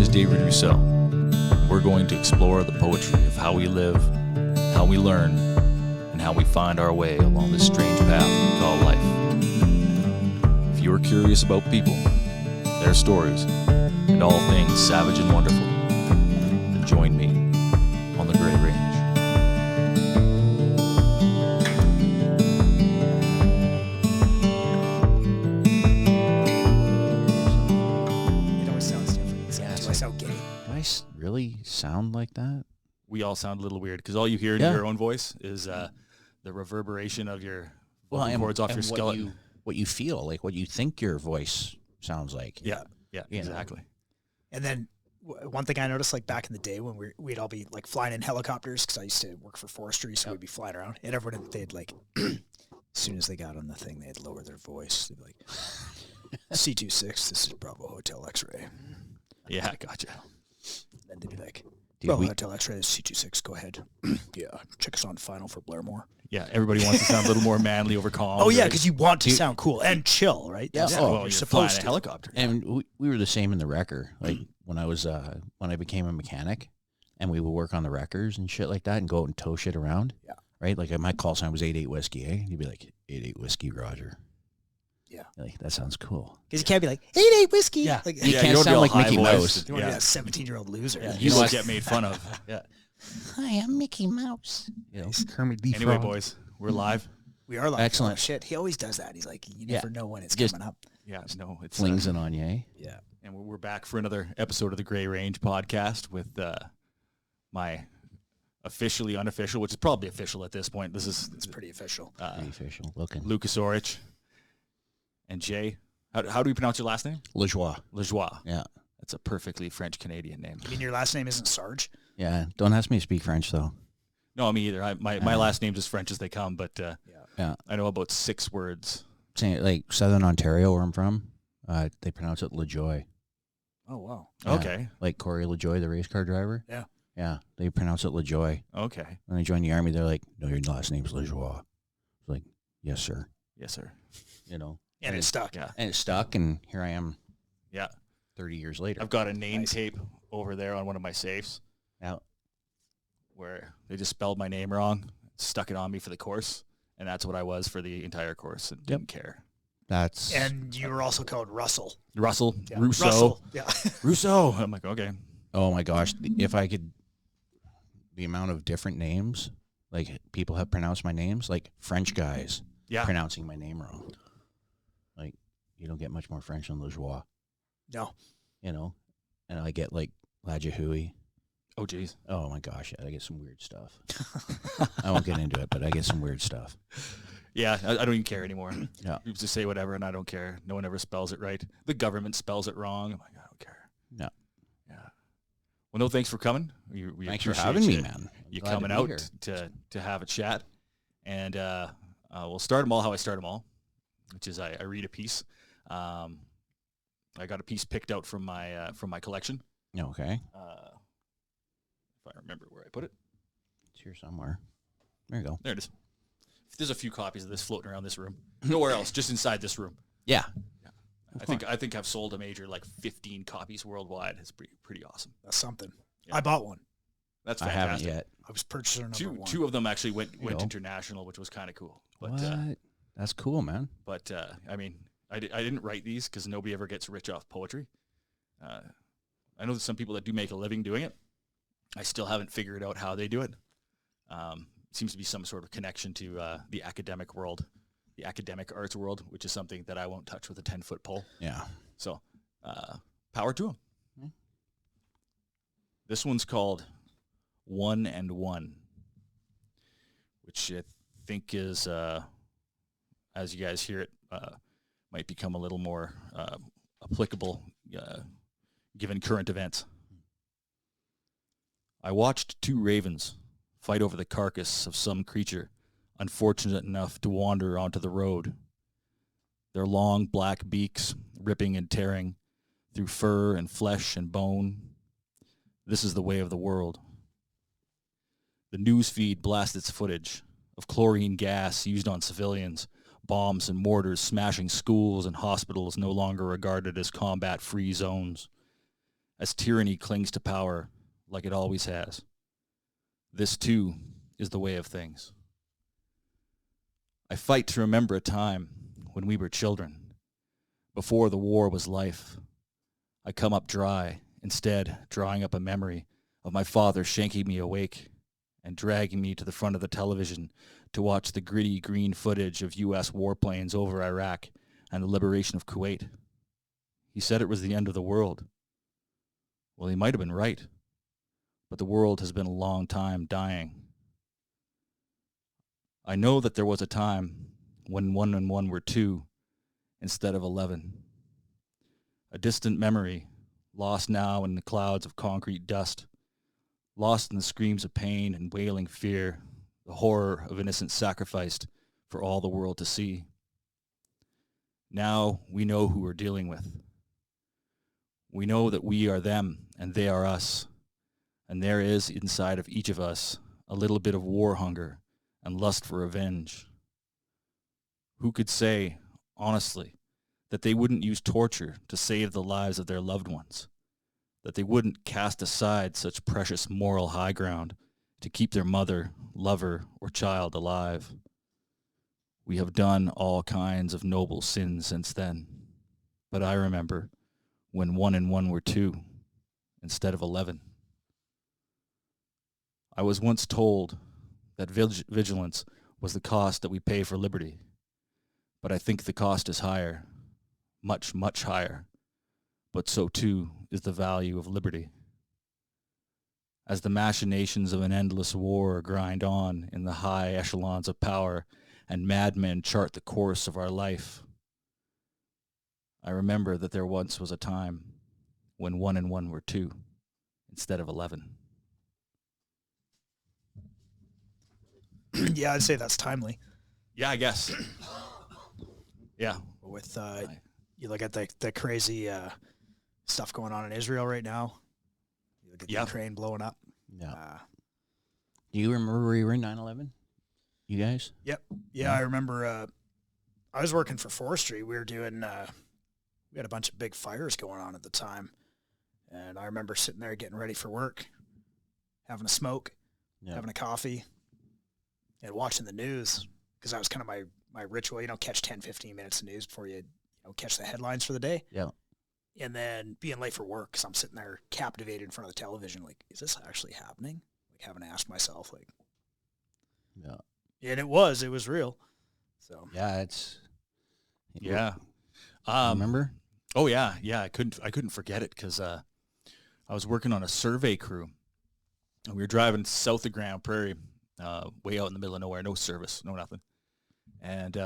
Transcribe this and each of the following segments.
is David Rousseau. We're going to explore the poetry of how we live, how we learn, and how we find our way along this strange path we call life. If you're curious about people, their stories, and all things savage and wonderful, then join me on the Great Range. It always sounds different. Do I sound gay? Do I really sound like that? We all sound a little weird because all you hear in your own voice is the reverberation of your vocal cords off your skeleton. What you feel, like what you think your voice sounds like. Yeah, exactly. And then one thing I noticed, like back in the day when we'd all be like flying in helicopters, because I used to work for forestry, so we'd be flying around, and everyone, they'd like, as soon as they got on the thing, they'd lower their voice. They'd be like, C26, this is Bravo Hotel X-ray. Yeah, gotcha. Then they'd be like, Dude, Bravo Hotel X-ray, this is C26, go ahead. Yeah, check us on final for Blairmore. Yeah, everybody wants to sound a little more manly over calm. Oh yeah, because you want to sound cool and chill, right? Yeah. That's Oh, what you're supposed flying to. a helicopter. And we were the same in the wrecker. Like when I became a mechanic, and we would work on the wreckers and shit like that, and go out and tow shit around. Yeah. Right. Like my call sign was 88 Whiskey. You'd be like 88 Whiskey, Roger. Yeah. Like that sounds cool. Because you can't be like 88 whiskey. Yeah. like, You Yeah, can't don't be sound all like Mickey high-voiced. Mouse. You want to be that 17-year-old loser. Yeah. You know will what? get made fun of. Yeah. Hi, I'm Mickey Mouse. You know, Kermit the Anyway, Frog. boys, we're live. We are like, Excellent. oh, shit. He always does that. He's like, you Yeah. never know when it's Just- coming up. Yeah, no, it's Flings it on you, eh? Yeah. and we're back for another episode of the Gray Range podcast with my Officially Unofficial, which is probably official at this point. It's pretty official. Pretty official looking. Lucas Orich and Jay. How do we pronounce your last name? Lajoie. Lajoie. Yeah. That's a perfectly French Canadian name. I mean, your last name isn't Sarge? Yeah. Don't ask me to speak French though. No, me either. My last name's as French as they come, but Yeah. I know about 6 words. Saying like Southern Ontario, where I'm from, they pronounce it Lajoie. Oh, wow. Yeah. Okay. Like Corey Lajoie, the race car driver. Yeah. Yeah. They pronounce it Lajoie. Okay. When I joined the army, they're like, "No, your last name's Lajoie." It's like, "Yes, sir." Yes, sir. You know. And it's stuck. Yeah. And it stuck, and here I am. Yeah. 30 years later. I've got a name Nice. tape over there on one of my safes Now, where they just spelled my name wrong, stuck it on me for the course, and that's what I was for the entire course and didn't care. that's And you were also called Russell. Russell, Yeah. Rousseau. Russell. Yeah. Rousseau. I'm like, okay. oh my gosh! If I could, the amount of different names, like people have pronounced my names, like French guys Yeah. pronouncing my name wrong. Like you don't get much more French than Lajoie, No. you know. And I get like Lajoie. Oh, geez. Oh my gosh, I get some weird stuff. I won't get into it, but I get some weird stuff. Yeah, I don't even care anymore. Yeah. You just say whatever, and I don't care. No one ever spells it right. The government spells it wrong. I'm like, I don't care. No. Yeah. Well, no, thanks for coming. We Thanks for appreciate having me, you- man. You Glad to coming be out here. to have a chat, and we'll start them all how I start them all, which is I read a piece. I got a piece picked out from my collection. Okay, If I remember where I put it, it's here somewhere. There you go. there it is. There's a few copies of this floating around this room. Nowhere else, just inside this room. Yeah. I think I've sold a major like 15 copies worldwide. It's pretty awesome. That's something. Yeah. I bought one. That's I fantastic. haven't yet. I was purchaser number one. Two of them actually went go. international, which was kind of cool. But What? That's cool, man. But I mean, I didn't write these because nobody ever gets rich off poetry. I know there's some people that do make a living doing it. I still haven't figured out how they do it. Seems to be some sort of connection to the academic world, the academic arts world, which is something that I won't touch with a 10-foot pole. Yeah. So power to them. Hmm. This one's called 1 and 1, which I think is, as you guys hear it, might become a little more applicable given current events. I watched 2 ravens fight over the carcass of some creature unfortunate enough to wander onto the road, their long black beaks ripping and tearing through fur and flesh and bone. This is the way of the world. The news feed blasts its footage of chlorine gas used on civilians, bombs and mortars smashing schools and hospitals no longer regarded as combat-free zones. as tyranny clings to power like it always has. This, too, is the way of things. I fight to remember a time when we were children, before the war was life. I come up dry, instead drawing up a memory of my father shanking me awake and dragging me to the front of the television to watch the gritty green footage of U.S. warplanes over Iraq and the liberation of Kuwait. He said it was the end of the world. Well, he might have been right, but the world has been a long time dying. I know that there was a time when 1 and 1 were 2 instead of 11. A distant memory, lost now in the clouds of concrete dust, lost in the screams of pain and wailing fear, the horror of innocent sacrificed for all the world to see. Now we know who we're dealing with. We know that we are them and they are us, and there is inside of each of us a little bit of war hunger and lust for revenge. Who could say, honestly, that they wouldn't use torture to save the lives of their loved ones, that they wouldn't cast aside such precious moral high ground to keep their mother, lover, or child alive? We have done all kinds of noble sins since then, but I remember when 1 and 1 were 2 instead of 11. I was once told that vigilance was the cost that we pay for liberty, but I think the cost is higher, much, much higher, but so too is the value of liberty. As the machinations of an endless war grind on in the high echelons of power and madmen chart the course of our life, I remember that there once was a time when 1 and 1 were 2 instead of 11. Yeah, I'd say that's timely. Yeah, I guess. Yeah. With you look at the crazy stuff going on in Israel right now. You look at Ukraine blowing up. Yeah. Do you remember where you were in 9/11? You guys? Yep. Yeah, I remember. I was working for forestry. We were doing. We had a bunch of big fires going on at the time, and I remember sitting there getting ready for work, having a smoke, having a coffee, and watching the news, because that was kind of my ritual. Catch 10, 15 minutes of news before you catch the headlines for the day. Yeah. And then being late for work, because I'm sitting there captivated in front of the television, like, is this actually happening? Like, having to ask myself, like, yeah. And it was real. So yeah, it's yeah. Remember? Oh yeah, yeah. I couldn't forget it because I was working on a survey crew, and we were driving south of Grand Prairie, way out in the middle of nowhere, no service, no nothing, and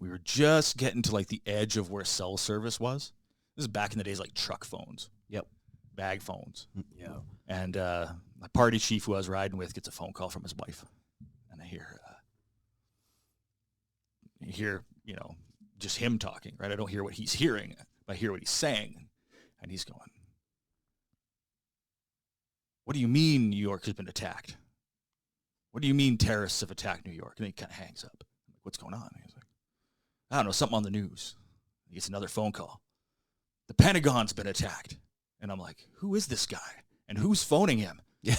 we were just getting to like the edge of where cell service was. This is back in the days, like truck phones. Yep. Bag phones. Yeah. And my party chief who I was riding with gets a phone call from his wife, and I hear just him talking, right? I don't hear what he's hearing, but I hear what he's saying, and he's going, "What do you mean New York has been attacked? What do you mean terrorists have attacked New York?" And then he kind of hangs up. I'm like, "What's going on?" And he's like, "I don't know, something on the news." He gets another phone call. "The Pentagon's been attacked." And I'm like, "Who is this guy? And who's phoning him?" Yeah.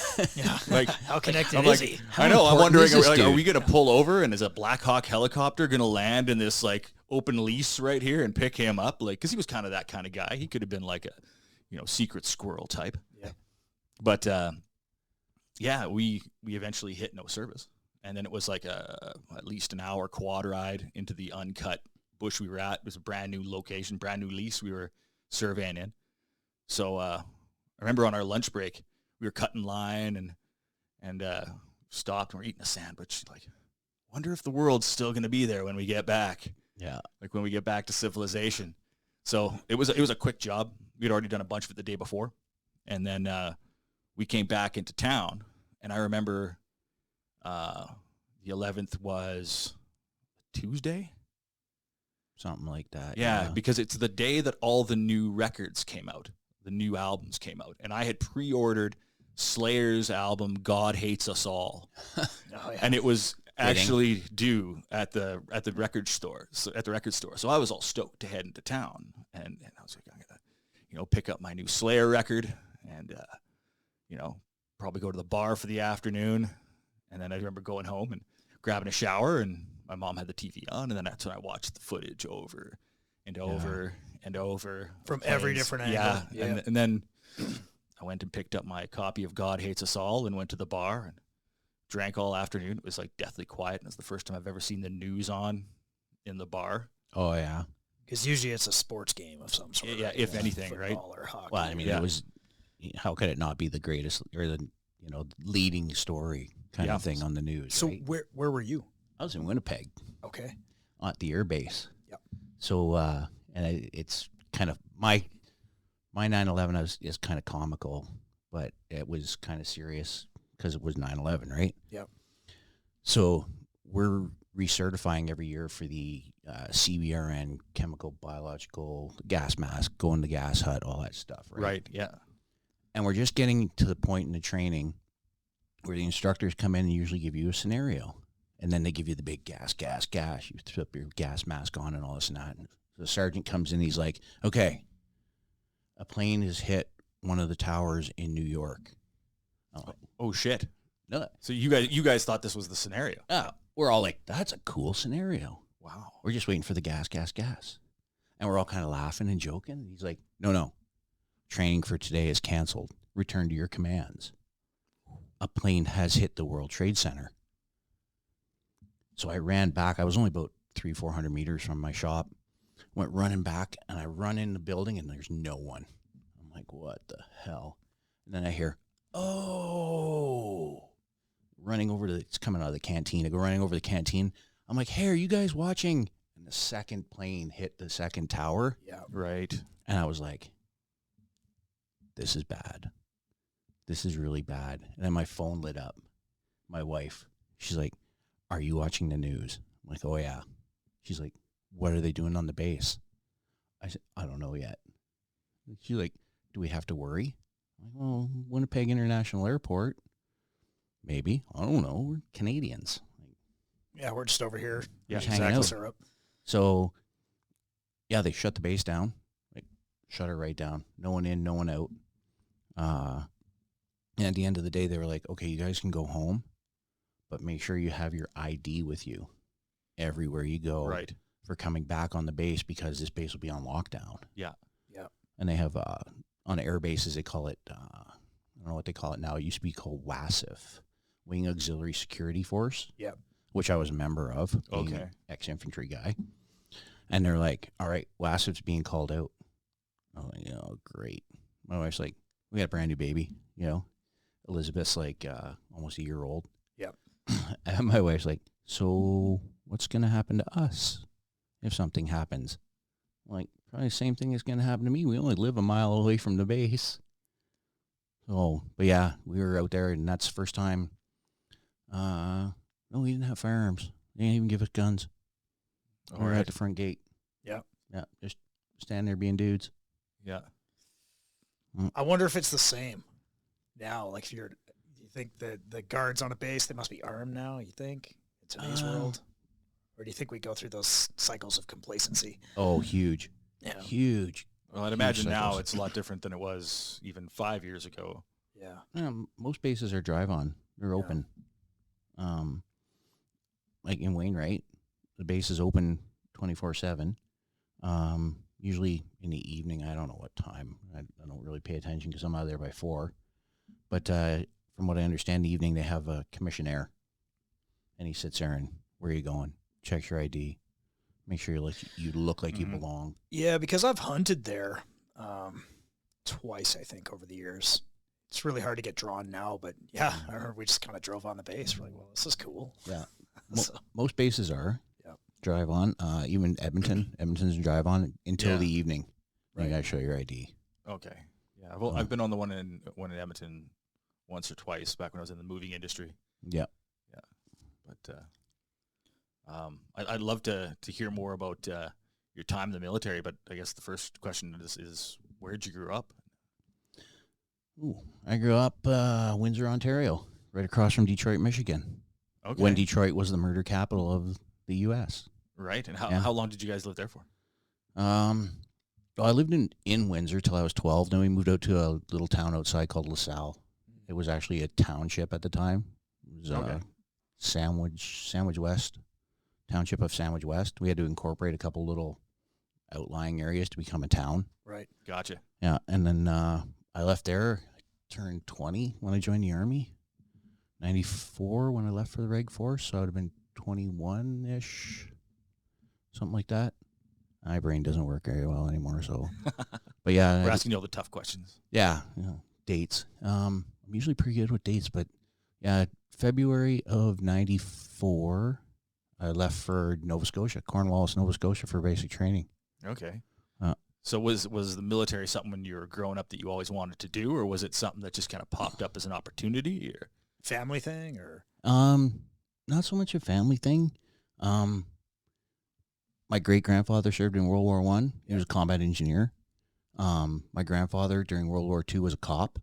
Like, how connected I'm is like, he? I know. I'm wondering, are we going to Yeah. pull over and is a Black Hawk helicopter going to land in this like open lease right here and pick him up? Like, because he was kind of that kind of guy. He could have been like a, secret squirrel type. Yeah. But yeah, we eventually hit no service, and then it was like at least an hour quad ride into the uncut bush we were at. It was a brand new location, brand new lease we were surveying in. So I remember on our lunch break, we were cutting line and stopped and we're eating a sandwich. Like, wonder if the world's still going to be there when we get back. Yeah. Like when we get back to civilization. So it was a quick job. We'd already done a bunch of it the day before. And then we came back into town. And I remember the 11th was Tuesday. Something like that. Yeah, because it's the day that all the new records came out. The new albums came out. And I had pre-ordered Slayer's album, God Hates Us All. Oh, yeah. And it was actually due at the record store. So I was all stoked to head into town. And I was like, I'm going to pick up my new Slayer record and, probably go to the bar for the afternoon. And then I remember going home and grabbing a shower, and my mom had the TV on, and then that's when I watched the footage over and over and over. From every different angle. Yeah. And then I went and picked up my copy of God Hates Us All and went to the bar and drank all afternoon. It was like deathly quiet, and it's the first time I've ever seen the news on in the bar. Oh, yeah. Because usually it's a sports game of some sort. Yeah, if anything, right? Or hockey. Well, I mean, it was, how could it not be the greatest or the, leading story kind of thing on the news? So right? where were you? I was in Winnipeg. Okay. At the air base. Yep. So, it's kind of, my 9/11 is kind of comical, but it was kind of serious because it was 9/11, right? Yep. So we're recertifying every year for the CBRN, chemical, biological, gas mask, go in the gas hut, all that stuff, right? Right, yeah. And we're just getting to the point in the training where the instructors come in and usually give you a scenario. And then they give you the big gas. You put your gas mask on and all this and that. And the sergeant comes in, he's like, okay, a plane has hit one of the towers in New York. I'm like, oh, shit. No. So you guys thought this was the scenario? We're all like, that's a cool scenario. Wow. We're just waiting for the gas. And we're all kind of laughing and joking. And he's like, no. Training for today is canceled. Return to your commands. A plane has hit the World Trade Center. So I ran back. I was only about 300-400 meters from my shop. Went running back, and I run in the building, and there's no one. I'm like, what the hell? And then I hear, oh, running over to it's coming out of the canteen. I go running over to the canteen. I'm like, hey, are you guys watching? And the second plane hit the second tower. Yeah. Right. And I was like, this is bad. This is really bad. And then my phone lit up. My wife, she's like, are you watching the news? I'm like, oh, yeah. She's like, what are they doing on the base? I said, I don't know yet. She's like, do we have to worry? I'm like, well, Winnipeg International Airport. Maybe. I don't know. We're Canadians. Yeah, we're just over here. Yeah, just hanging out. Syrup. So, yeah, they shut the base down. Like, shut it right down. No one in, no one out. And at the end of the day, they were like, okay, you guys can go home, but make sure you have your ID with you everywhere you go. Right. For coming back on the base, because this base will be on lockdown. Yeah. Yeah. And they have, on air bases, they call it, I don't know what they call it now. It used to be called WASF, Wing Auxiliary Security Force. Yep. Which I was a member of. Okay. Ex-infantry guy. And they're like, all right, WASF's being called out. I'm like, oh, great. My wife's like, we got a brand new baby, Elizabeth's like almost a year old. Yep. And my wife's like, so what's going to happen to us if something happens? I'm like, probably the same thing is going to happen to me. We only live a mile away from the base. So, but yeah, we were out there, and that's the first time. No, we didn't have firearms. They didn't even give us guns. We were at the front gate. Yeah. Yeah, just standing there being dudes. Yeah. I wonder if it's the same now. Like, if you think that the guards on a base, they must be armed now, you think, in today's world? Or do you think we go through those cycles of complacency? Oh, huge. Yeah. Huge. Well, I'd imagine Huge now cycles. it's a lot different than it was even 5 years ago. Yeah. Most bases are drive-on. They're open. Like in Wainwright, the base is open 24/7. Usually in the evening. I don't know what time. I don't really pay attention because I'm out there by 4. But from what I understand, the evening they have a commissionaire, and he sits there and, where are you going? Checks your ID. Make sure you look like you belong. Yeah, because I've hunted there twice, I think, over the years. It's really hard to get drawn now, but yeah, I remember we just kind of drove on the base. We're like, well, this is cool. Yeah. So, Most bases are yeah. drive on. Even Edmonton. Edmonton's drive on until the evening. Right. You got to show your ID. Okay. Yeah. Well, I've been on the one in Edmonton once or twice back when I was in the moving industry. Yeah. Yeah. But I'd love to hear more about your time in the military. But I guess the first question is where'd you grow up? Ooh, I grew up Windsor, Ontario, right across from Detroit, Michigan. Okay. When Detroit was the murder capital of the U.S. Right. And how long did you guys live there for? Well, I lived in Windsor till I was 12. Then we moved out to a little town outside called LaSalle. It was actually a township at the time. It was Okay. Sandwich West, township of Sandwich West. We had to incorporate a couple little outlying areas to become a town. Right. Gotcha. Yeah, and then I left there. I turned 20 when I joined the Army. 94 when I left for the Reg Force, so I would have been 21-ish, something like that. My brain doesn't work very well anymore, so. But yeah, We're asking you all the tough questions. yeah, dates. I'm usually pretty good with dates, but yeah, February of 94, I left for Nova Scotia, Cornwallis, Nova Scotia for basic training. Okay. Uh, So was the military something when you were growing up that you always wanted to do, or was it something that just kind of popped up as an opportunity? Or Family thing or? Not so much a family thing. My great-grandfather served in World War I. He was a combat engineer. My grandfather during World War II was a cop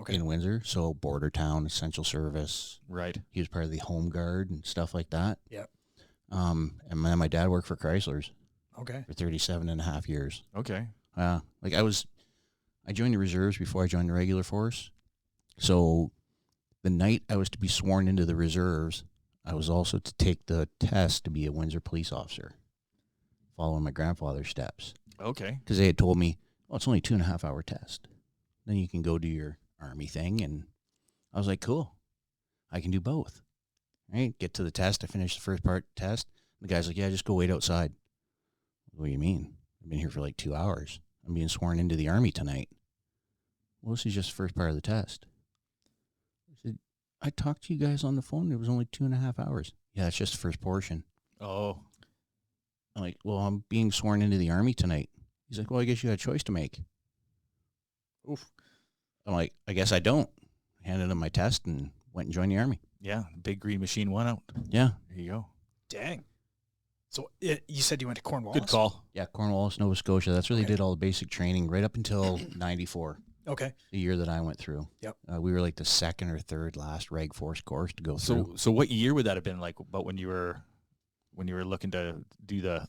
in Windsor, so border town, essential service. right? He was part of the Home Guard and stuff like that. Yep. And then my dad worked for Chrysler's Okay. for 37 and a half years. Okay. I joined the reserves before I joined the regular force. So the night I was to be sworn into the reserves, I was also to take the test to be a Windsor police officer, following my grandfather's steps. Okay. Because they had told me, well, it's only a 2.5-hour test. Then you can go do your Army thing. And I was like, cool, I can do both. Right? Get to the test. I finished the first part test. The guy's like, yeah, just go wait outside. What do you mean? I've been here for like 2 hours. I'm being sworn into the Army tonight. Well, this is just the first part of the test. I said, I talked to you guys on the phone. It was only 2.5 hours. Yeah, it's just the first portion. Oh. I'm like, well, I'm being sworn into the Army tonight. He's like, well, I guess you had a choice to make. Oof. I'm like, I guess I don't. I handed him my test and went and joined the Army. Yeah. Big green machine went out. Yeah. There you go. Dang. So you said you went to Cornwallis? Good call. Yeah, Cornwallis, Nova Scotia. That's where they Okay. did all the basic training right up until 94, Okay. the year that I went through. Yep. We were like the second or third last Reg Force course to go through. So what year would that have been like? About when you were looking to do the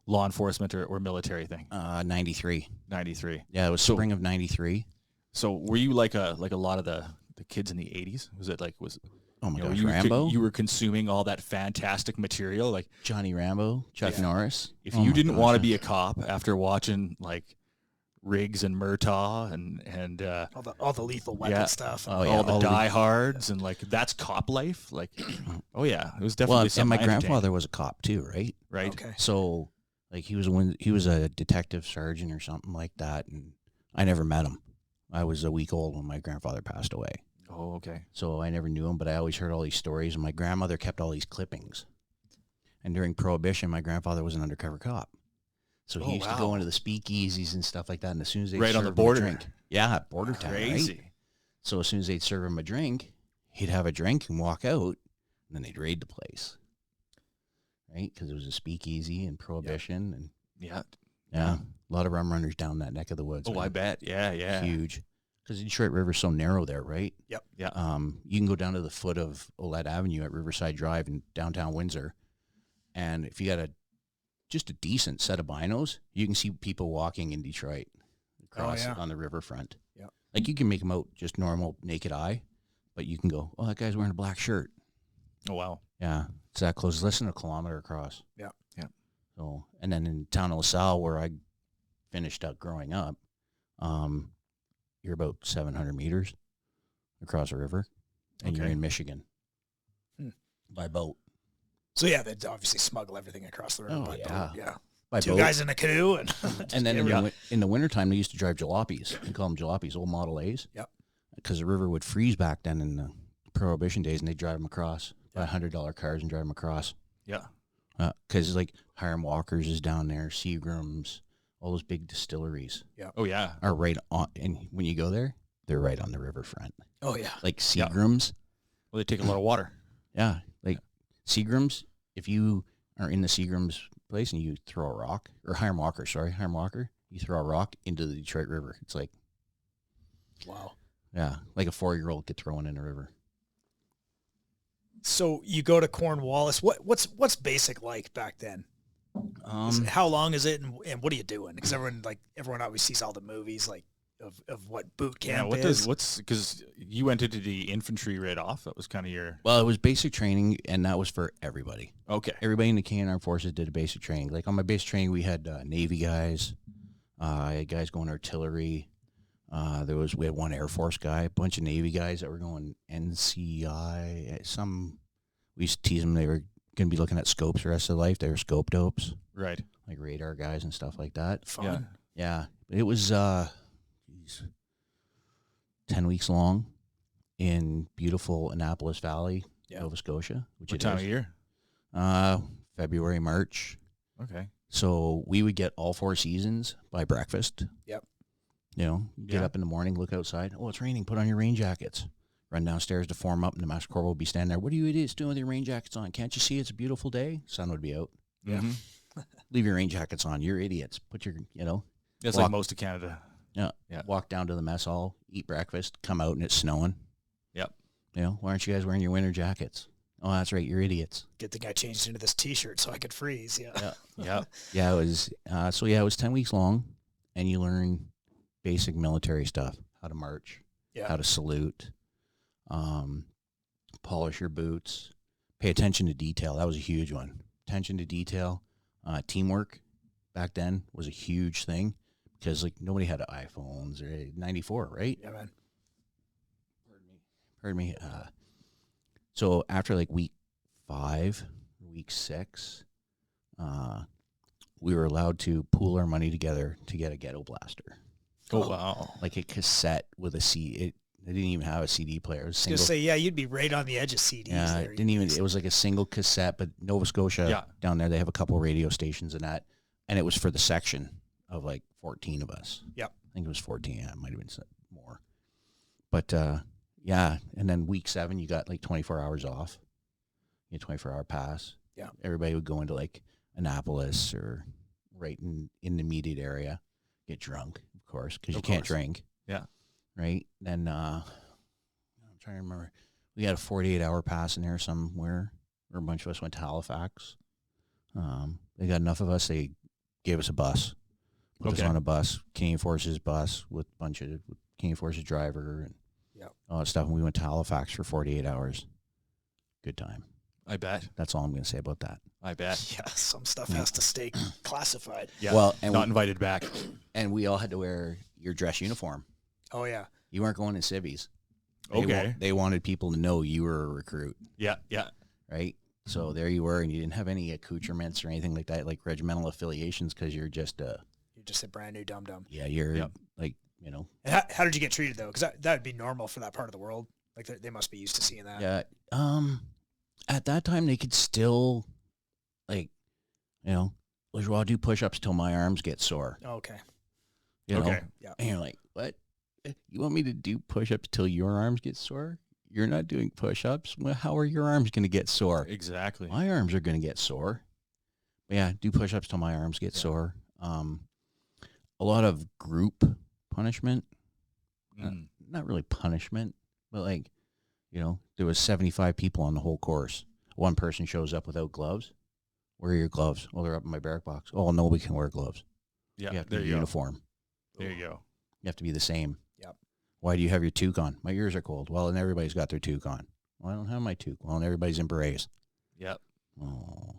law enforcement or military thing? 93. 93. Yeah, it was spring of 93. So were you like a lot of the kids in the 80s? Was it like Oh my you know, gosh, you Rambo? you were consuming all that fantastic material? Like Johnny Rambo, Chuck Norris. if Oh you my didn't gosh, want to be a cop after watching like Riggs and Murtaugh and All the lethal weapon yeah. stuff. Oh, yeah, all the all the- diehards and like that's cop life. Like, oh yeah, it was definitely Well, and something. my I entertained, grandfather was a cop too, right? right? Okay. So, like, he was a detective sergeant or something like that, and I never met him. I was a week old when my grandfather passed away. Oh, okay. So I never knew him, but I always heard all these stories, and my grandmother kept all these clippings. And during Prohibition, my grandfather was an undercover cop. So he Oh, used to wow. go into the speakeasies and stuff like that, and as soon as they Right on the served him a border. drink, yeah, border town, Crazy. right? So as soon as they'd serve him a drink, he'd have a drink and walk out, and then they'd raid the place, right? Because it was a speakeasy and Prohibition, and Yeah. yeah, a lot of rum runners down that neck of the woods. Oh, I man. bet. Yeah, yeah. Huge. Because the Detroit River's so narrow there, right? Yep. Yeah. You can go down to the foot of Olette Avenue at Riverside Drive in downtown Windsor, and if you got just a decent set of binos, you can see people walking in Detroit across yeah. on the riverfront. Yep. Like you can make them out just normal naked eye, but you can go, oh, that guy's wearing a black shirt. Oh, wow. Yeah, it's that close. Less than a kilometer across. Yeah. Yeah. So, and then in town of LaSalle, where I finished up growing up, you're about 700 meters across a river, and you're Okay. in Michigan Hmm. by boat. So yeah, they'd obviously smuggle everything across the river. Oh, by yeah. boat. Yeah. By Two boat. guys in a canoe and And then everything. in the wintertime, they used to drive jalopies. We call them jalopies, old Model A's. Yep. Because the river would freeze back then in the Prohibition days, and they'd drive them across, buy $100 cars and drive them across. Yeah. Because like Hiram Walker's is down there, Seagram's, all those big distilleries Oh, yeah. are right on. And when you go there, they're right on the riverfront. Oh yeah. Like Seagram's. Well, they take a lot of water. Yeah. Like Seagram's, if you are in the Seagram's place and you throw a rock, or Hiram Walker, you throw a rock into the Detroit River. It's like, Wow. yeah, like a 4-year-old could throw one in a river. So you go to Cornwallis. What's basic like back then? How long is it, and what are you doing? Because everyone always sees all the movies like of what boot camp is. Because you went into the infantry right off. That was kind of your. Well, it was basic training, and that was for everybody. Okay. Everybody in the Canadian Armed Forces did a basic training. Like on my basic training, we had Navy guys. I had guys going artillery. We had one Air Force guy, a bunch of Navy guys that were going NCI. We used to tease them. They were going to be looking at scopes the rest of their life. They were scope dopes, Right. like radar guys and stuff like that. Fun. Yeah. It was 10 weeks long in beautiful Annapolis Valley, Nova Scotia. What time of year? February, March. Okay. So we would get all 4 seasons by breakfast. Yep. Get up in the morning, look outside. Oh, it's raining. Put on your rain jackets. Run downstairs to form up, and the master corporal will be standing there. What are you idiots doing with your rain jackets on? Can't you see it's a beautiful day? Sun would be out. Yeah. Leave your rain jackets on. You're idiots. Put your, It's like most of Canada. Yeah. Yeah. Walk down to the mess hall, eat breakfast, come out, and it's snowing. Yep. Why aren't you guys wearing your winter jackets? Oh, that's right. You're idiots. Good thing I changed into this T-shirt so I could freeze. Yeah. Yeah. Yeah, it was. It was 10 weeks long, and you learn basic military stuff: how to march, how to salute, polish your boots, pay attention to detail. That was a huge one. Attention to detail, teamwork. Back then was a huge thing because nobody had iPhones or 94, right? Yeah, man. Pardon me. So after week 5, week 6, we were allowed to pool our money together to get a ghetto blaster. Oh, wow. Like a cassette with a CD. They didn't even have a CD player. It was I was going to say, you'd be right on the edge of CDs. Yeah, there. it was like a single cassette, but Nova Scotia down there, they have a couple radio stations and that. And it was for the section of 14 of us. Yep. I think it was 14. Yeah, it might have been more. But, and then week 7, you got 24 hours off. You had a 24-hour pass. Yeah. Everybody would go into Annapolis or right in the immediate area, get drunk, of course, because you can't drink. Yeah. Right? Then I'm trying to remember. We had a 48-hour pass in there somewhere where a bunch of us went to Halifax. They got enough of us. They gave us a bus. Put us on a bus, Canadian Forces bus with a bunch of Canadian Forces driver and all that stuff. And we went to Halifax for 48 hours. Good time. I bet. That's all I'm going to say about that. I bet. Yeah, some stuff has to stay classified. Yeah. Well, and not invited back. And we all had to wear your dress uniform. Oh, yeah. You weren't going in civvies. They wanted people to know you were a recruit. Yeah, yeah. Right? So there you were, and you didn't have any accoutrements or anything like that, like regimental affiliations, because you're just a brand new dum-dum. Yeah, you're And how did you get treated, though? Because that would be normal for that part of the world. They must be used to seeing that. Yeah. At that time, they could still, Lajoie, do push-ups till my arms get sore. Oh, okay. Okay. Yeah. And you're like, what? You want me to do push-ups till your arms get sore? You're not doing push-ups? Well, how are your arms going to get sore? Exactly. My arms are going to get sore. But yeah, do push-ups till my arms get sore. A lot of group punishment. Not really punishment, but there was 75 people on the whole course. One person shows up without gloves. Where are your gloves? Well, they're up in my barrack box. Oh, nobody can wear gloves. Yeah, you have to there be you uniform. There you go. You have to be the same. Yep. Why do you have your toque on? My ears are cold. Well, and everybody's got their toque on. Well, I don't have my toque. Well, and everybody's in berets. Yep. Oh,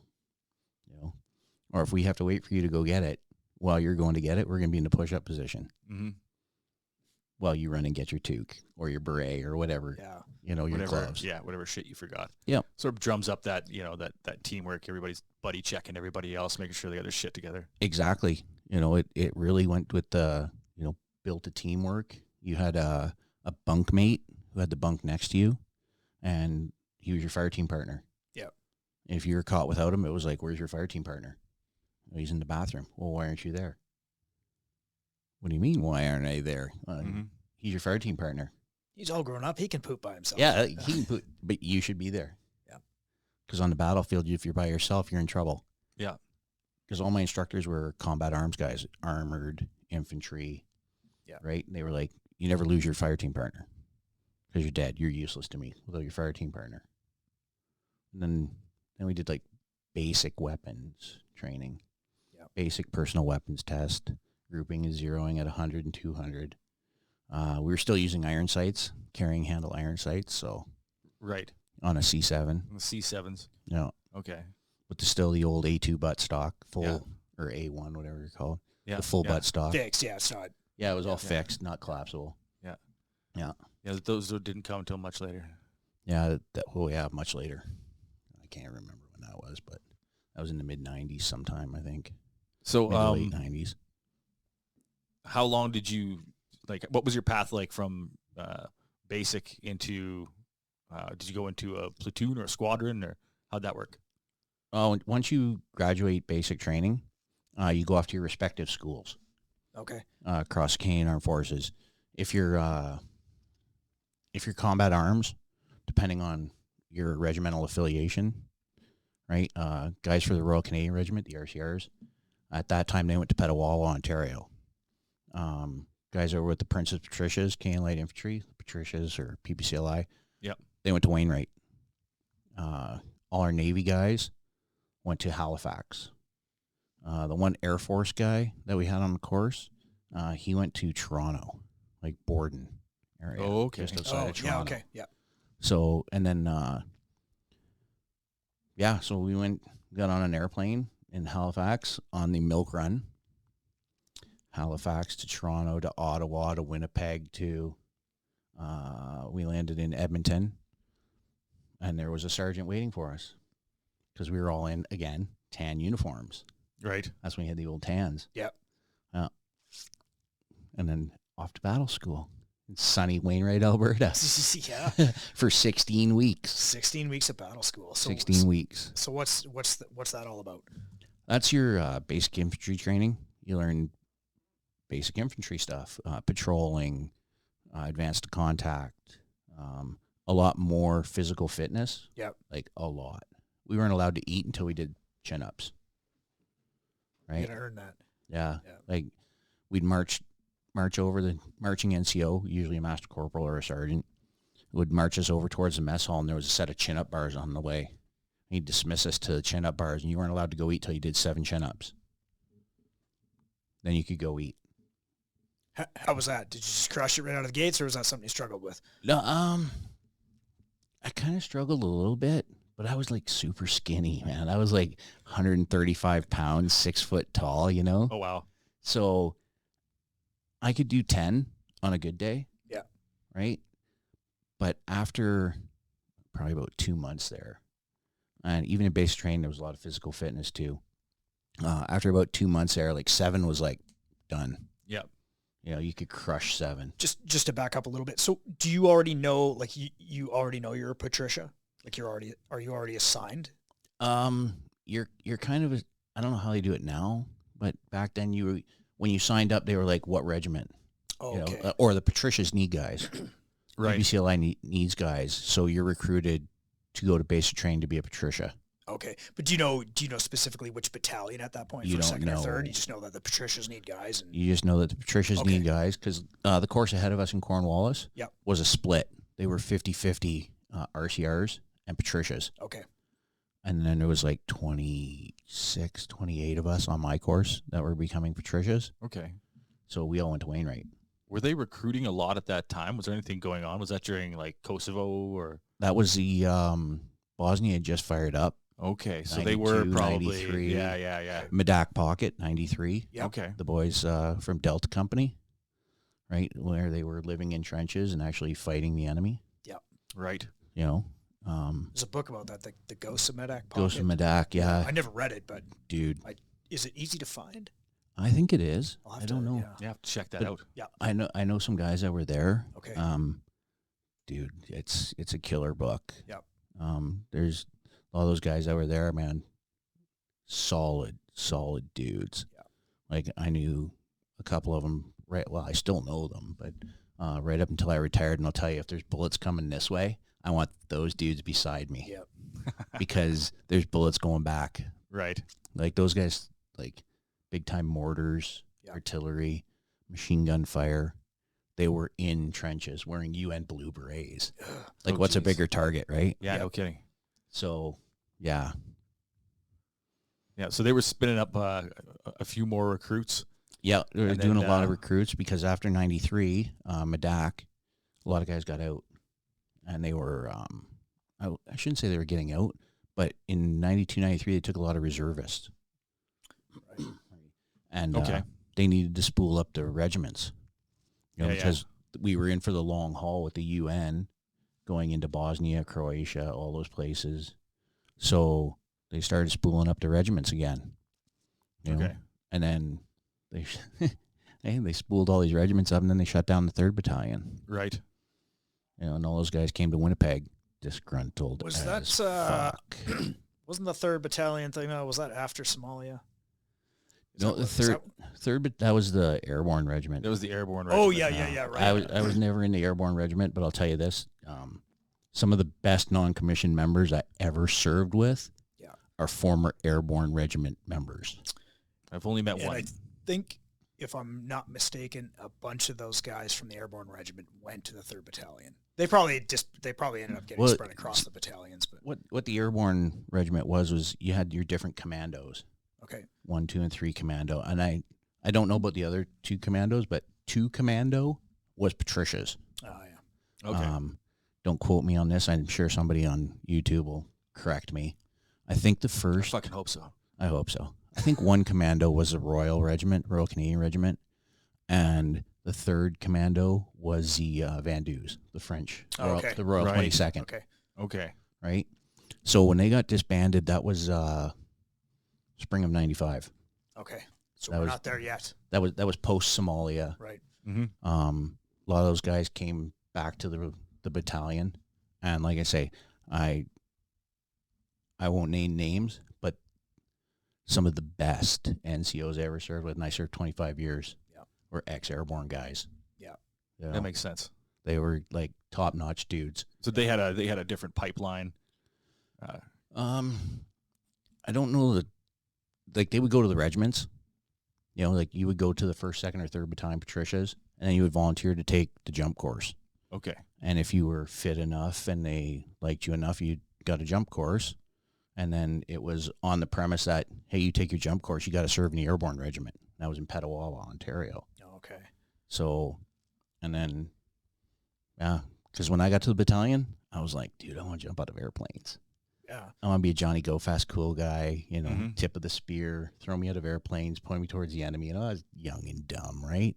Or if we have to wait for you to go get it, while you're going to get it, we're going to be in the push-up position. Mm-hmm. While you run and get your toque or your beret or whatever. Yeah. Your gloves. Yeah, whatever shit you forgot. Yep. Sort of drums up that, that teamwork. Everybody's buddy checking everybody else, making sure they got their shit together. Exactly. It really went with the, built a teamwork. You had a bunkmate who had the bunk next to you, and he was your fire team partner. Yep. And if you were caught without him, it was like, where's your fire team partner? Oh, he's in the bathroom. Well, why aren't you there? What do you mean, why aren't I there? He's your fire team partner. He's all grown up. He can poop by himself. Yeah, he can poop, but you should be there. Yeah. Because on the battlefield, if you're by yourself, you're in trouble. Yeah. Because all my instructors were combat arms guys, armored, infantry. Yeah. Right? And they were like, you never lose your fire team partner. Because you're dead. You're useless to me without your fire team partner. And then we did basic weapons, training. Yep. Basic personal weapons test. Grouping is zeroing at 100 and 200. We were still using iron sights, carrying handle iron sights, so Right. on a C7. The C7s. No, Okay. but still the old A2 butt stock, full, Yeah. or A1, whatever you call it. Yeah. The full butt stock. Fixed, yeah, it's not. Yeah, it was all Yeah. fixed, not collapsible. Yeah. Yeah. Yeah, those didn't come until much later. Yeah, much later. I can't remember when that was, but that was in the mid-90s sometime, I think. So, Mid to late 90s. how long did you, what was your path like from basic into, did you go into a platoon or a squadron, or how'd that work? Oh, once you graduate basic training, you go off to your respective schools. Okay. Across Canadian Armed Forces. If you're combat arms, depending on your regimental affiliation, right? Guys for the Royal Canadian Regiment, the RCRs, at that time they went to Petawawa, Ontario. Guys that were with the Princess Patricias, Canadian Light Infantry, Patricias or PPCLI, Yep. they went to Wainwright. All our Navy guys went to Halifax. The one Air Force guy that we had on the course, he went to Toronto, like Borden area. Oh, okay. Just outside of yeah, Toronto. okay, yeah. So, and then, so we got on an airplane in Halifax on the milk run. Halifax to Toronto to Ottawa to Winnipeg to, we landed in Edmonton, and there was a sergeant waiting for us because we were all in, again, tan uniforms. Right. That's when you had the old tans. Yep. And then off to battle school in sunny Wainwright, Alberta Yeah. for 16 weeks. 16 weeks of battle school. So, 16 weeks. So what's that all about? That's your basic infantry training. You learn basic infantry stuff, patrolling, advanced contact, a lot more physical fitness. Yep. Like a lot. We weren't allowed to eat until we did chin-ups. You Right? gotta earn that. Yeah. Yeah. Like we'd march over the marching NCO, usually a master corporal or a sergeant, would march us over towards the mess hall, and there was a set of chin-up bars on the way. He'd dismiss us to the chin-up bars, and you weren't allowed to go eat till you did 7 chin-ups. Then you could go eat. How was that? Did you just crush it right out of the gates, or was that something you struggled with? No, I kind of struggled a little bit, but I was like super skinny, man. I was like 135 pounds, 6 foot tall, you know? Oh, wow. So I could do 10 on a good day. Yeah. Right? But after probably about 2 months there, and even in basic training, there was a lot of physical fitness too. After about 2 months there, like 7 was like done. Yep. You know, you could crush 7. Just to back up a little bit. So do you already know, like you already know you're a Patricia? Like are you already assigned? You're kind of I don't know how they do it now, but back then when you signed up, they were like, what regiment? Oh, okay. You know, or the Patricias need guys. Right. BCLI needs guys, so you're recruited to go to basic training to be a Patricia. Okay. But do you know specifically which battalion at that point? You First, don't second, or know. third? You just know that the Patricias need guys. And You just know that the Patricias Okay. need guys because the course ahead of us in Cornwallis Yep. was a split. They were 50-50 RCRs and Patricias. Okay. And then there was like 26, 28 of us on my course that were becoming Patricias. Okay. So we all went to Wainwright. Were they recruiting a lot at that time? Was there anything going on? Was that during like Kosovo or? That was the Bosnia had just fired up. Okay, so they were 92, probably 93. yeah. Medak Pocket, 93. Yep. Okay. The boys from Delta Company, right, where they were living in trenches and actually fighting the enemy. Right. You know, There's a book about that, the Ghosts of Medak Pocket. Ghost of Medak, yeah. I never read it, but Dude, is it easy to find? I think it is. I'll have I don't to- know. yeah. You have to check that But- out. I know some guys that were there. Okay. Dude, it's a killer book. Yep. There's all those guys that were there, man. Solid dudes. Yeah. Like I knew a couple of them. Right. Well, I still know them, but right up until I retired, and I'll tell you, if there's bullets coming this way, I want those dudes beside me. Yep. Because there's bullets going back. Right. Like those guys, like big time mortars, Yeah. artillery, machine gun fire. They were in trenches wearing UN blue berets. Like, Oh, what's a geez. bigger target, right? Yeah, Yep. no kidding. So, yeah. Yeah, so they were spinning up a few more recruits. Yeah, they were And doing then, a lot of recruits because after 93, Medak, a lot of guys got out. And they were, I shouldn't say they were getting out, but in 92, 93, they took a lot of reservists. Right. And Okay. they needed to spool up their regiments. You know, Yeah, because we were in for the long haul with the UN going into Bosnia, Croatia, all those places. So they started spooling up their regiments again. You know? Okay. And then they they spooled all these regiments up, and then they shut down the 3rd Battalion. Right. You know, and all those guys came to Winnipeg disgruntled Was as that fuck. wasn't the 3rd Battalion thing? No, was that after Somalia? No, the third, but that was the airborne regiment. That was the airborne Oh regiment. yeah, right. I was never in the airborne regiment, but I'll tell you this: some of the best non-commissioned members I ever served with are former airborne regiment members. I've only met one. I think, if I'm not mistaken, a bunch of those guys from the airborne regiment went to the 3rd Battalion. They probably ended up getting spread across the battalions. But what the airborne regiment was you had your different commandos. Okay. 1, 2, and 3 commando, and I don't know about the other 2 commandos, but 2 commando was Patricia's. Oh yeah. Okay. Don't quote me on this. I'm sure somebody on YouTube will correct me. I think the I first. fucking hope so. I hope so. I think 1 commando was a Royal Regiment, Royal Canadian Regiment, and the 3rd commando was the Vendus, the French, the Royal Right. 22nd. Okay. Right. So when they got disbanded, that was spring of '95. Okay. So That we're was- not there yet. That was post Somalia. Right. Mm-hmm. A lot of those guys came back to the battalion, and like I say, I won't name names, but some of the best NCOs I ever served with, and I served 25 years, were ex-airborne guys. Yeah. You know, That makes sense. they were like top-notch dudes. So they had a different pipeline. I don't know that, like, they would go to the regiments. You know, like you would go to the 1st, 2nd, or 3rd Battalion Patricias, and then you would volunteer to take the jump course. Okay. And if you were fit enough and they liked you enough, you got a jump course. And then it was on the premise that, hey, you take your jump course, you got to serve in the airborne regiment. That was in Petawawa, Ontario. Okay. So, and then, yeah, because when I got to the battalion, I was like, dude, I want to jump out of airplanes. Yeah. I want to be a Johnny Go Fast cool guy, you know, Mhm. tip of the spear, throw me out of airplanes, point me towards the enemy. You know, I was young and dumb, right?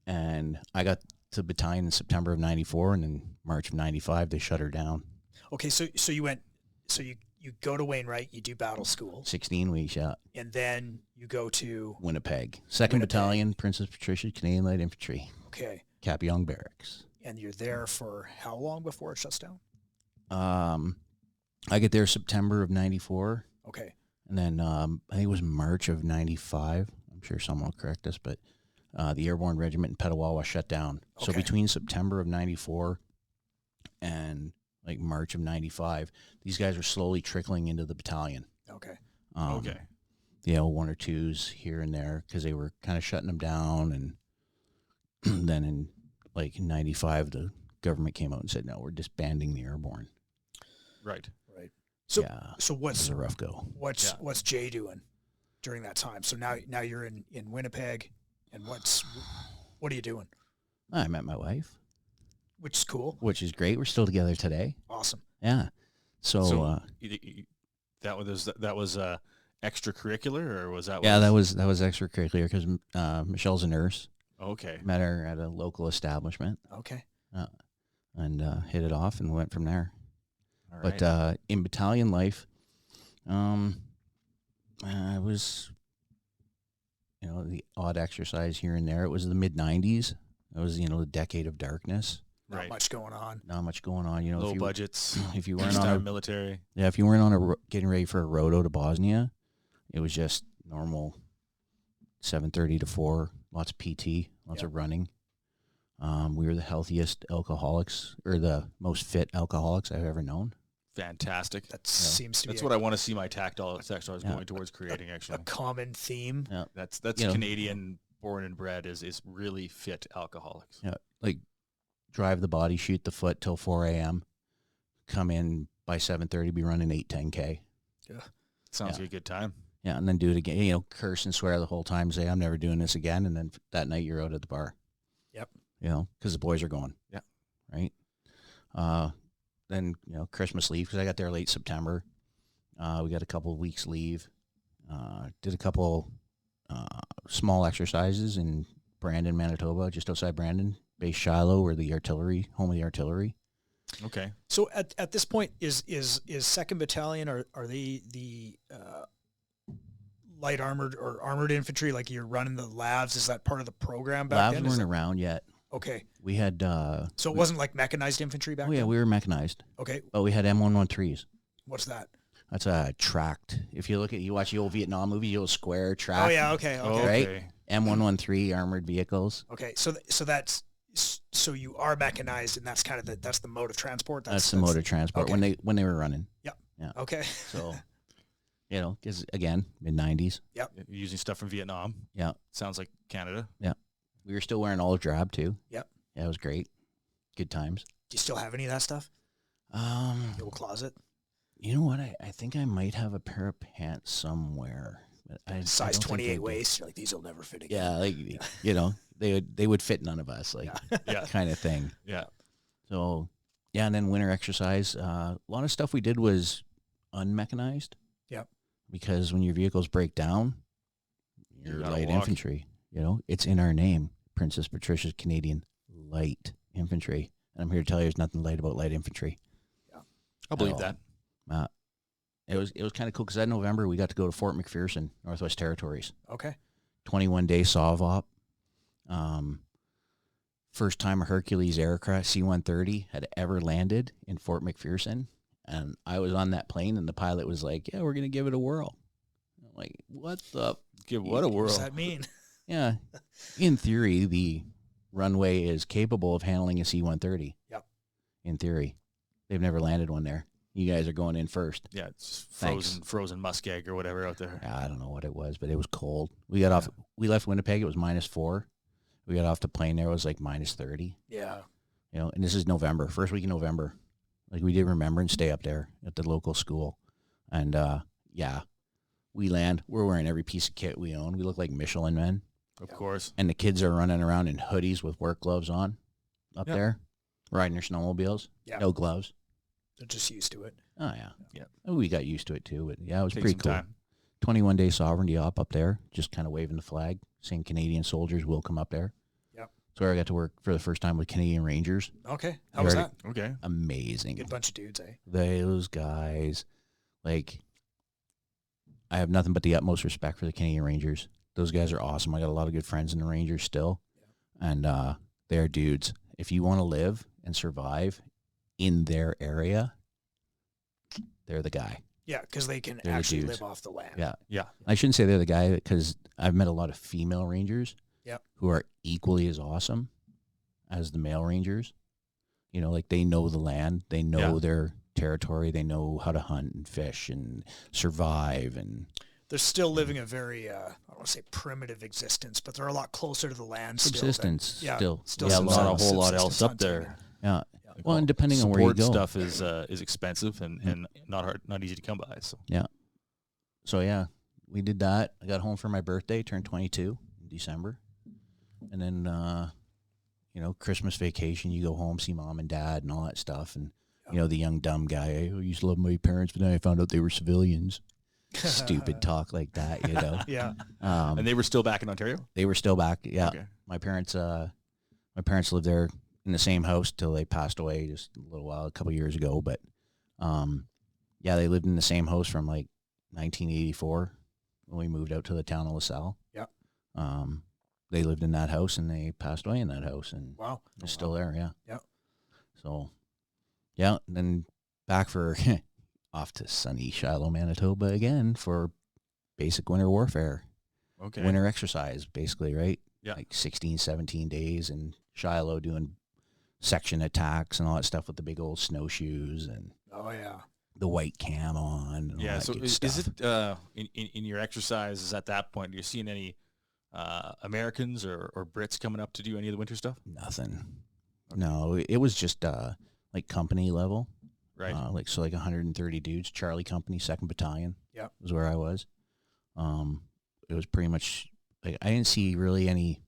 And I got to battalion in September of '94, and in March of '95, they shut her down. Okay. So you go to Wainwright, you do battle school, 16 weeks, yeah. and then you go to Winnipeg. 2nd Battalion, Princess Patricia, Canadian Light Infantry, okay, Capyong Barracks. and you're there for how long before it shuts down? I get there September of '94, Okay. and then I think it was March of '95. I'm sure someone will correct us, but the Airborne Regiment in Petawawa shut down. So Okay. between September of '94 and like March of '95, these guys were slowly trickling into the battalion. Okay. Okay. You know, 1 or 2s here and there because they were kind of shutting them down. And then in like '95, the government came out and said, no, we're disbanding the Airborne. Right. Right. So yeah, so it was what's a rough go. what's Jay doing during that time? So now you're in Winnipeg, and what are you doing? I met my wife, Which is cool. which is great. We're still together today. Awesome. Yeah. So, That was extracurricular, or was that? yeah, that was extracurricular because Michelle's a nurse. Okay. Met her at a local establishment Okay. and hit it off and went from there. All right. But in battalion life, I was, you know, the odd exercise here and there. It was the mid-'90s. It was, you know, the decade of darkness. Not Right. much going on. Not much going on. You know, Low budgets. if you weren't Peacetime on a military. Yeah, if you weren't on getting ready for a roto to Bosnia, it was just normal 7:30 to 4, lots of PT, lots of running. We were the healthiest alcoholics, or the most fit alcoholics I've ever known. Fantastic. That seems to be That's what I want to see my tactile is going towards creating, a actually. common theme. Yeah, That's You know. Canadian born and bred is really fit alcoholics. yeah, like drive the body, shoot the foot till 4 a.m., come in by 7:30, be running 8, 10K. Sounds Yeah. like a good time. Yeah, and then do it again. You know, curse and swear the whole time. Say, I'm never doing this again. And then that night you're out at the bar. Yep. You know, because the boys are going. Yeah. Right. Then Christmas leave, because I got there late September. We got a couple of weeks leave. Did a couple small exercises in Brandon, Manitoba, just outside Brandon, base Shiloh, where the artillery, home of the artillery. Okay. So at this point, is 2nd Battalion, are they the light armored or armored infantry? Like, you're running the labs? Is that part of the program back then? Labs weren't around yet. Okay. We had. So it wasn't like mechanized infantry back then? Oh yeah, we were mechanized. Okay. But we had M113s. What's that? That's a tracked. If you watch the old Vietnam movie, the old square track. Oh yeah. Okay. Okay. Right. M113 armored vehicles. Okay. So you are mechanized, and that's kind of that's the mode of transport. That's the mode of transport okay. when they were running. Yep. Yeah. Okay. So, because again, mid-90s. Yep. Using stuff from Vietnam. Yeah. Sounds like Canada. Yeah. We were still wearing olive drab too. Yep. Yeah, it was great. Good times. Do you still have any of that stuff? The old closet. You know what? I think I might have a pair of pants somewhere. Size 28 waist. You're like, these will never fit again. Yeah, like they would fit none of us, like Yeah. kind of thing. Yeah. So yeah, and then winter exercise. A lot of stuff we did was unmechanized. Yep. Because when your vehicles break down, you're gotta light walk. infantry. It's in our name, Princess Patricia's Canadian Light Infantry. And I'm here to tell you, there's nothing light about light infantry. Yeah. I'll believe that. It was kind of cool because that November we got to go to Fort McPherson, Northwest Territories. Okay. 21-day SOV-op. First time a Hercules aircraft C-130 had ever landed in Fort McPherson. And I was on that plane, and the pilot was like, yeah, we're going to give it a whirl. I'm like, what the? Give what a What whirl. does that mean? Yeah. In theory, the runway is capable of handling a C-130. Yep. In theory. They've never landed one there. You guys are going in first. Yeah, it's Thanks. frozen muskeg or whatever out there. I don't know what it was, but it was cold. We got off. We left Winnipeg. It was -4. We got off the plane there. It was like -30. Yeah. And this is November, first week in November. Like, we did remember and stay up there at the local school. And we land. We're wearing every piece of kit we own. We look like Michelin men. Of course. And the kids are running around in hoodies with work gloves on up there, riding their snowmobiles. Yeah. No gloves. They're just used to it. Oh, yeah. Yeah. And we got used to it, too. But, yeah, it was Take pretty some cool. time. 21-day sovereignty op up there, just kind of waving the flag, saying Canadian soldiers will come up there. Yep. So I got to work for the first time with Canadian Rangers. Okay. How was that? Okay. Amazing. Good bunch of dudes, eh? Those guys, like, I have nothing but the utmost respect for the Canadian Rangers. Those guys are awesome. I got a lot of good friends in the Rangers still. Yeah. And they're dudes. If you want to live and survive in their area, they're the guy. Yeah, because they can They're the actually dudes. live off the land. Yeah. Yeah. I shouldn't say they're the guy because I've met a lot of female Rangers Yep. who are equally as awesome as the male Rangers. Like, they know the land. They know their territory. They know how to hunt and fish and survive. And They're still living a very, I don't want to say primitive existence, but they're a lot closer to the land subsistence still. still. Yeah, some not a sort of whole lot subsistence else up hunting. there. Yeah. Well, and depending on where you Support go. stuff is expensive and not easy to come by. So So, yeah, we did that. I got home for my birthday, turned 22 in December. And then, Christmas vacation, you go home, see mom and dad and all that stuff. And, the young dumb guy, I used to love my parents, but then I found out they were civilians. Stupid talk like that, Yeah. and they were still back in Ontario? They were still back. Yeah. Okay. My parents lived there in the same house till they passed away just a couple years ago. But, they lived in the same house from like 1984 when we moved out to the town of LaSalle. Yeah. They lived in that house and they passed away in that house, and Wow. they're still there. Yeah. Yeah. So, and then back for off to sunny Shiloh, Manitoba again for basic winter warfare. Okay. Winter exercise, basically, right? Yeah. Like 16, 17 days in Shiloh doing section attacks and all that stuff with the big old snowshoes and Oh, yeah. the white cam on. And all Yeah. that So good is stuff. it in your exercises at that point? Are you seeing any Americans or Brits coming up to do any of the winter stuff? Nothing. Okay. No, it was just like company level. Right. Like 130 dudes. Charlie Company, 2nd Battalion. Yeah. Was where I was. It was pretty much like I didn't see really any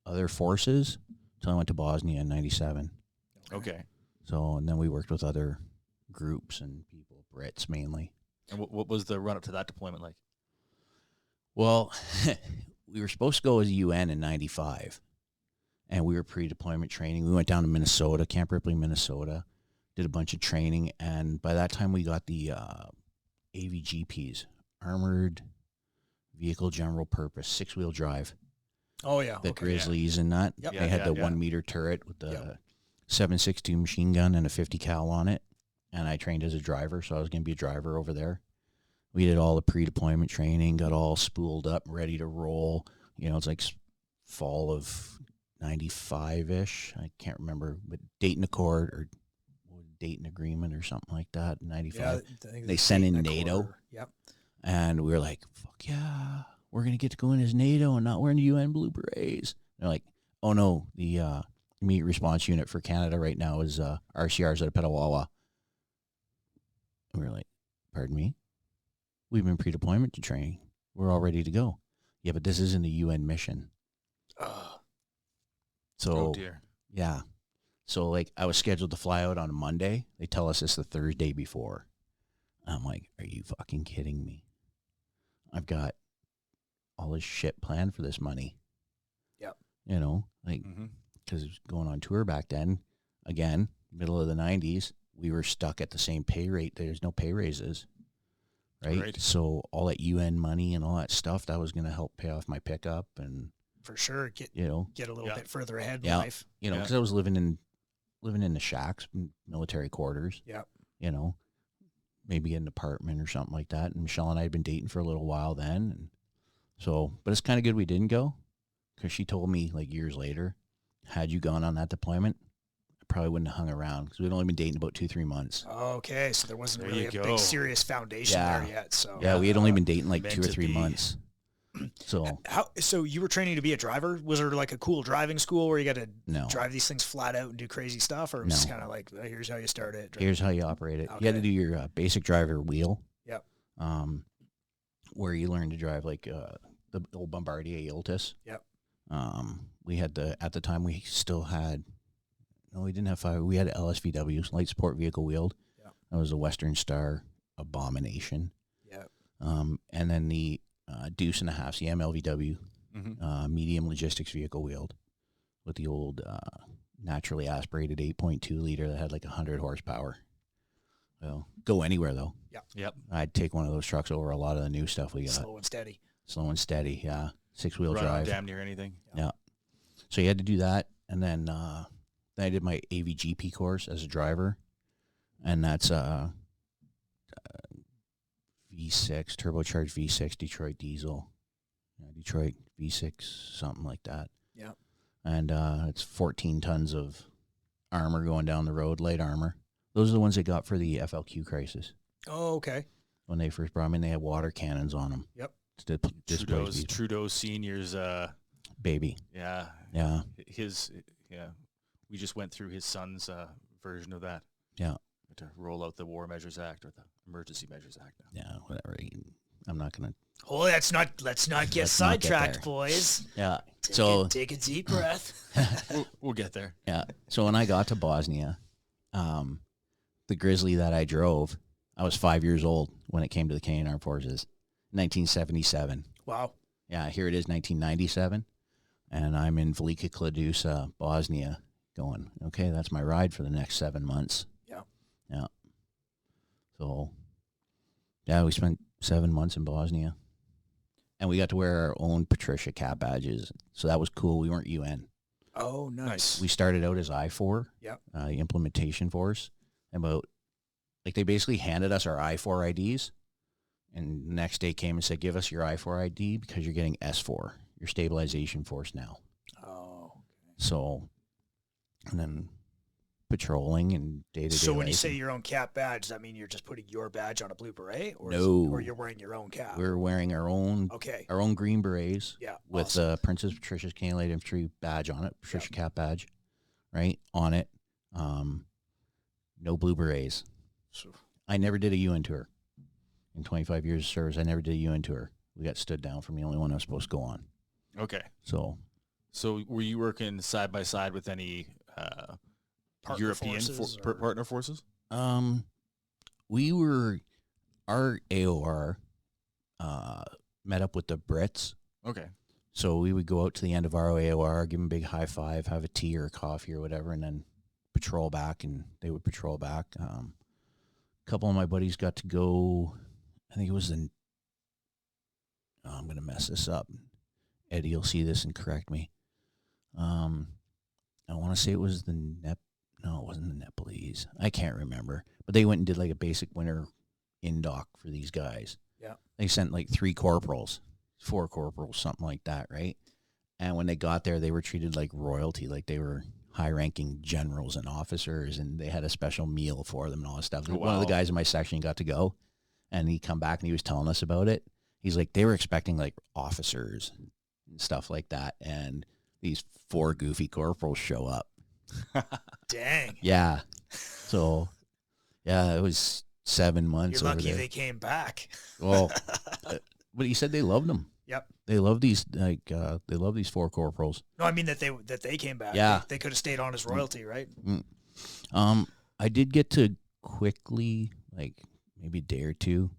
other forces until I went to Bosnia in '97. Okay. So, and then we worked with other groups and people, Brits mainly. And what was the run up to that deployment like? Well, we were supposed to go as UN in '95, and we were pre-deployment training. We went down to Minnesota, Camp Ripley, Minnesota, did a bunch of training, and by that time we got the AVGPs, Armored Vehicle General Purpose, 6-wheel drive. Oh yeah. The Okay. Grizzlies and that. Yep. They had the Yeah. 1 meter turret with the Yep. 7.62 machine gun and a 50 cal on it. And I trained as a driver, so I was going to be a driver over there. We did all the pre-deployment training, got all spooled up, ready to roll. You know, it's like fall of '95-ish. I can't remember, but Dayton Accord or Dayton Agreement or something like that. '95. Yeah, I think They it's sent in Dayton NATO. Accord. Yep. And we were like, fuck yeah, we're going to get to go in as NATO and not wearing the UN blue berets. They're like, oh no, the immediate response unit for Canada right now is RCRs out of Petawawa. And we were like, pardon me? We've been pre-deployment to training. We're all ready to go. Yeah, but this isn't a UN mission. So, Oh dear. yeah. So, like, I was scheduled to fly out on a Monday. They tell us it's the Thursday before. I'm like, are you fucking kidding me? I've got all this shit planned for this money. Yep. You know, like, because going on tour back then, again, middle of the 90s, we were stuck at the same pay rate. There's no pay raises, right? So all that UN money and all that stuff, that was going to help pay off my pickup and, For sure. Get a little bit further ahead in life. You know, because I was living in the shacks, military quarters. Yep. You know, maybe an apartment or something like that. And Michelle and I had been dating for a little while then. And so, but it's kind of good we didn't go because she told me like years later, had you gone on that deployment, I probably wouldn't have hung around because we'd only been dating about 2-3 months. Okay, so there wasn't There really you a go. big serious foundation there yet. So Yeah, we had only been dating like meant 2 or to 3 be. months. So So you were training to be a driver? Was there like a cool driving school where you got to no, drive these things flat out and do crazy stuff, or it was just kind of like, here's how you start it? here's how you operate it. You had to do your basic driver wheel. Yep. Where you learn to drive like the old Bombardier Iltis. Yep. We had at the time we still had, no, we didn't have 5. We had LSVWs, light support vehicle wheeled. Yep. That was a Western Star abomination. Yep. And then the Deuce and a Half, the MLVW, medium logistics vehicle wheeled with the old naturally aspirated 8.2 liter that had like 100 horsepower. Well, go anywhere though. Yep. I'd take one of those trucks over a lot of the new stuff we got. Slow and steady. Slow and steady, yeah. 6-wheel Run on drive. damn near anything. Yeah. So you had to do that, and then I did my AVGP course as a driver, and that's V6 turbocharged V6 Detroit diesel, Detroit V6 something like that. Yeah. And it's 14 tons of armor going down the road, light armor. Those are the ones they got for the FLQ crisis. Oh, okay. When they first brought them in, they had water cannons on them. Yep. Trudeau Senior's Baby. Yeah. We just went through his son's version of that. Yeah. To roll out the War Measures Act or the Emergency Measures Act now. Yeah, whatever. I'm not gonna. Oh, let's not get sidetracked, boys. Yeah. Take a deep breath. We'll get there. Yeah. So when I got to Bosnia, the Grizzly that I drove, I was 5 years old when it came to the Canadian Armed Forces, 1977. Wow. Yeah, here it is, 1997, and I'm in Velika Kladusa, Bosnia, going, okay, that's my ride for the next 7 months. Yeah. Yeah. So, yeah, we spent 7 months in Bosnia, and we got to wear our own Patricia cap badges, so that was cool. We weren't UN. Oh, nice. We started out as I-4, Yep. The implementation force, they basically handed us our I-4 IDs, and the next day came and said, give us your I-4 ID because you're getting S4, your stabilization force now. Oh, okay. So, and then patrolling and day-to-day So when you life. say your own cap badge, does that mean you're just putting your badge on a blue beret? Or No. or you're wearing your own cap? We're wearing our own green berets with awesome. Princess Patricia's Canadian Light Infantry badge on it, Patricia cap badge, right, on it. No blue berets. I never did a UN tour. In 25 years of service, I never did a UN tour. we got stood down from the only one I was supposed to go on. Okay. So So were you working side by side with any Partner European forces or- partner forces? we were, our AOR met up with the Brits. Okay. So we would go out to the end of our AOR, give them a big high five, have a tea or a coffee or whatever, and then patrol back, and they would patrol back. A couple of my buddies got to go, I think it was I'm going to mess this up. Eddie, you'll see this and correct me. I want to say it was no, it wasn't the Nepalese. I can't remember. But they went and did like a basic winter in-doc for these guys. Yeah. They sent like 3 corporals, 4 corporals, something like that, right? And when they got there, they were treated like royalty, like they were high-ranking generals and officers, and they had a special meal for them and all this stuff. Oh, One of the wow. guys in my section got to go, and he come back and he was telling us about it. He's like, they were expecting like officers and stuff like that, and these 4 goofy corporals show up. Dang. Yeah. So, yeah, it was 7 months You're over lucky there. they came back. Well, but he said they loved them. Yep. They love these they love these 4 corporals. No, I mean that they came back. Yeah. They could have stayed on as royalty, right? I did get to quickly, like maybe a day or two,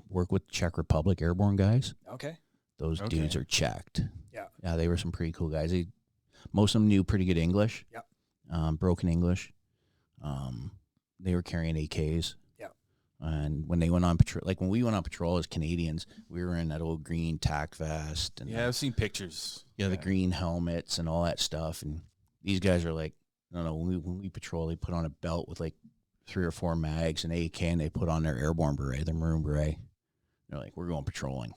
work with Czech Republic airborne guys. Okay. Those Okay. dudes are checked. Yeah. Yeah, they were some pretty cool guys. Most of them knew pretty good English. Yep. Broken English. They were carrying AKs. Yeah. And when they went on patrol, like when we went on patrol as Canadians, we were in that old green tack vest and Yeah, I've seen pictures. the green helmets and all that stuff. And these guys are like, no, when we patrol, they put on a belt with like 3 or 4 mags and AK, and they put on their airborne beret, their maroon beret. They're like, we're going patrolling.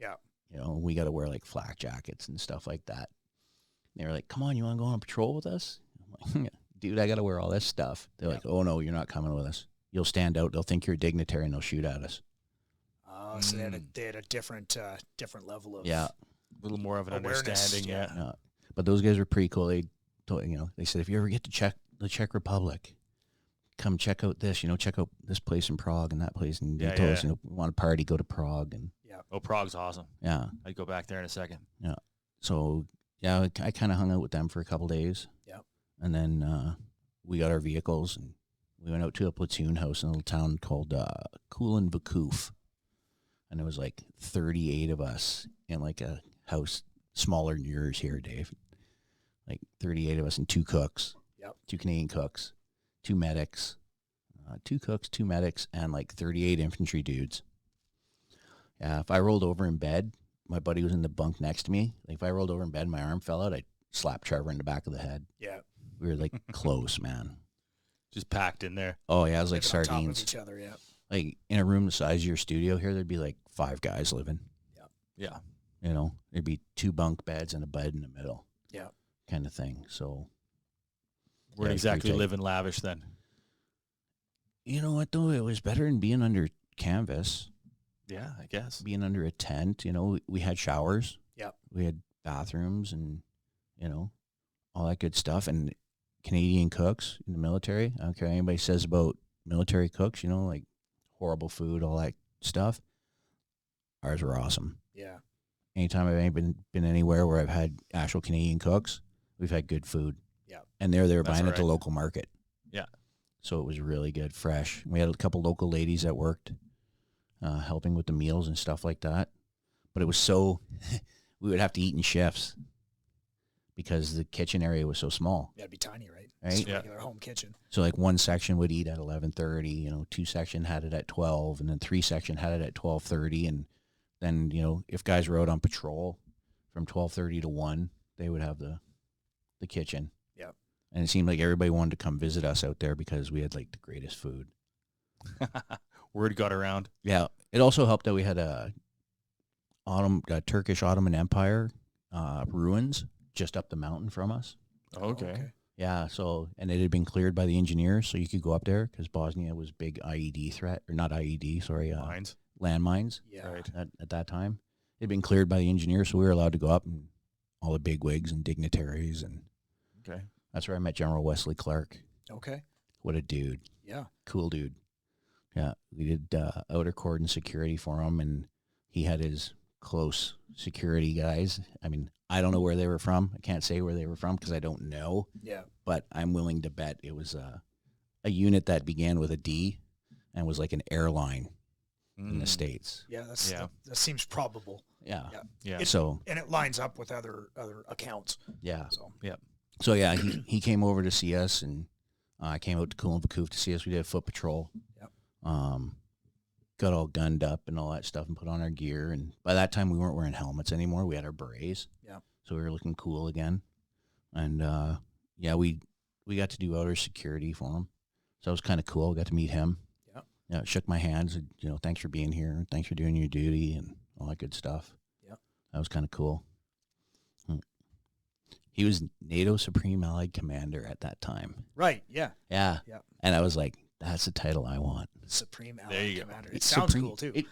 Yeah. You know, we got to wear like flak jackets and stuff like that. They were like, come on, you want to go on patrol with us? I'm like, dude, I got to wear all this stuff. They're like, oh, no, you're not coming with us. You'll stand out. They'll think you're a dignitary and they'll shoot at us. Oh, so they had a different level of Yeah. A little more of an awareness, understanding, yeah. Yeah. But those guys were pretty cool. They told, they said, if you ever get to the Czech Republic, come check out this, check out this place in Prague and that place. And they told us, we want to party, go to Prague. And Oh, Prague's awesome. yeah. I'd go back there in a second. Yeah. So, yeah, I kind of hung out with them for a couple days. Yeah. And then we got our vehicles and we went out to a platoon house in a little town called Kulin Vakuf. And it was like 38 of us in like a house smaller than yours here, Dave. Like 38 of us and 2 cooks. Yep. 2 Canadian cooks, 2 medics, 2 cooks, 2 medics, and like 38 infantry dudes. Yeah, if I rolled over in bed, my buddy was in the bunk next to me. Like if I rolled over in bed and my arm fell out, I'd slap Trevor in the back of the head. Yeah. We were like close, man. Just packed in there. Oh yeah, it was like Living on top of sardines. each other, yeah. Like in a room the size of your studio here, there'd be like 5 guys living. Yeah. There'd be 2 bunk beds and a bed in the middle. Yeah. Kind of thing. So Weren't yeah, exactly pretty tight. living lavish then. You know what though? It was better than being under canvas, Yeah, I guess. being under a tent. We had showers. Yep. We had bathrooms and, all that good stuff. And Canadian cooks in the military. I don't care what anybody says about military cooks, like horrible food, all that stuff. Ours were awesome. Yeah. Anytime I've been anywhere where I've had actual Canadian cooks, we've had good food. Yeah. And they're That's buying at the right. local market. Yeah. So it was really good, fresh. We had a couple local ladies that worked, helping with the meals and stuff like that. But it was we would have to eat in shifts because the kitchen area was so small. That'd be tiny, right? Right? Just a Yeah. regular home kitchen. So like one section would eat at 11:30, 2 section had it at 12, and then 3 section had it at 12:30, and then if guys were out on patrol from 12:30 to 1, they would have the kitchen. Yep. And it seemed like everybody wanted to come visit us out there because we had like the greatest food. Word got around. Yeah, it also helped that we had a Turkish Ottoman Empire ruins just up the mountain from us. Okay. Yeah, and it had been cleared by the engineers, so you could go up there because Bosnia was big IED threat, or not IED, sorry, Mines. landmines Yeah. Right. at that time. It had been cleared by the engineers, so we were allowed to go up, and all the big wigs and dignitaries, and Okay. that's where I met General Wesley Clark. Okay. What a dude. Yeah. Cool dude. Yeah, we did outer cordon security for him, and he had his close security guys. I mean, I don't know where they were from. I can't say where they were from because I don't know. Yeah. But I'm willing to bet it was a unit that began with a D and was like an airline in the States. Yeah, that seems probable. Yeah. Yeah. And it lines up with other accounts. Yeah. So Yeah, he came over to see us, and I came out to Coolum to see us. We did a foot patrol. Yep. Got all gunned up and all that stuff and put on our gear. And by that time, we weren't wearing helmets anymore. We had our berets. Yeah. So we were looking cool again. And, we got to do outer security for him. So it was kind of cool. We got to meet him. Yeah. Yeah, shook my hands. And, thanks for being here. Thanks for doing your duty and all that good stuff. Yeah. That was kind of cool. He was NATO Supreme Allied Commander at that time. Right, yeah. Yeah. Yeah. And I was like, that's the title I want. Supreme There Allied you go. Commander. It sounds cool, too. Can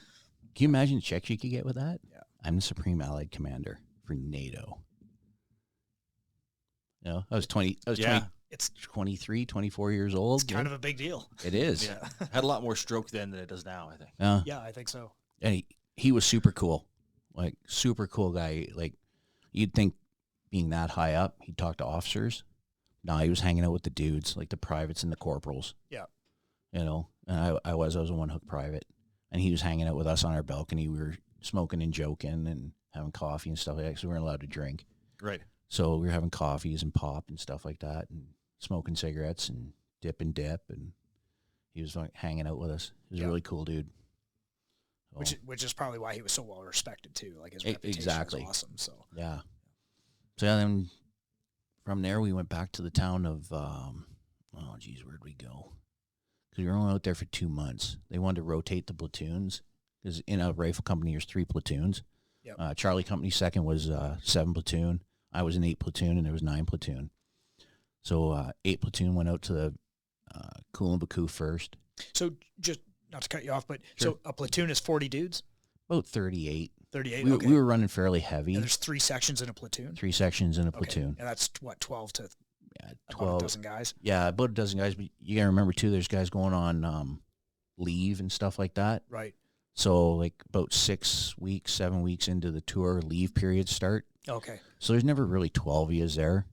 you imagine the checks you could get with that? Yeah. I'm the Supreme Allied Commander for NATO. I was 20. It's 23, 24 years old. It's kind of a big deal. It is. Yeah. Had a lot more stroke then than it does now, I think. Yeah, I think so. And he was super cool. Like, super cool guy. Like, you'd think being that high up, he'd talk to officers. No, he was hanging out with the dudes, like the privates and the corporals. Yeah. And I was a one-hook private. And he was hanging out with us on our balcony. We were smoking and joking and having coffee and stuff like that because we weren't allowed to drink. Right. So we were having coffees and pop and stuff like that and smoking cigarettes and dip. And he was like hanging out with us. He was a really cool dude. So, Which is probably why he was so well respected, too. Like, his reputation exactly. was awesome. So yeah. So then from there we went back to the town of, where'd we go? Because we were only out there for 2 months. They wanted to rotate the platoons because in a rifle company there's 3 platoons. Yep. Charlie Company second was 7 platoon. I was in 8 platoon and there was 9 platoon. So 8 platoon went out to the Coolum first. So just not to cut you off, but Sure. so a platoon is 40 dudes? About 38. 38, We, okay. we were running fairly heavy. And there's 3 sections in a platoon? 3 sections in a Okay. platoon. And that's, what, 12 to Yeah, about 12. a dozen guys? Yeah, about a dozen guys. But you got to remember, too, there's guys going on leave and stuff like that. Right. So, like, about 6 weeks, 7 weeks into the tour, leave periods start. Okay. So there's never really 12 of you there.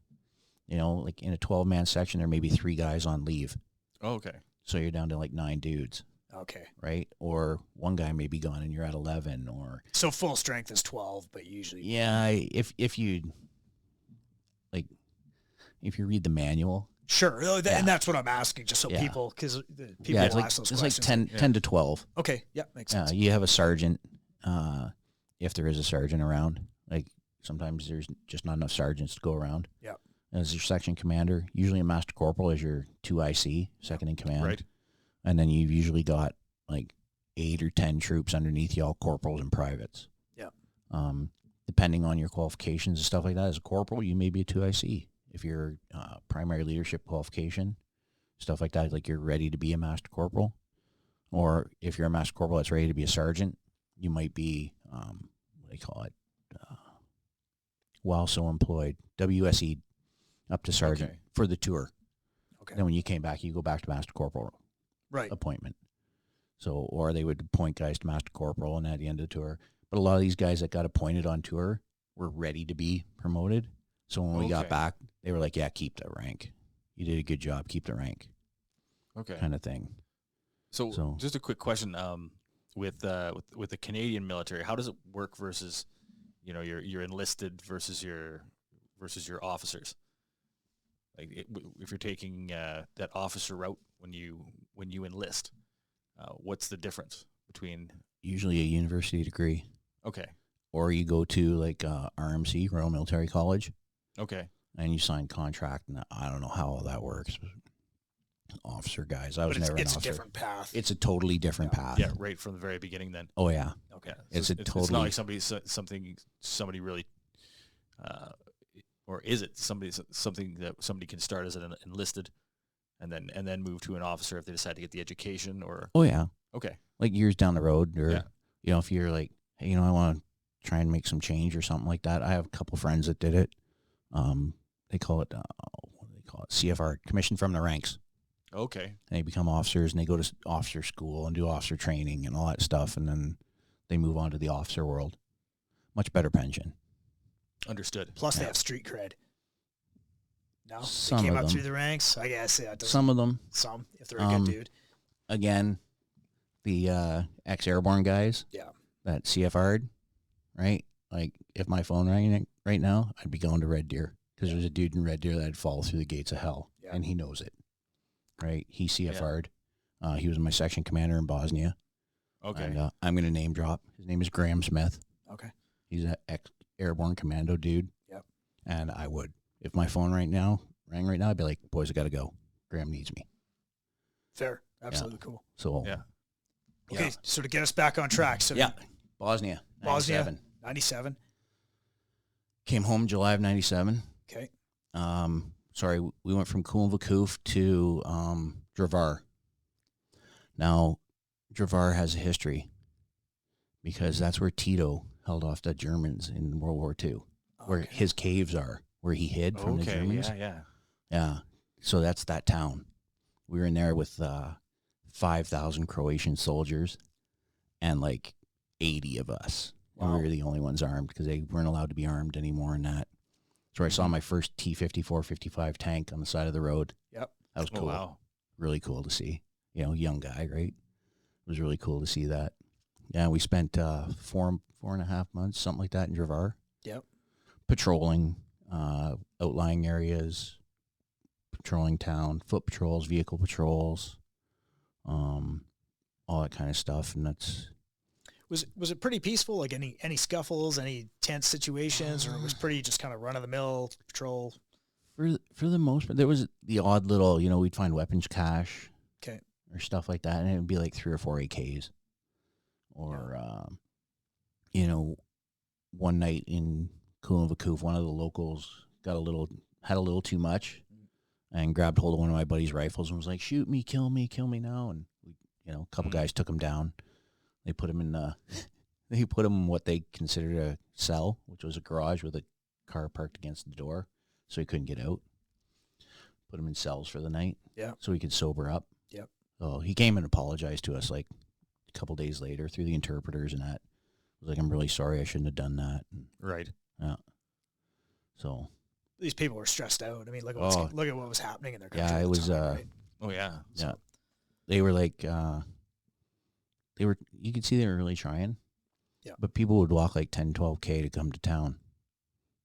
Like in a 12-man section, there may be 3 guys on leave. Oh, okay. So you're down to like 9 dudes, Okay. right? Or one guy may be gone and you're at 11. Or So full strength is 12, but usually... yeah, if you read the manual. Sure. Yeah. And that's what I'm asking, just so Yeah. people, because people Yeah, it's will like ask those it's like questions. 10 to 12. Okay. Yeah, makes sense. You have a sergeant, if there is a sergeant around. Like sometimes there's just not enough sergeants to go around. Yeah. As your section commander, usually a master corporal is your 2IC, second in command. Right. And then you've usually got like 8 or 10 troops underneath you, all corporals and privates. Yeah. Depending on your qualifications and stuff like that, as a corporal, you may be a 2IC. If you're primary leadership qualification, stuff like that, like you're ready to be a master corporal. Or if you're a master corporal that's ready to be a sergeant, you might be, what do they call it? While so employed, WSE up to sergeant for the tour. Okay. Then when you came back, you go back to master corporal Right. appointment. So, or they would appoint guys to master corporal and at the end of the tour. But a lot of these guys that got appointed on tour were ready to be promoted. So when we got Okay. back, they were like, yeah, keep the rank. You did a good job. Keep the rank. Okay. Kind of thing. So just a quick question. With the Canadian military, how does it work versus, your enlisted versus your officers? Like if you're taking that officer route when you enlist, what's the difference between? Usually a university degree. Okay. Or you go to like RMC, Royal Military College, Okay. and you sign contract. And I don't know how all that works. Officer guys. I was But never an it's a officer. different path. It's a totally different path. Yeah, right from the very beginning. Then. Oh yeah. Okay. Yeah. It's So a it's totally. not like somebody really, or is it something that somebody can start as an enlisted, and then move to an officer if they decide to get the education or? Oh yeah. Okay. Like years down the road, or Yeah. if you're like, hey, I want to try and make some change or something like that. I have a couple friends that did it. They call it what do they call it? CFR, commission from the ranks. Okay. And they become officers and they go to officer school and do officer training and all that stuff, and then they move on to the officer world. much better pension. Understood. Plus, they Yeah. have street cred. No, Some they came of up them. through the ranks. I guess Some of them, some if they're a good dude. again, the ex-airborne guys Yeah. that CFR'd, right? Like, if my phone rang right now, I'd be going to Red Deer because there's a dude in Red Deer that'd fall through the gates of hell, Yeah. and he knows it, right? He CFR'd. He was my section commander in Bosnia. Okay. And, I'm going to name drop. His name is Graham Smith. Okay. He's an ex-airborne commando dude. Yep. And I would. If my phone rang right now, I'd be like, boys, I got to go. Graham needs me. Fair. Absolutely cool. So, Yeah. Okay, so to get us back on track. So Bosnia, Bosnia. 97. 97. Came home July of 97. Okay. Sorry, we went from Kulavakuf to Drvar. Now, Drvar has a history because that's where Tito held off the Germans in World War II, where Okay. his caves are, where he hid from the Germans. Yeah. Yeah. So that's that town. We were in there with 5,000 Croatian soldiers and like 80 of us. And Wow. we were the only ones armed because they weren't allowed to be armed anymore in that. So I saw my first T-54, 55 tank on the side of the road. Yep. That was Oh, cool. wow. Really cool to see. You know, young guy, right? It was really cool to see that. Yeah, we spent 4.5 months, something like that, in Drvar. Yep. Patrolling outlying areas, patrolling town, foot patrols, vehicle patrols, all that kind of stuff. And that's Was it pretty peaceful? Like any scuffles, any tense situations, or it was pretty just kind of run of the mill patrol? for the most part. There was the odd little, you know, we'd find weapons cache, Okay. or stuff like that, and it would be like 3 or 4 AKs, or you know, one night in Kulavakuf, one of the locals had a little too much, and grabbed hold of one of my buddy's rifles and was like, "Shoot me, kill me now!" And a couple guys took him down. They put him in what they considered a cell, which was a garage with a car parked against the door, so he couldn't get out. Put him in cells for the night, so he could sober up. Yep. So he came and apologized to us like a couple days later through the interpreters and that. He was like, "I'm really sorry, I shouldn't have done that." And, Right. yeah. So These people were stressed out. I mean, look at what was happening in their country. yeah, at it the was. time, right? Oh, yeah. Yeah, they were like, you could see they were really trying. Yeah. But people would walk like 10, 12K to come to town.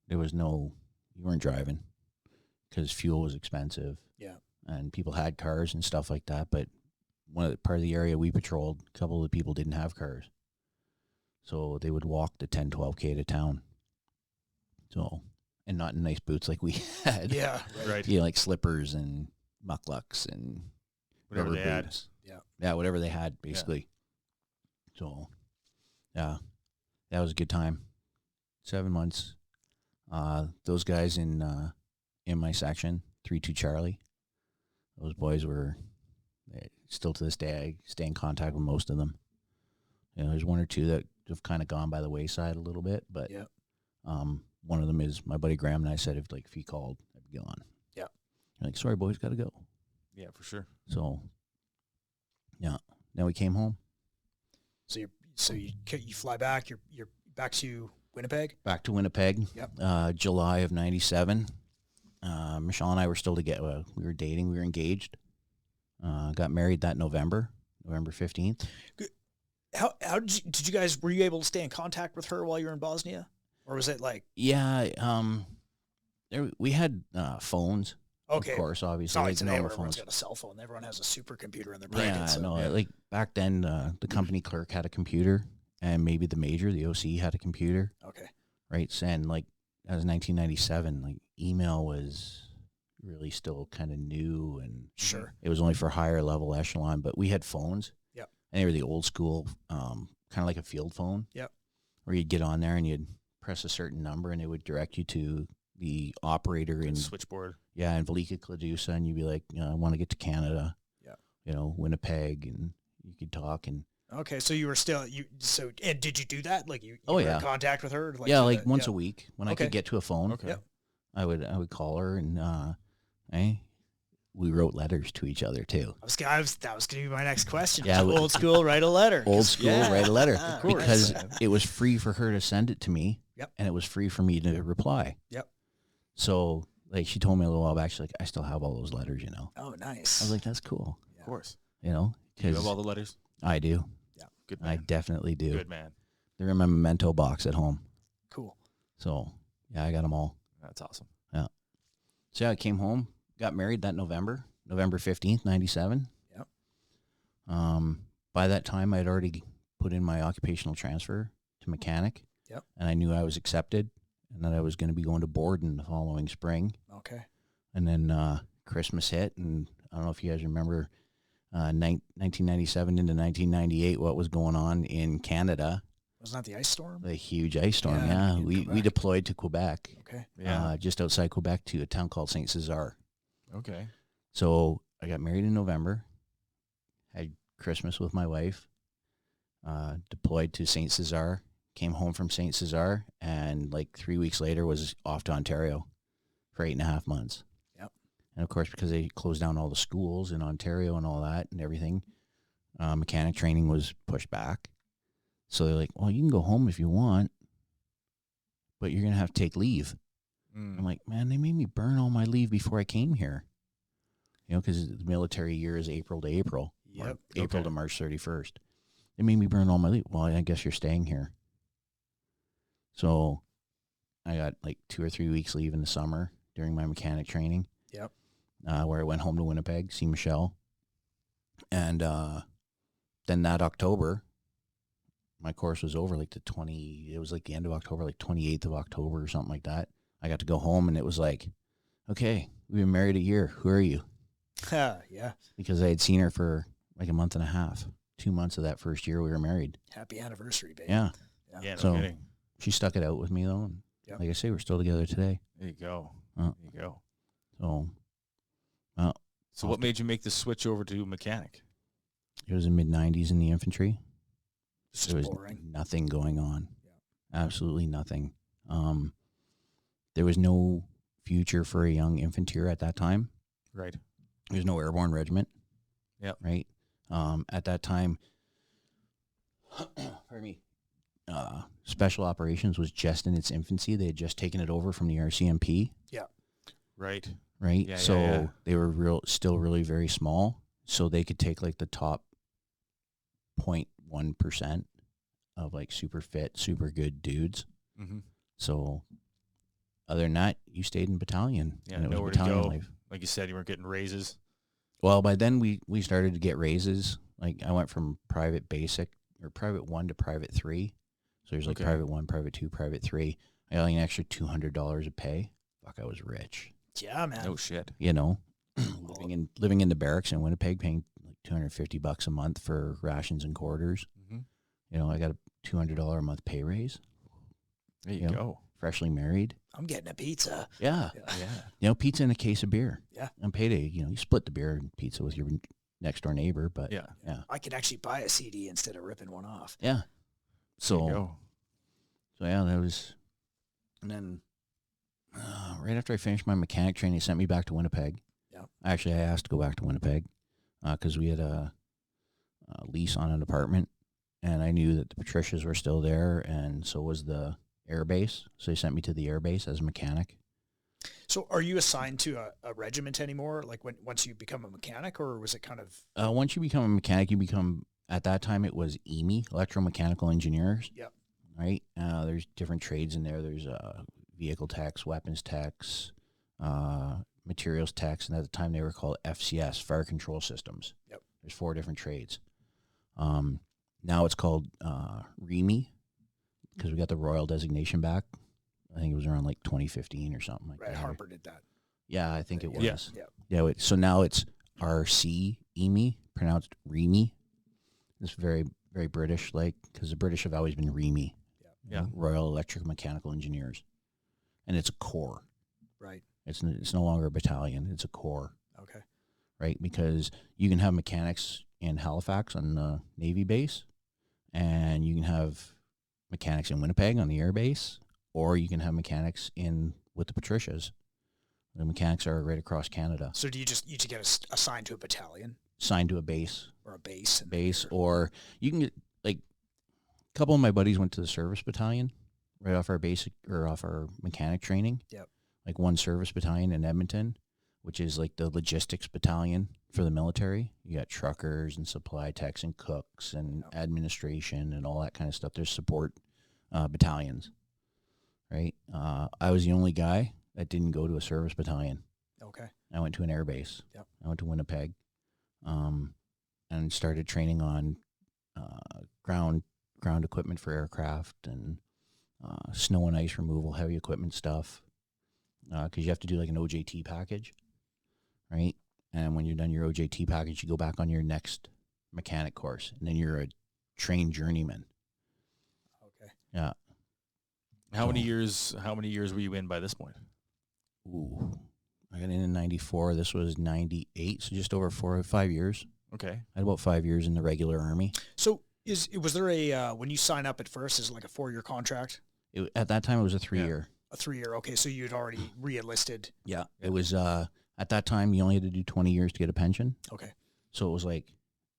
There was you weren't driving because fuel was expensive. Yeah. And people had cars and stuff like that. But part of the area we patrolled, a couple of the people didn't have cars. So they would walk the 10, 12K to town. So, and not in nice boots like we had. Yeah. Right. You know, like slippers and mucklucks and Whatever rubber they had. boots. Yeah. Yeah, whatever they had, basically. So, yeah, that was a good time. 7 months. Those guys in my section, 3-2 Charlie, those boys were, still to this day, I stay in contact with most of them. You know, there's one or two that have kind of gone by the wayside a little bit, but Yeah. one of them is my buddy Graham, and I said if he called, I'd be gone. Yeah. I'm like, "Sorry, boys, got to go." Yeah, for sure. So, yeah. Then we came home. So you fly back. You're back to Winnipeg. Back to Winnipeg. Yep. July of 97. Michelle and I were still together. We were dating. We were engaged. Got married that November 15th. How did you guys, were you able to stay in contact with her while you were in Bosnia? Or was it like, Yeah. We had phones. okay, Of course, obviously. it's not like like today normal where everyone's phones. got a cell phone. Everyone has a supercomputer in their pocket. Yeah, so. no, like back then, the company clerk had a computer, and maybe the major, the OC, had a computer, Okay. right? And like, that was 1997. Like, email was really still kind of new, and Sure. it was only for higher level echelon. But we had phones. Yep. And they were the old school, kind of like a field phone. Yep. Where you'd get on there and you'd press a certain number, and it would direct you to the operator in Switchboard. in Velika Kladusa, and you'd be like, I want to get to Canada. Yeah. You know, Winnipeg, and you could talk, and Okay, so you were still and did you do that? Like you Oh, were yeah. in contact with her? like once a week when I Okay. could get to a phone. Okay. Yep. I would call her and hey, we wrote letters to each other too. That was going to be my next question. Yeah, Old school, write a letter. Old school, write a letter. of course. Because it was free for her to send it to me. Yep. And it was free for me to reply. Yep. So, like, she told me a little while back, she's like, I still have all those letters, Oh, nice. I was like, that's cool. Of course. Do you have all the letters? I do. Yeah. Good man. I definitely do. Good man. They're in my memento box at home. Cool. So, yeah, I got them all. That's awesome. Yeah. So, I came home, got married that November 15th, 97. Yep. By that time, I'd already put in my occupational transfer to mechanic. Yep. And I knew I was accepted and that I was going to be going to Borden the following spring. Okay. And then Christmas hit, and I don't know if you guys remember 1997 into 1998, what was going on in Canada. Wasn't that the ice storm? The huge ice storm, Yeah, yeah. in We Quebec. deployed to Quebec, Okay. Yeah. just outside Quebec to a town called Saint Cesar. Okay. So I got married in November, had Christmas with my wife, deployed to Saint Cesar, came home from Saint Cesar, and like 3 weeks later was off to Ontario for 8.5 months. Yep. And of course, because they closed down all the schools in Ontario and all that and everything, mechanic training was pushed back. So they're like, well, you can go home if you want, but you're going to have to take leave. I'm like, man, they made me burn all my leave before I came here. Because the military year is April to April. Yep. April to March 31st. They made me burn all my leave. Well, I guess you're staying here. So I got like 2 or 3 weeks leave in the summer during my mechanic training. Yep. Where I went home to Winnipeg, see Michelle. And then that October, my course was over like it was like the end of October, like 28th of October or something like that. I got to go home and it was like, okay, we've been married a year. Who are you? Yeah. Because I had seen her for like a month and a half, 2 months of that first year we were married. Happy anniversary, baby. Yeah. Yeah, no So- kidding. She stuck it out with me though. And Yep. like I say, we're still together today. There you go. Uh, There you go. So So what made you make the switch over to mechanic? it was in mid-90s in the infantry. It's There just was boring. nothing going on. Yeah. Absolutely nothing. There was no future for a young infanteer at that time. Right. There's no airborne regiment. Yep. Right. At that time, pardon me, special operations was just in its infancy. They had just taken it over from the RCMP. Right. Right. Yeah, So yeah. they were still really very small. So they could take like the top 0.1% of like super fit, super good dudes. Mm-hmm. So other than that, you stayed in battalion. Yeah, and it was nowhere to battalion go. life. Like you said, you weren't getting raises. Well, by then we started to get raises. Like I went from private basic or private 1 to private 3. So there's like Okay. private 1, private 2, private 3. I got like an extra $200 of pay. Fuck, I was rich. Yeah, man. No shit. Living in the barracks in Winnipeg, paying like $250 a month for rations and quarters. Mm-hmm. I got a $200 a month pay raise. There you Yeah. go. Freshly married. I'm getting a pizza. Yeah. Yeah. Pizza and a case of beer. Yeah. On payday, you split the beer and pizza with your next door neighbor, but Yeah. I could actually buy a CD instead of ripping one off. yeah. There you So go. yeah, that was, and then right after I finished my mechanic training, they sent me back to Winnipeg. Yeah. Actually, I asked to go back to Winnipeg because we had a lease on an apartment, and I knew that the Patricias were still there, and so was the air base. So they sent me to the air base as a mechanic. So are you assigned to a regiment anymore? Like once you become a mechanic, or was it kind of? Once you become a mechanic, you become, at that time it was EME, electromechanical engineers. Yep. Right. There's different trades in there. There's vehicle techs, weapons techs, materials techs, and at the time they were called FCS, fire control systems. Yep. There's 4 different trades. Now it's called REME because we got the royal designation back. I think it was around like 2015 or something like Right, that. Harper did that. Yeah, I think it was. Yeah. Yeah. So now it's RC EME, pronounced REME. It's very, very British, like, because the British have always been REME. Yeah. Royal Electric Mechanical Engineers. And it's a corps. Right. It's no longer a battalion. It's a corps, Okay. right? Because you can have mechanics in Halifax on the Navy base, and you can have mechanics in Winnipeg on the air base, or you can have mechanics with the Patricias, The mechanics are right across Canada. So do you just get assigned to a battalion Signed to a base. or a base? Or you can get, like, a couple of my buddies went to the service battalion right off our basic or off our mechanic training. Yep. Like one service battalion in Edmonton, which is like the logistics battalion for the military. You got truckers and supply techs and cooks and administration and all that kind of stuff. There's support battalions, right? I was the only guy that didn't go to a service battalion. Okay. I went to an air base. Yep. I went to Winnipeg, and started training on ground equipment for aircraft and snow and ice removal, heavy equipment stuff. Because you have to do like an OJT package, right? And when you're done your OJT package, you go back on your next mechanic course, and then you're a trained journeyman. Okay. Yeah. How many years were you in by this point? Ooh, I got in 94. This was 98, so just over 4 or 5 years. Okay. I had about 5 years in the regular Army. So was there a when you sign up at first, is it like a 4-year contract? At that time, it was a 3-year. A 3-year. Okay, so you'd already re-enlisted. Yeah. It was, at that time, you only had to do 20 years to get a pension. Okay. So it was like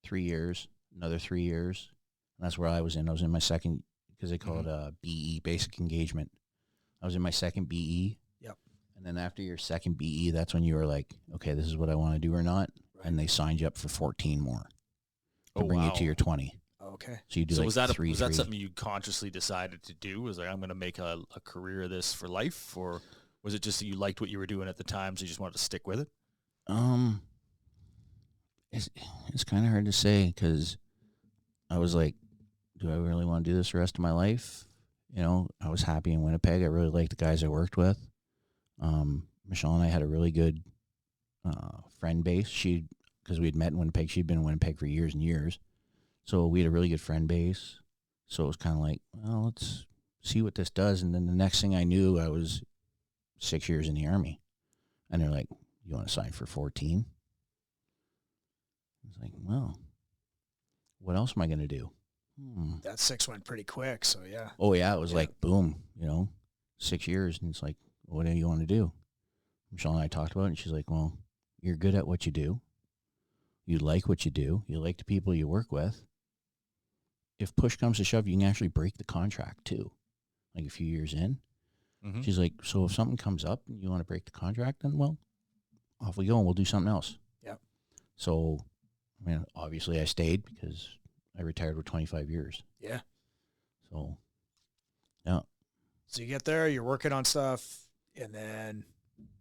3 years, another 3 years. And that's where I was in. I was in my second, because they call it a BE, basic engagement. I was in my second BE. Yep. And then after your second BE, that's when you were like, okay, this is what I want to do or not. Right. And they signed you up for 14 more to bring you to your 20. Okay. So you do So like was that three. something you consciously decided to do? Was like, I'm going to make a career of this for life, or was it just that you liked what you were doing at the time, so you just wanted to stick with it? It's kind of hard to say, because I was like, do I really want to do this the rest of my life? You know, I was happy in Winnipeg. I really liked the guys I worked with. Michelle and I had a really good friend base. Because we had met in Winnipeg, she'd been in Winnipeg for years and years. So we had a really good friend base. So it was kind of like, well, let's see what this does. And then the next thing I knew, I was 6 years in the Army. And they're like, you want to sign for 14? I was like, well, what else am I going to do? That 6 went pretty quick, so yeah. Oh, yeah. It was like, boom, 6 years. And it's like, what do you want to do? Michelle and I talked about it, and she's like, well, you're good at what you do. You like what you do. You like the people you work with. If push comes to shove, you can actually break the contract too, like a few years in. Mm-hmm. She's like, so if something comes up and you want to break the contract, then, well, off we go and we'll do something else. Yep. So, I mean, obviously I stayed because I retired with 25 years. Yeah. So, yeah. So you get there, you're working on stuff, and then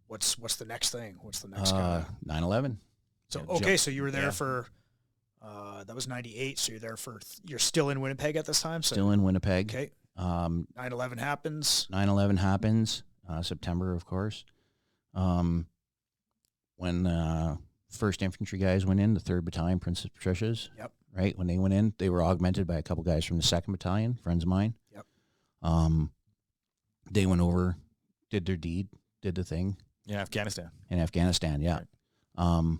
what's the next thing? What's the next 9/11. So, okay, so you were there for, that was 98, so you're still in Winnipeg at this time? So, still in Winnipeg. Okay. 9/11 happens. 9/11 happens, September, of course. When first infantry guys went in, the 3rd Battalion, Princess Patricia's. Yep. Right? When they went in, they were augmented by a couple guys from the 2nd Battalion, friends of mine. Yep. They went over, did their deed, did the thing. In Afghanistan. In Afghanistan, yeah. Right.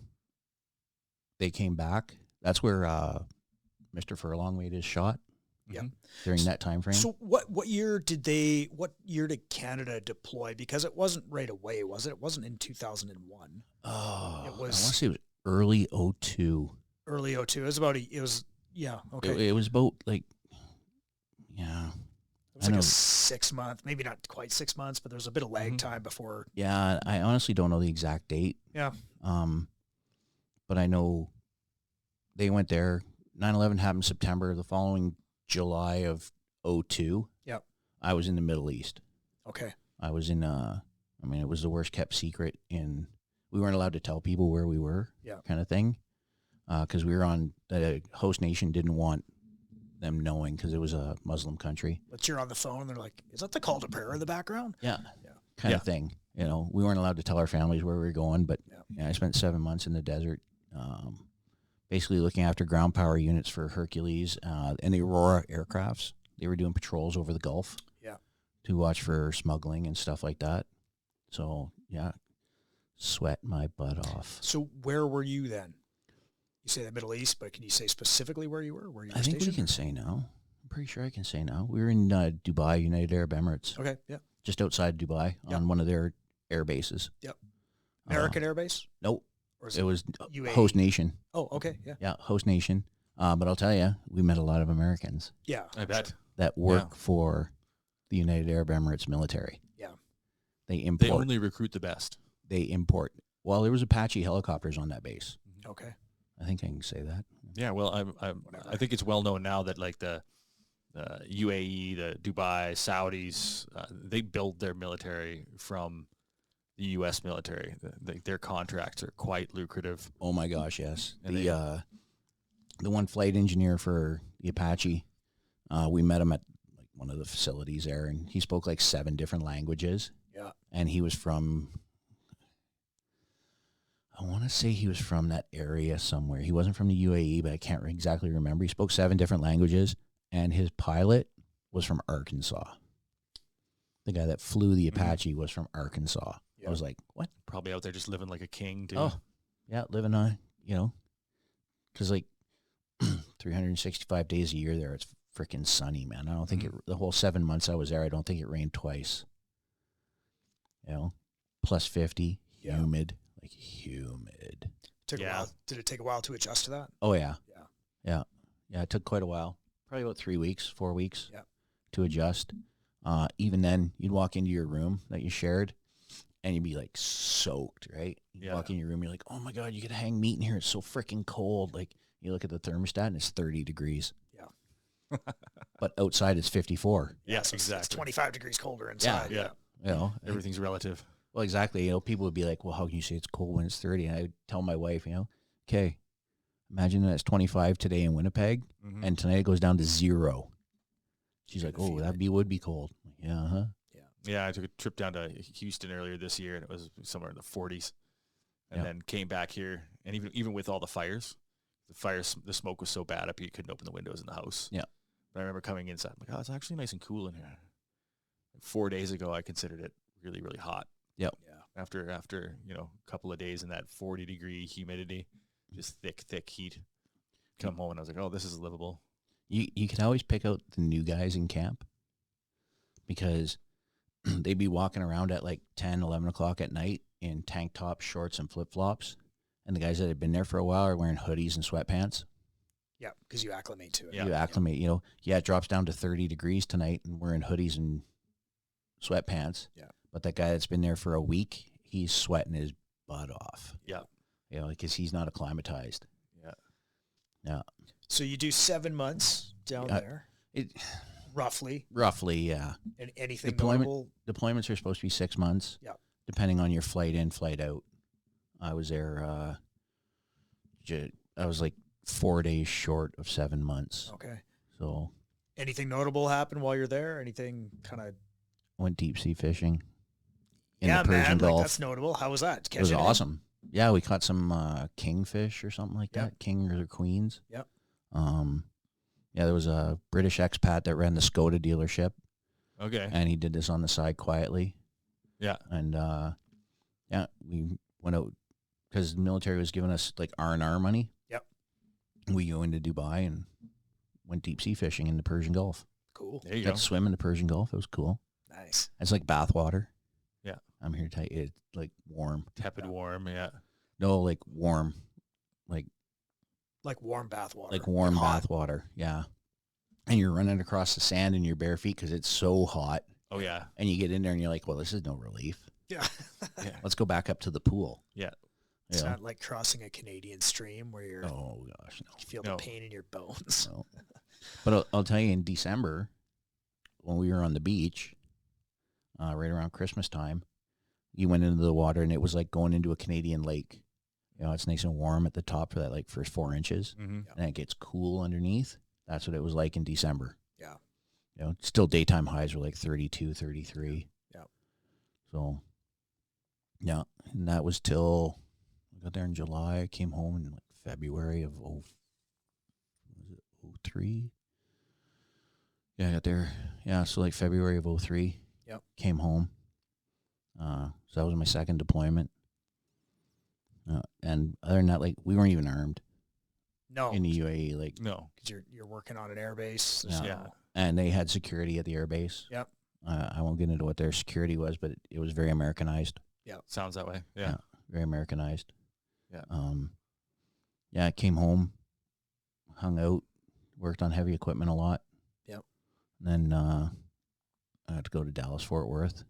They came back. That's where Mr. Furlong made his shot. Yep. During that time frame. So what year did Canada deploy? Because it wasn't right away, was it? It wasn't in 2001. Oh, it was. I want to say it was early 02. Early 02. It was about okay. It was about like, yeah. It was like a 6 month, maybe not quite 6 months, but there was a bit of lag time before. Yeah, I honestly don't know the exact date. Yeah. But I know they went there. 9/11 happened September. The following July of 02. Yep. I was in the Middle East. Okay. I was in it was the worst kept secret we weren't allowed to tell people where we were. Yeah. Kind of thing. Because we were on, the host nation didn't want them knowing because it was a Muslim country. But you're on the phone, they're like, is that the call to prayer in the background? Yeah. Kind of thing. We weren't allowed to tell our families where we were going, but I spent 7 months in the desert, basically looking after ground power units for Hercules and the Aurora aircrafts. They were doing patrols over the Gulf. Yeah. To watch for smuggling and stuff like that. So, yeah, sweat my butt off. So where were you then? You say the Middle East, but can you say specifically where you were? Where you were I think stationed? we can say now. I'm pretty sure I can say now. We were in Dubai, United Arab Emirates. Okay, yeah. Just outside Dubai on one of their air bases. Yep. American Air Base? Nope. Or is It was UAE? host nation. Oh, okay. Yeah. Yeah, host nation. But I'll tell you, we met a lot of Americans Yeah. I bet. that work for the United Arab Emirates military. Yeah. They They import. only recruit the best. They import. Well, there was Apache helicopters on that base. Okay. I think I can say that. Yeah, well, I think it's well known now that like the UAE, the Dubai, Saudis, they build their military from the U.S. military. Their contracts are quite lucrative. Oh my gosh, yes. And The one flight engineer for the Apache, we met him at like one of the facilities there, and he spoke like 7 different languages. Yeah. And he was from, I want to say he was from that area somewhere. He wasn't from the UAE, but I can't exactly remember. He spoke 7 different languages, and his pilot was from Arkansas. The guy that flew the Apache was from Arkansas. Yeah. I was like, what? Probably out there just living like a king, too. Oh, yeah, living on, because like 365 days a year there, it's freaking sunny, man. I don't think the whole 7 months I was there, I don't think it rained twice. Plus 50, humid, like humid. Took a while. Did it take a while to adjust to that? Oh, yeah. Yeah. Yeah, it took quite a while. Probably about 3 weeks, 4 weeks to adjust. Even then, you'd walk into your room that you shared, and you'd be like soaked, right? You walk in your room, you're like, oh my God, you get to hang meat in here. It's so freaking cold. Like, you look at the thermostat, and it's 30 degrees. Yeah. But outside, it's 54. Yes, So exactly. It's 25 degrees colder inside. Yeah. Everything's relative. Well, exactly. People would be like, well, how can you say it's cold when it's 30? And I would tell my wife, okay, imagine that it's 25 today in Winnipeg, and tonight it goes down to 0. She's like, oh, that would be cold. Yeah, huh? Yeah, I took a trip down to Houston earlier this year, and it was somewhere in the 40s. And then came back here, and even with all the fires, the smoke was so bad up here you couldn't open the windows in the house. Yeah. But I remember coming inside, I'm like, oh, it's actually nice and cool in here. 4 days ago, I considered it really, really hot. Yep. Yeah. After a couple of days in that 40-degree humidity, just thick heat. Come home, and I was like, oh, this is livable. You can always pick out the new guys in camp because they'd be walking around at like 10, 11 o'clock at night in tank tops, shorts, and flip-flops. And the guys that had been there for a while are wearing hoodies and sweatpants. Yeah, because you acclimate to it. You acclimate, it drops down to 30 degrees tonight and we're in hoodies and sweatpants. Yeah. But that guy that's been there for a week, he's sweating his butt off. Yeah. Because he's not acclimatized. Yeah. Yeah. So you do 7 months down there, roughly. Roughly, yeah. And anything notable? Deployments are supposed to be 6 months. Yeah. Depending on your flight in, flight out. I was there, I was like 4 days short of 7 months. Okay. So. Anything notable happen while you're there? Anything kind of? Went deep sea fishing in the Persian Gulf. Like that's notable. How was that? It was awesome. Yeah, we caught some kingfish or something like that. King or queens. Yep. There was a British expat that ran the Skoda dealership. Okay. And he did this on the side quietly. Yeah. And we went out because the military was giving us like R&R money. Yep. We go into Dubai and went deep sea fishing in the Persian Gulf. Cool. There you Got go. to swim in the Persian Gulf. It was cool. Nice. It's like bath water. Yeah. I'm here to tell you, it's like warm. Tepid warm, yeah. No, like warm. Like warm bath water. Like warm bath water, yeah. And you're running across the sand in your bare feet because it's so hot. Oh, yeah. And you get in there and you're like, well, this is no relief. Yeah. Yeah. Let's go back up to the pool. Yeah. It's not like crossing a Canadian stream where you're. Oh, gosh, no. You feel the pain in your bones. No. But I'll tell you, in December, when we were on the beach, right around Christmas time, you went into the water and it was like going into a Canadian lake. It's nice and warm at the top for that like first 4 inches. Mm-hmm. And it gets cool underneath. That's what it was like in December. Yeah. Still daytime highs were like 32, 33. Yeah. So, yeah. And that was till I got there in July. I came home in like February of 03? Yeah, I got there. Yeah, so like February of 03. Yep. Came home. So that was my second deployment. And other than that, like, we weren't even armed. No. In the UAE, like. No. Because you're working on an air base. Yeah. And they had security at the air base. Yep. I won't get into what their security was, but it was very Americanized. Yeah. Sounds that way. Yeah. very Americanized. Yeah. Yeah, I came home, hung out, worked on heavy equipment a lot. Yep. And then I had to go to Dallas, Fort Worth.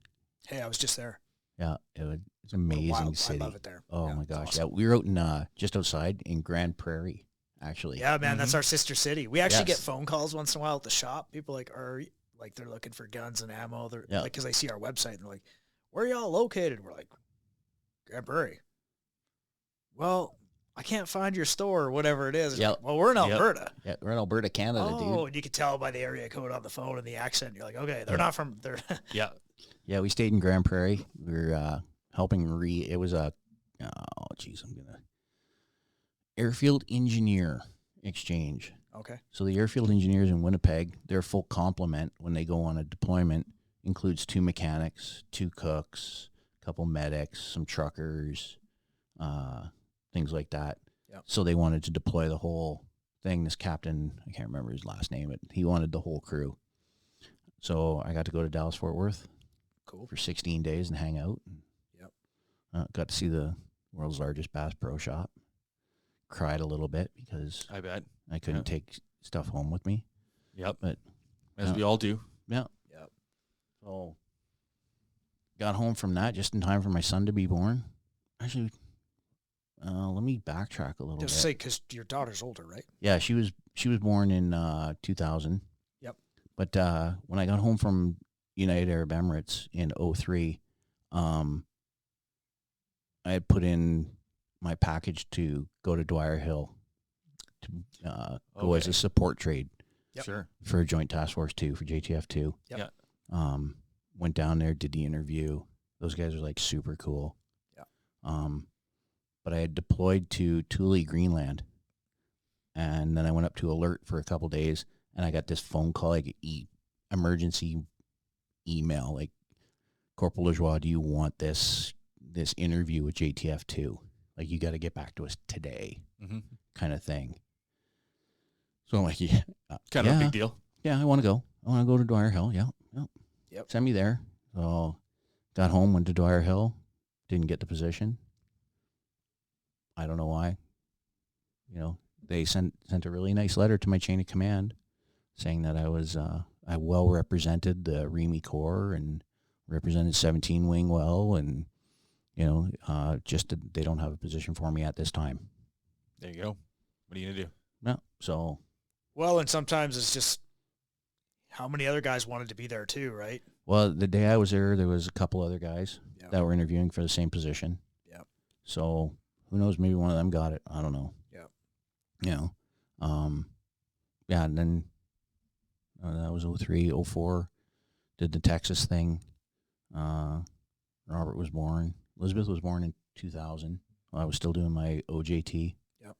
Hey, I was just there. Yeah, it's an amazing city. I love it there. Oh Yeah, my it's gosh. awesome. Yeah, we were out in just outside in Grand Prairie, actually. Yeah, man, that's Mhm. our sister city. We actually get Yes. phone calls once in a while at the shop. People they're looking for guns and ammo. They're Yeah. like, because they see our website and they're like, "Where are y'all located?" We're like, Grand Prairie. Well, I can't find your store or whatever it is. It's Yep. like, well, we're in Yep. Alberta. Yeah, we're in Alberta, Canada, Oh, dude. and you could tell by the area code on the phone and the accent. You're like, okay, they're not from there. Yeah. Yeah, we stayed in Grand Prairie. We were helping it was a, airfield engineer exchange. Okay. So the airfield engineers in Winnipeg, their full complement when they go on a deployment includes 2 mechanics, 2 cooks, a couple medics, some truckers, things like that. Yep. So they wanted to deploy the whole thing. This captain, I can't remember his last name, but he wanted the whole crew. So I got to go to Dallas, Fort Worth. Cool. For 16 days and hang out. Yep. Got to see the world's largest Bass Pro Shop. Cried a little bit because I bet. I couldn't take stuff home with me. Yep. But as we all do. yeah. Yep. So got home from that just in time for my son to be born. Actually, let me backtrack a little bit. Just say because your daughter's older, right? Yeah, she was born in 2000. Yep. But when I got home from United Arab Emirates in 2003, I had put in my package to go to Dwyer Hill to go as a support trade Yep. Sure. for Joint Task Force 2, for JTF 2. Yep. Yeah. Went down there, did the interview. Those guys are like super cool. Yeah. But I had deployed to Thule, Greenland. And then I went up to Alert for a couple days, and I got this phone call, like emergency email, like, Corporal Lajoie, do you want this interview with JTF 2? Like, you got to get back to us today, Mm-hmm. kind of thing. So I'm like, yeah. Kind of a big deal. Yeah, I want to go. I want to go to Dwyer Hill. Yeah. Yep. Send me there. So got home, went to Dwyer Hill, didn't get the position. I don't know why. They sent a really nice letter to my chain of command saying that I was I well represented the REME Corps and represented 17 Wing well, and just that they don't have a position for me at this time. There you go. What are you gonna do? No, so Well, and sometimes it's just how many other guys wanted to be there too, right? well, the day I was there was a couple other guys Yeah. that were interviewing for the same position. Yep. So who knows? Maybe one of them got it. I don't know. Yep. Yeah, and then that was 03, 04. Did the Texas thing. Robert was born. Elizabeth was born in 2000. I was still doing my OJT. Yep.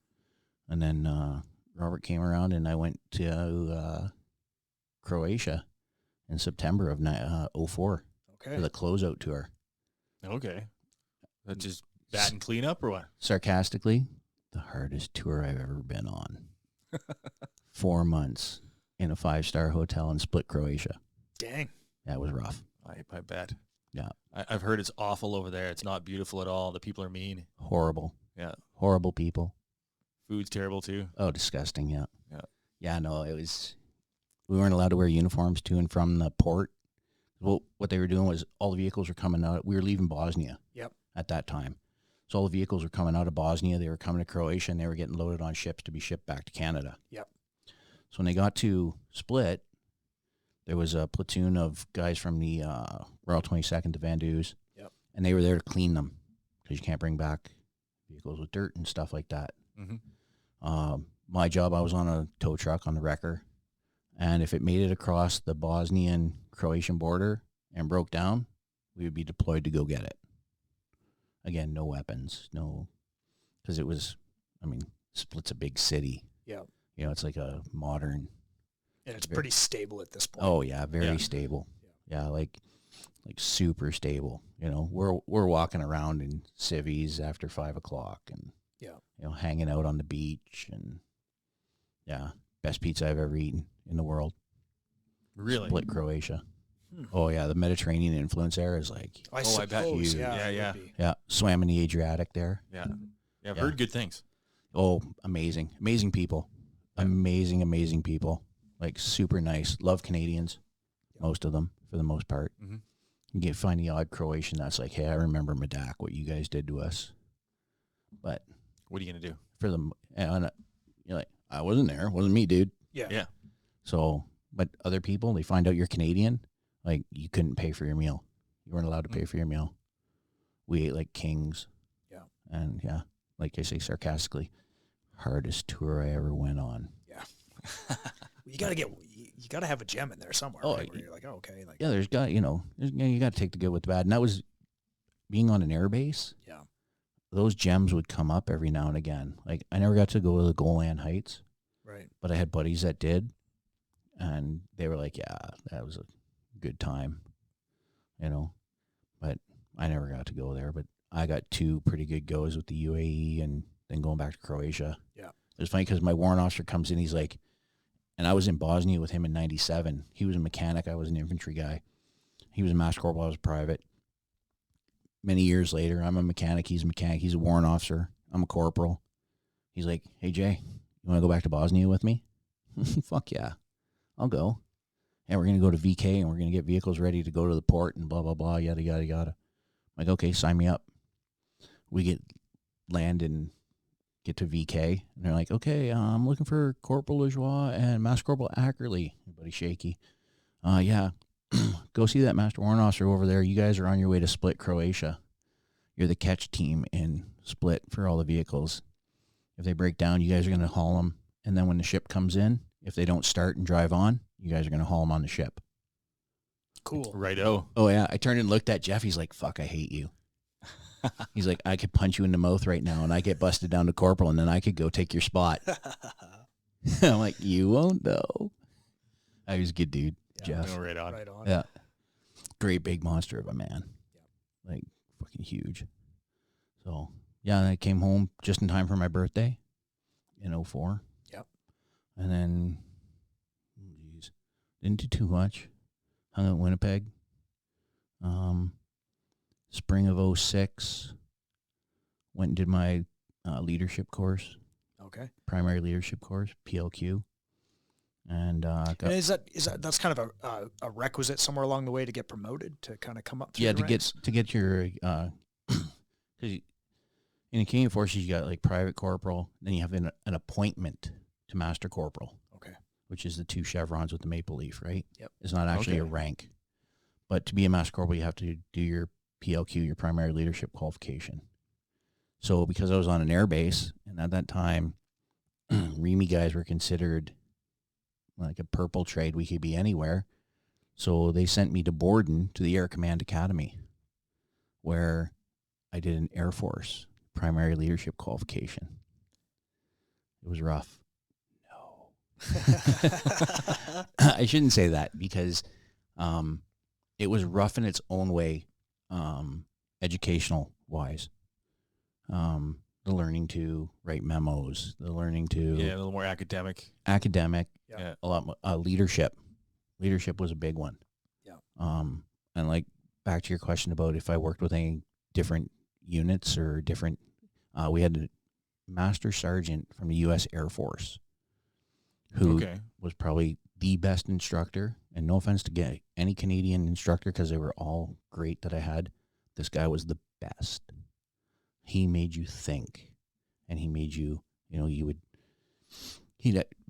And then Robert came around, and I went to Croatia in September of 04 Okay. for the closeout tour. Okay. That's just bat and clean up or what? Sarcastically, the hardest tour I've ever been on. 4 months in a 5-star hotel in Split, Croatia. Dang. That was rough. I bet. Yeah. I've heard it's awful over there. It's not beautiful at all. The people are mean. Horrible. Yeah. Horrible people. Food's terrible too. Oh, disgusting. Yeah. Yeah. Yeah, no, it was, we weren't allowed to wear uniforms to and from the port. Well, what they were doing was all the vehicles were coming out. We were leaving Bosnia. Yep. At that time. So all the vehicles were coming out of Bosnia. They were coming to Croatia, and they were getting loaded on ships to be shipped back to Canada. Yep. So when they got to Split, there was a platoon of guys from the Royal 22nd, the Van Duys. Yep. And they were there to clean them because you can't bring back vehicles with dirt and stuff like that. Mm-hmm. My job, I was on a tow truck on the wrecker. And if it made it across the Bosnian-Croatian border and broke down, we would be deployed to go get it. Again, no weapons, no, because it was, Split's a big city. Yeah. It's like a modern. And it's pretty stable at this point. Oh yeah, very Yeah. stable. Yeah, like super stable. We're walking around in civvies after 5 o'clock, and hanging out on the beach, and best pizza I've ever eaten in the world. Really? Split, Croatia. Oh yeah, the Mediterranean influence there is like I Oh, I bet. suppose, Huge. Yeah, it yeah. would be. yeah, swam in the Adriatic there. Yeah. I've Yeah. heard good things. Oh, amazing people, Yeah. amazing people. Like super nice. Love Canadians, most of them for the most part. Mm-hmm. You find the odd Croatian that's like, hey, I remember Medak, what you guys did to us. But What are you gonna do? for them, and you're like, I wasn't there. It wasn't me, dude. Yeah. Yeah. So, but other people, they find out you're Canadian, like you couldn't pay for your meal. You weren't allowed to pay for your meal. We ate like kings. Yeah. And yeah, like I say sarcastically, hardest tour I ever went on. Yeah. You got to have a gem in there somewhere. Oh, right? Where you're like, oh, okay. Like, Yeah, you got to take the good with the bad. And that was being on an air base. yeah. Those gems would come up every now and again. Like I never got to go to the Golan Heights, Right. but I had buddies that did. And they were like, yeah, that was a good time, but I never got to go there. But I got 2 pretty good goes with the UAE and then going back to Croatia. Yeah. It was funny because my warrant officer comes in, he's like, and I was in Bosnia with him in 97. He was a mechanic. I was an infantry guy. He was a master corporal. I was a private. Many years later, I'm a mechanic. He's a mechanic. He's a warrant officer. I'm a corporal. He's like, hey, Jay, you want to go back to Bosnia with me? Fuck yeah. I'll go. And we're going to go to VK and we're going to get vehicles ready to go to the port and blah, blah, blah, yada, yada, yada. I'm like, okay, sign me up. We land and get to VK. And they're like, okay, I'm looking for Corporal Lajoie and Master Corporal Ackerley. Everybody shaky. Yeah, go see that Master Warrant Officer over there. You guys are on your way to Split, Croatia. You're the catch team in Split for all the vehicles. If they break down, you guys are going to haul them. And then when the ship comes in, if they don't start and drive on, you guys are going to haul them on the ship. Cool. Righto. Oh, yeah. I turned and looked at Jeff. He's like, fuck, I hate you. He's like, I could punch you in the mouth right now and I get busted down to corporal and then I could go take your spot. I'm like, you won't know. I was a good dude, Jeff. Right on. Right on. Yeah. Great big monster of a man. Like, fucking huge. So, yeah, and I came home just in time for my birthday in 2004. Yep. And then, didn't do too much. Hung out in Winnipeg. Spring of 2006, went and did my leadership course. Okay. Primary leadership course, PLQ. And got, And that's kind of a requisite somewhere along the way to get promoted, to kind of come up through yeah, the to ranks? get your because in the Canadian Forces you got like private corporal, then you have an appointment to master corporal. Okay. Which is the 2 chevrons with the maple leaf, right? Yep. It's not actually a Okay. rank, but to be a master corporal, you have to do your PLQ, your primary leadership qualification. So because I was on an air base, and at that time, REME guys were considered like a purple trade. We could be anywhere. So they sent me to Borden to the Air Command Academy, where I did an Air Force primary leadership qualification. It was rough. No. I shouldn't say that because it was rough in its own way, educational wise. The learning to write memos, the learning to Yeah, a little more academic. academic, Yeah. a lot more, leadership. Leadership was a big one. Yeah. And like back to your question about if I worked with any different units or different, we had a master sergeant from the U.S. Air Force who Okay. was probably the best instructor. And no offense to get any Canadian instructor because they were all great that I had. This guy was the best. He made you think, and he made you, the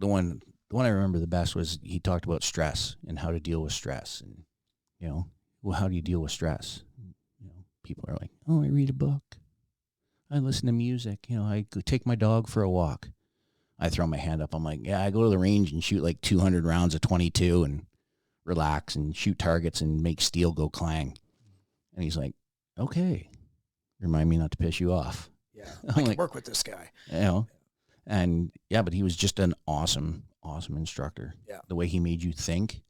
one I remember the best was he talked about stress and how to deal with stress. And, well, how do you deal with stress? People are like, oh, I read a book. I listen to music. I go take my dog for a walk. I throw my hand up. I'm like, yeah, I go to the range and shoot like 200 rounds of 22 and relax and shoot targets and make steel go clang. And he's like, okay, remind me not to piss you off. Yeah. I'm I can like, work with this guy. And yeah, but he was just an awesome instructor. Yeah. The way he made you think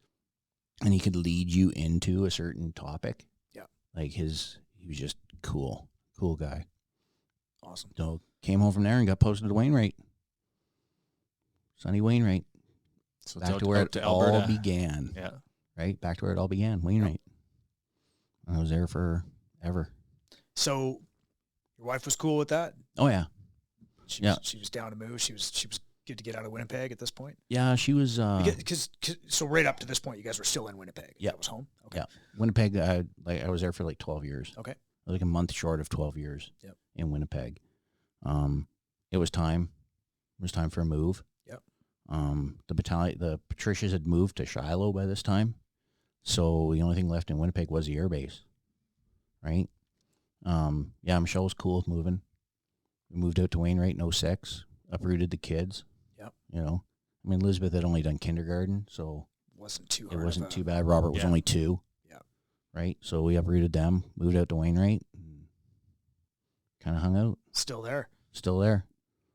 and he could lead you into a certain topic. Yeah. Like he was just cool guy. Awesome. So came home from there and got posted to Wainwright. Sonny Wainwright. So Back it's to where out it to all Alberta. began. Yeah. right? Back to where it all began, Wainwright. I was there for ever. So your wife was cool with that? Oh, yeah. She was down to move. She was good to get out of Winnipeg at this point? Yeah, she was... So right up to this point, you guys were still in Winnipeg? Yeah. That was home? Okay. Yeah. Winnipeg, I was there for like 12 years. Okay. Like a month short of 12 years in Winnipeg. It was time. It was time for a move. Yep. The Patricias had moved to Shiloh by this time. So the only thing left in Winnipeg was the airbase. Right? Michelle was cool with moving. We moved out to Wainwright in 2006, uprooted the kids. Yep. Elizabeth had only done kindergarten, so it wasn't too bad. Robert was only 2. Yeah. Right? So we uprooted them, moved out to Wainwright, and kind of hung out. Still there.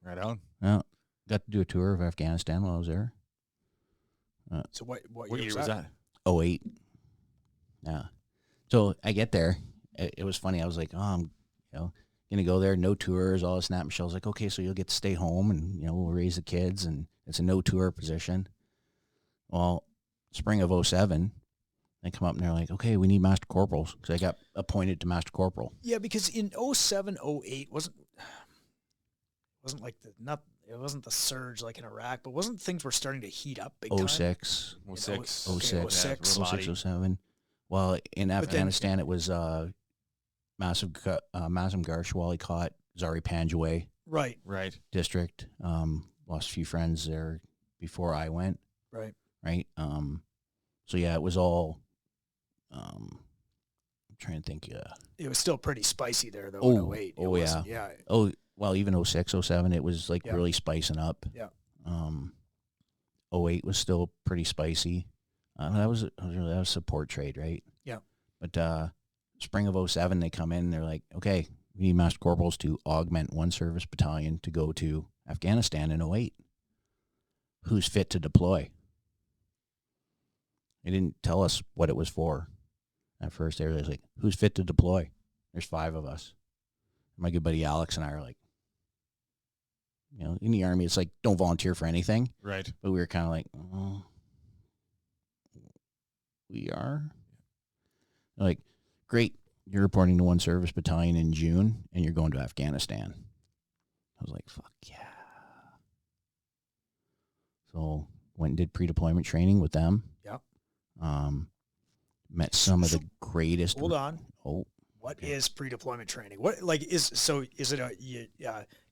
Right on. Yeah. Got to do a tour of Afghanistan while I was there. So what year was that? 2008. Yeah. So I get there. It was funny. I was like, I'm going to go there, no tours, all this and that. Michelle's like, okay, so you'll get to stay home and, we'll raise the kids, and it's a no tour position. Well, spring of 2007, they come up and they're like, okay, we need master corporals, because I got appointed to master corporal. Yeah, because in 2007, 2008 wasn't like it wasn't the surge like in Iraq, but wasn't things were starting to heat up big time? 06. 07. Well, in Afghanistan, it was Massive Garshwali caught Zari Panjwai. Right. District. Lost a few friends there before I went. Right. So yeah, it was all. I'm trying to think. It was still pretty spicy there though. In 08. Yeah. Oh well, even 06, 07, it was like really spicing up. Yeah. 08 was still pretty spicy. That was support trade, right? Yeah. But spring of 07, they come in and they're like, okay, we need master corporals to augment one service battalion to go to Afghanistan in 08. Who's fit to deploy? They didn't tell us what it was for. At first, they were like, who's fit to deploy? There's 5 of us. My good buddy Alex and I are like, in the Army, it's like, don't volunteer for anything. Right. But we were kind of like, oh, we are? They're like, great, you're reporting to one service battalion in June, and you're going to Afghanistan. I was like, fuck yeah. So went and did pre-deployment training with them. Yep. Met some of the greatest. Hold on. Oh. What is pre-deployment training? Is it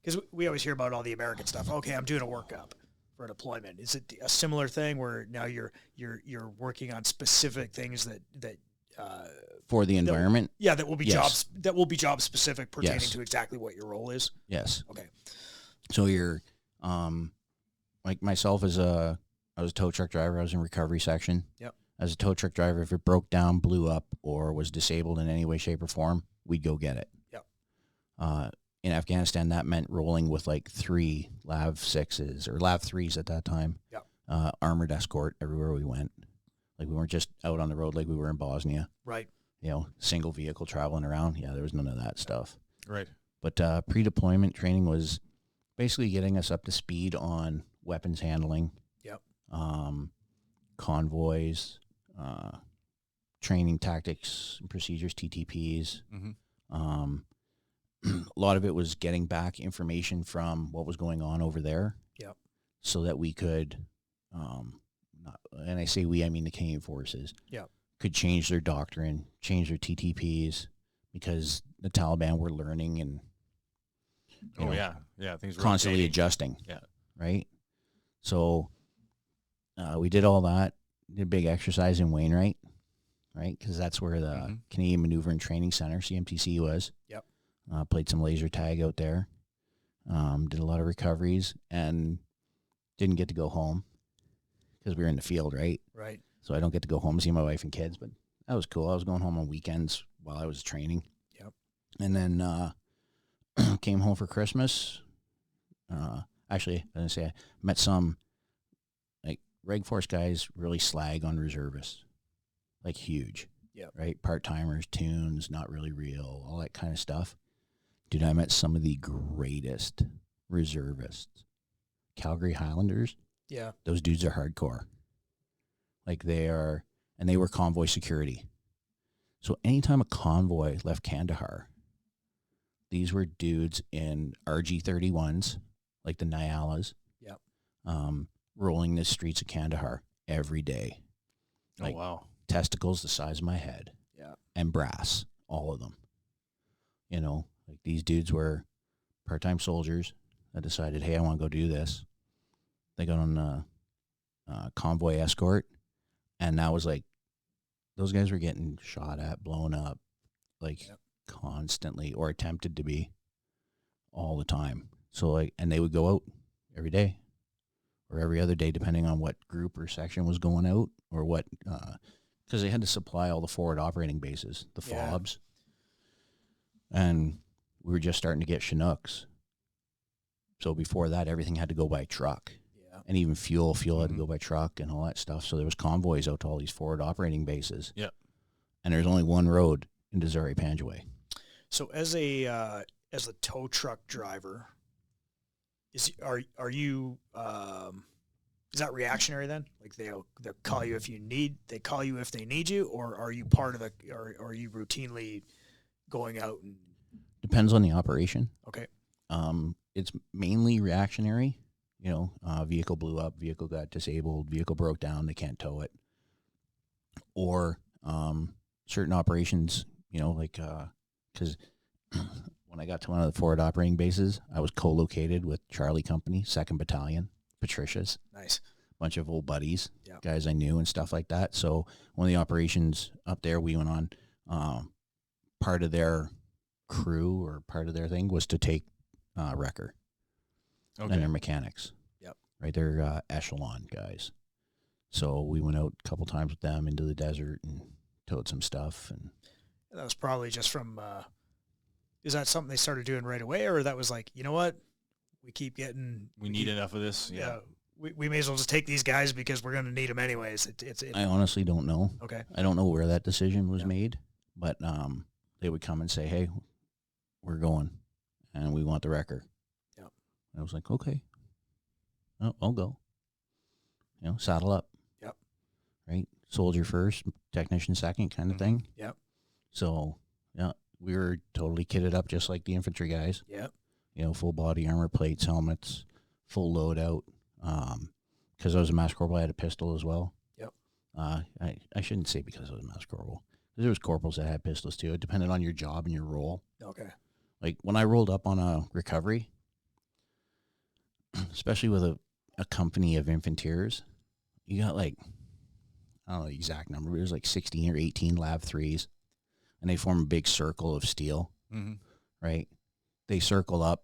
because we always hear about all the American stuff. Okay, I'm doing a workup for a deployment. Is it a similar thing where now you're working on specific things that for the environment? That will be jobs job specific pertaining to exactly what your role is. Yes. Okay. So you're like myself I was a tow truck driver. I was in recovery section. Yep. As a tow truck driver, if it broke down, blew up, or was disabled in any way, shape, or form, we'd go get it. Yep. In Afghanistan, that meant rolling with like 3 LAV 6s or LAV 3s at that time. Yep. Armored escort everywhere we went. Like we weren't just out on the road like we were in Bosnia. Right. Single vehicle traveling around. Yeah, there was none of that stuff. Right. But pre-deployment training was basically getting us up to speed on weapons handling. Yep. Convoys, training tactics and procedures, TTPs. Mm-hmm. A lot of it was getting back information from what was going on over there. Yep. So that we could, and I say we, I mean the Canadian forces. Yep. Could change their doctrine, change their TTPs, because the Taliban were learning and things were constantly rotating. adjusting. Yeah. Right. So we did all that. Did a big exercise in Wainwright, right? Because that's where the Canadian Maneuver and Training Center, CMTC, was. Yep. Played some laser tag out there. Did a lot of recoveries and didn't get to go home because we were in the field, right? Right. So I don't get to go home and see my wife and kids, but that was cool. I was going home on weekends while I was training. Yep. And then came home for Christmas. Actually, I was going to say, I met some, like, Reg Force guys really slag on reservists. Like, huge. Yep. Right? Part-timers, tunes, not really real, all that kind of stuff. Dude, I met some of the greatest reservists. Calgary Highlanders. Yeah. Those dudes are hardcore. Like, they are, and they were convoy security. So anytime a convoy left Kandahar, these were dudes in RG-31s, like the Nyalas, Yep. rolling the streets of Kandahar every day. Like, oh, wow. testicles the size of my head. Yeah. And brass, all of them. You know, like these dudes were part-time soldiers that decided, hey, I want to go do this. They got on a convoy escort, and that was like, those guys were getting shot at, blown up, like constantly, or attempted to be all the time. So like, and they would go out every day or every other day, depending on what group or section was going out or what, because they had to supply all the forward operating bases, the FOBs. And we were just starting to get Chinooks. So before that, everything had to go by truck. Yeah. And even fuel had to go by truck and all that stuff. So there was convoys out to all these forward operating bases. Yeah. And there's only one road in Desiree Panjway. So as a tow truck driver, are you is that reactionary then? Like they'll call you if they need you, or are you part of the, or are you routinely going out and? Depends on the operation. Okay. It's mainly reactionary. You know, vehicle blew up, vehicle got disabled, vehicle broke down, they can't tow it. Or certain operations, you know, like because when I got to one of the forward operating bases, I was co-located with Charlie Company, 2nd Battalion, Patricia's. Nice. Bunch of old buddies, Yeah. guys I knew and stuff like that. So one of the operations up there we went on, part of their crew or part of their thing was to take wrecker and their mechanics. Yep. Right, they're echelon guys. So we went out a couple times with them into the desert and towed some stuff. And that was probably just from, is that something they started doing right away, or that was like, you know what, we need enough of this. Yeah. We may as well just take these guys because we're going to need them anyways. I honestly don't know. Okay. I don't know where that decision was made, but they would come and say, hey, we're going and we want the wrecker. Yeah. I was like, okay, I'll go. You know, saddle up. Yep. Right? Soldier first, technician second kind of thing. Yep. So, yeah, we were totally kitted up just like the infantry guys. Yep. You know, full body armor, plates, helmets, full loadout. Because I was a master corporal, I had a pistol as well. Yep. I shouldn't say because I was a master corporal. There was corporals that had pistols too. It depended on your job and your role. Okay. Like when I rolled up on a recovery, especially with a company of infanteers, you got like, I don't know the exact number, but it was like 16 or 18 Lav 3s, and they form a big circle of steel, right? They circle up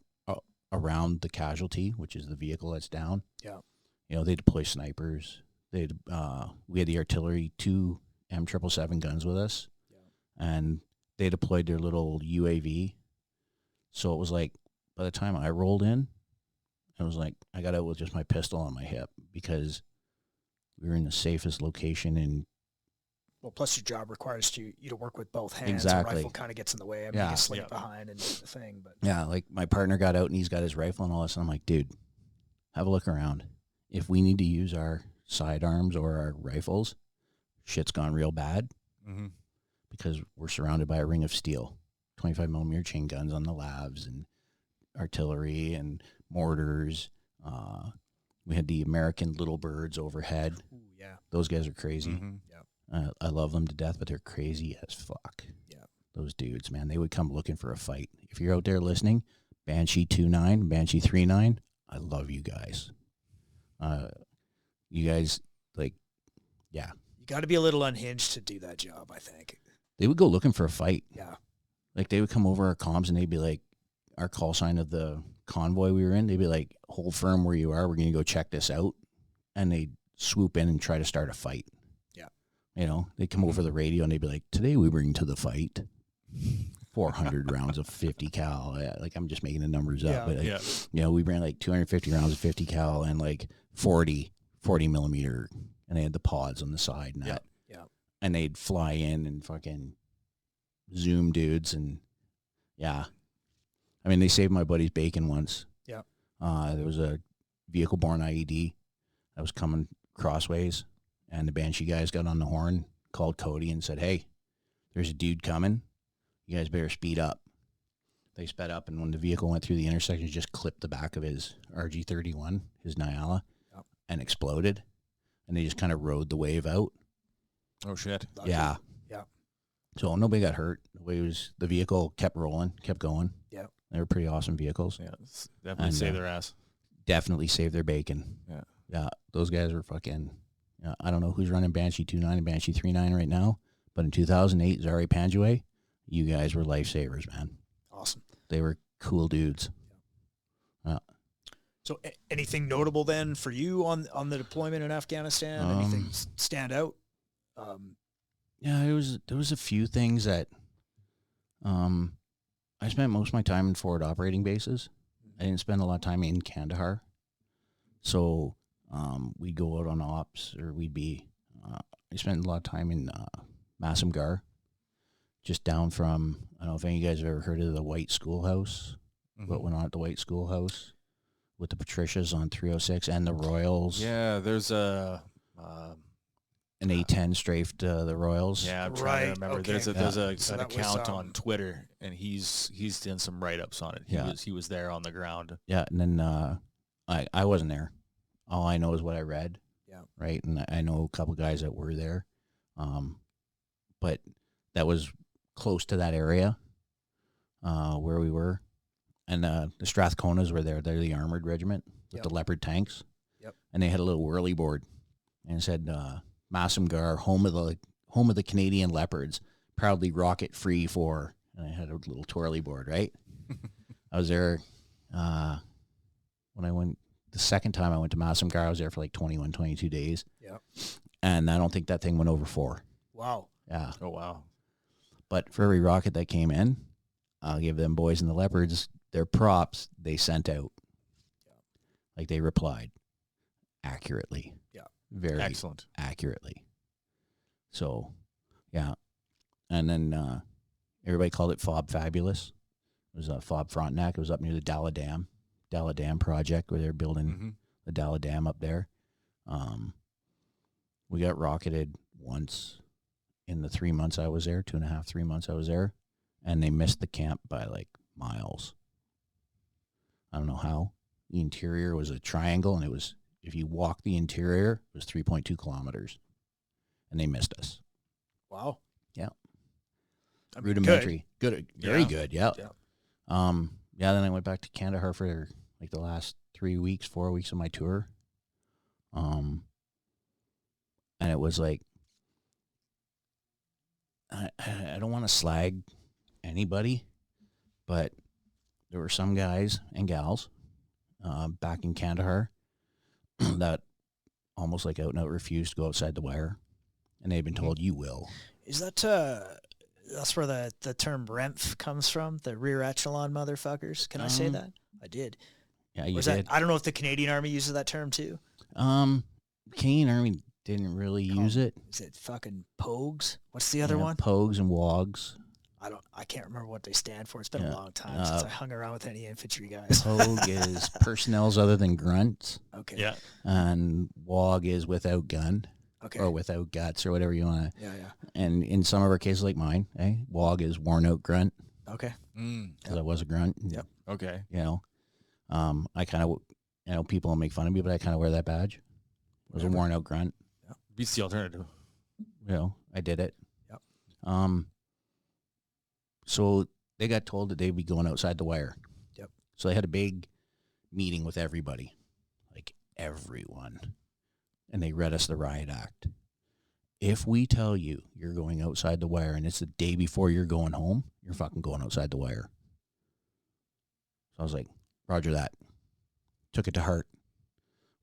around the casualty, which is the vehicle that's down. Yeah. You know, they deploy snipers. We had the artillery, 2 M777 guns with us, and they deployed their little UAV. So it was like, by the time I rolled in, it was like I got out with just my pistol on my hip because we were in the safest location. And well, plus your job requires you to work with both hands. Exactly. The rifle kind of gets in the way. I mean, you can slip behind and do the thing. But yeah, like my partner got out and he's got his rifle and all this. And I'm like, dude, have a look around. If we need to use our sidearms or our rifles, shit's gone real bad because we're surrounded by a ring of steel, 25 millimeter chain guns on the labs and artillery and mortars. We had the American little birds overhead. Ooh, yeah. Those guys are crazy. Yeah. I love them to death, but they're crazy as fuck. Yeah. Those dudes, man, they would come looking for a fight. If you're out there listening, Banshee 29, Banshee 39, I love you guys. You guys, like, yeah. You got to be a little unhinged to do that job, I think. They would go looking for a fight. Yeah. Like, they would come over our comms and they'd be like, our call sign of the convoy we were in, they'd be like, hold firm where you are. We're going to go check this out. And they'd swoop in and try to start a fight. Yeah. You know, they'd come over the radio and they'd be like, today we bring to the fight 400 rounds of 50 cal. Like, I'm just making the numbers up. But, like, you know, we ran like 250 rounds of 50 cal and like 40 millimeter. And they had the pods on the side and that. Yeah. And they'd fly in and fucking zoom dudes. And yeah. I mean, they saved my buddy's bacon once. Yeah. There was a vehicle-borne IED that was coming crossways, and the Banshee guys got on the horn called Cody and said, hey, there's a dude coming. You guys better speed up. They sped up, and when the vehicle went through the intersection, it just clipped the back of his RG31, his Nyala, and exploded. And they just kind of rode the wave out. Oh, shit. Lucky. Yeah. Yeah. So nobody got hurt. The vehicle kept rolling, kept going. Yeah. They were pretty awesome vehicles. Yeah, definitely save their ass. Definitely saved their bacon. Yeah. Yeah, those guys were fucking... I don't know who's running Banshee 2.9 and Banshee 3.9 right now, but in 2008, Zari Panjway, you guys were lifesavers, man. Awesome. They were cool dudes. So anything notable then for you on the deployment in Afghanistan? Anything stand out? Yeah, there was a few things that I spent most of my time in forward operating bases. I didn't spend a lot of time in Kandahar. So we'd go out on ops, or we'd be I spent a lot of time in Masamgar, just down from, I don't know if any of you guys have ever heard of the White Schoolhouse, what went on at the White Schoolhouse with the Patricias on 306 and the Royals. Yeah, there's an A10 strafed the Royals. Yeah, I'm trying to remember. Okay. There's So an that account was, on Twitter, and he's done some write-ups on it. He was there on the ground. Yeah, and then I wasn't there. All I know is what I read. Yeah. Right, and I know a couple guys that were there, but that was close to that area where we were, and the Strathconas were there. They're the armored regiment with the Leopard tanks. Yep. And they had a little whirly board, and it said Masamgar, home of the Canadian Leopards, proudly rocket free for. And I had a little twirly board, right? I was there when I went. The second time I went to Masamgar, I was there for like 21, 22 days. Yeah. And I don't think that thing went over 4. Wow. Yeah. Oh, wow. But for every rocket that came in, I'll give them boys and the Leopards their props they sent out. Yeah. Like they replied accurately. Yeah. Very excellent. Accurately. So, yeah. And then everybody called it FOB Fabulous. It was a FOB Frontenac. It was up near the Dalla Dam project where they're building the Dalla Dam up there. We got rocketed once in the 3 months I was there, 2.5, 3 months I was there, and they missed the camp by like miles. I don't know how. The interior was a triangle, and it was, if you walk the interior, it was 3.2 kilometers, and they missed us. Wow. Yeah. I mean, rudimentary. Good. Very good, yeah. Yeah. Then I went back to Kandahar for like the last 4 weeks of my tour. And it was like, I don't want to slag anybody, but there were some guys and gals back in Kandahar that almost like out and out refused to go outside the wire, and they've been told you will. Is that that's where the term REMF comes from? The rear echelon motherfuckers? Can I say that? I did. Yeah, you did. I don't know if the Canadian Army uses that term too. Canadian Army didn't really use it. Is it fucking POGs? What's the other one? POGs and WOGs. I can't remember what they stand for. It's been a long time since I hung around with any infantry guys. POG is personnel's other than grunts. Okay. Yeah. And WOG is without gun. Okay. Or without guts or whatever you want to. Yeah. And in some of our cases like mine, WOG is worn out grunt. Okay. Because I was a grunt. Yep. Okay. I kind of, people will make fun of me, but I kind of wear that badge. I was a worn out grunt. Yep. Beats the alternative. I did it. Yep. So they got told that they'd be going outside the wire. Yep. So they had a big meeting with everybody, like everyone, and they read us the riot act. If we tell you you're going outside the wire and it's the day before you're going home, you're fucking going outside the wire. So I was like, roger that. Took it to heart.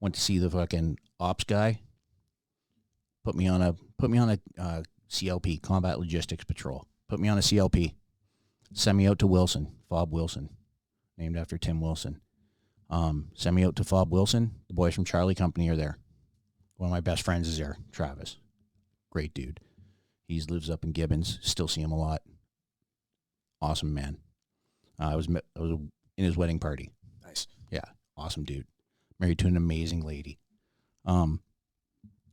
Went to see the fucking ops guy. Put me on a CLP, Combat Logistics Patrol. Put me on a CLP. Send me out to Wilson, FOB Wilson, named after Tim Wilson. Send me out to FOB Wilson. The boys from Charlie Company are there. One of my best friends is there, Travis. Great dude. He lives up in Gibbons. Still see him a lot. Awesome man. I was in his wedding party. Nice. Yeah, awesome dude. Married to an amazing lady.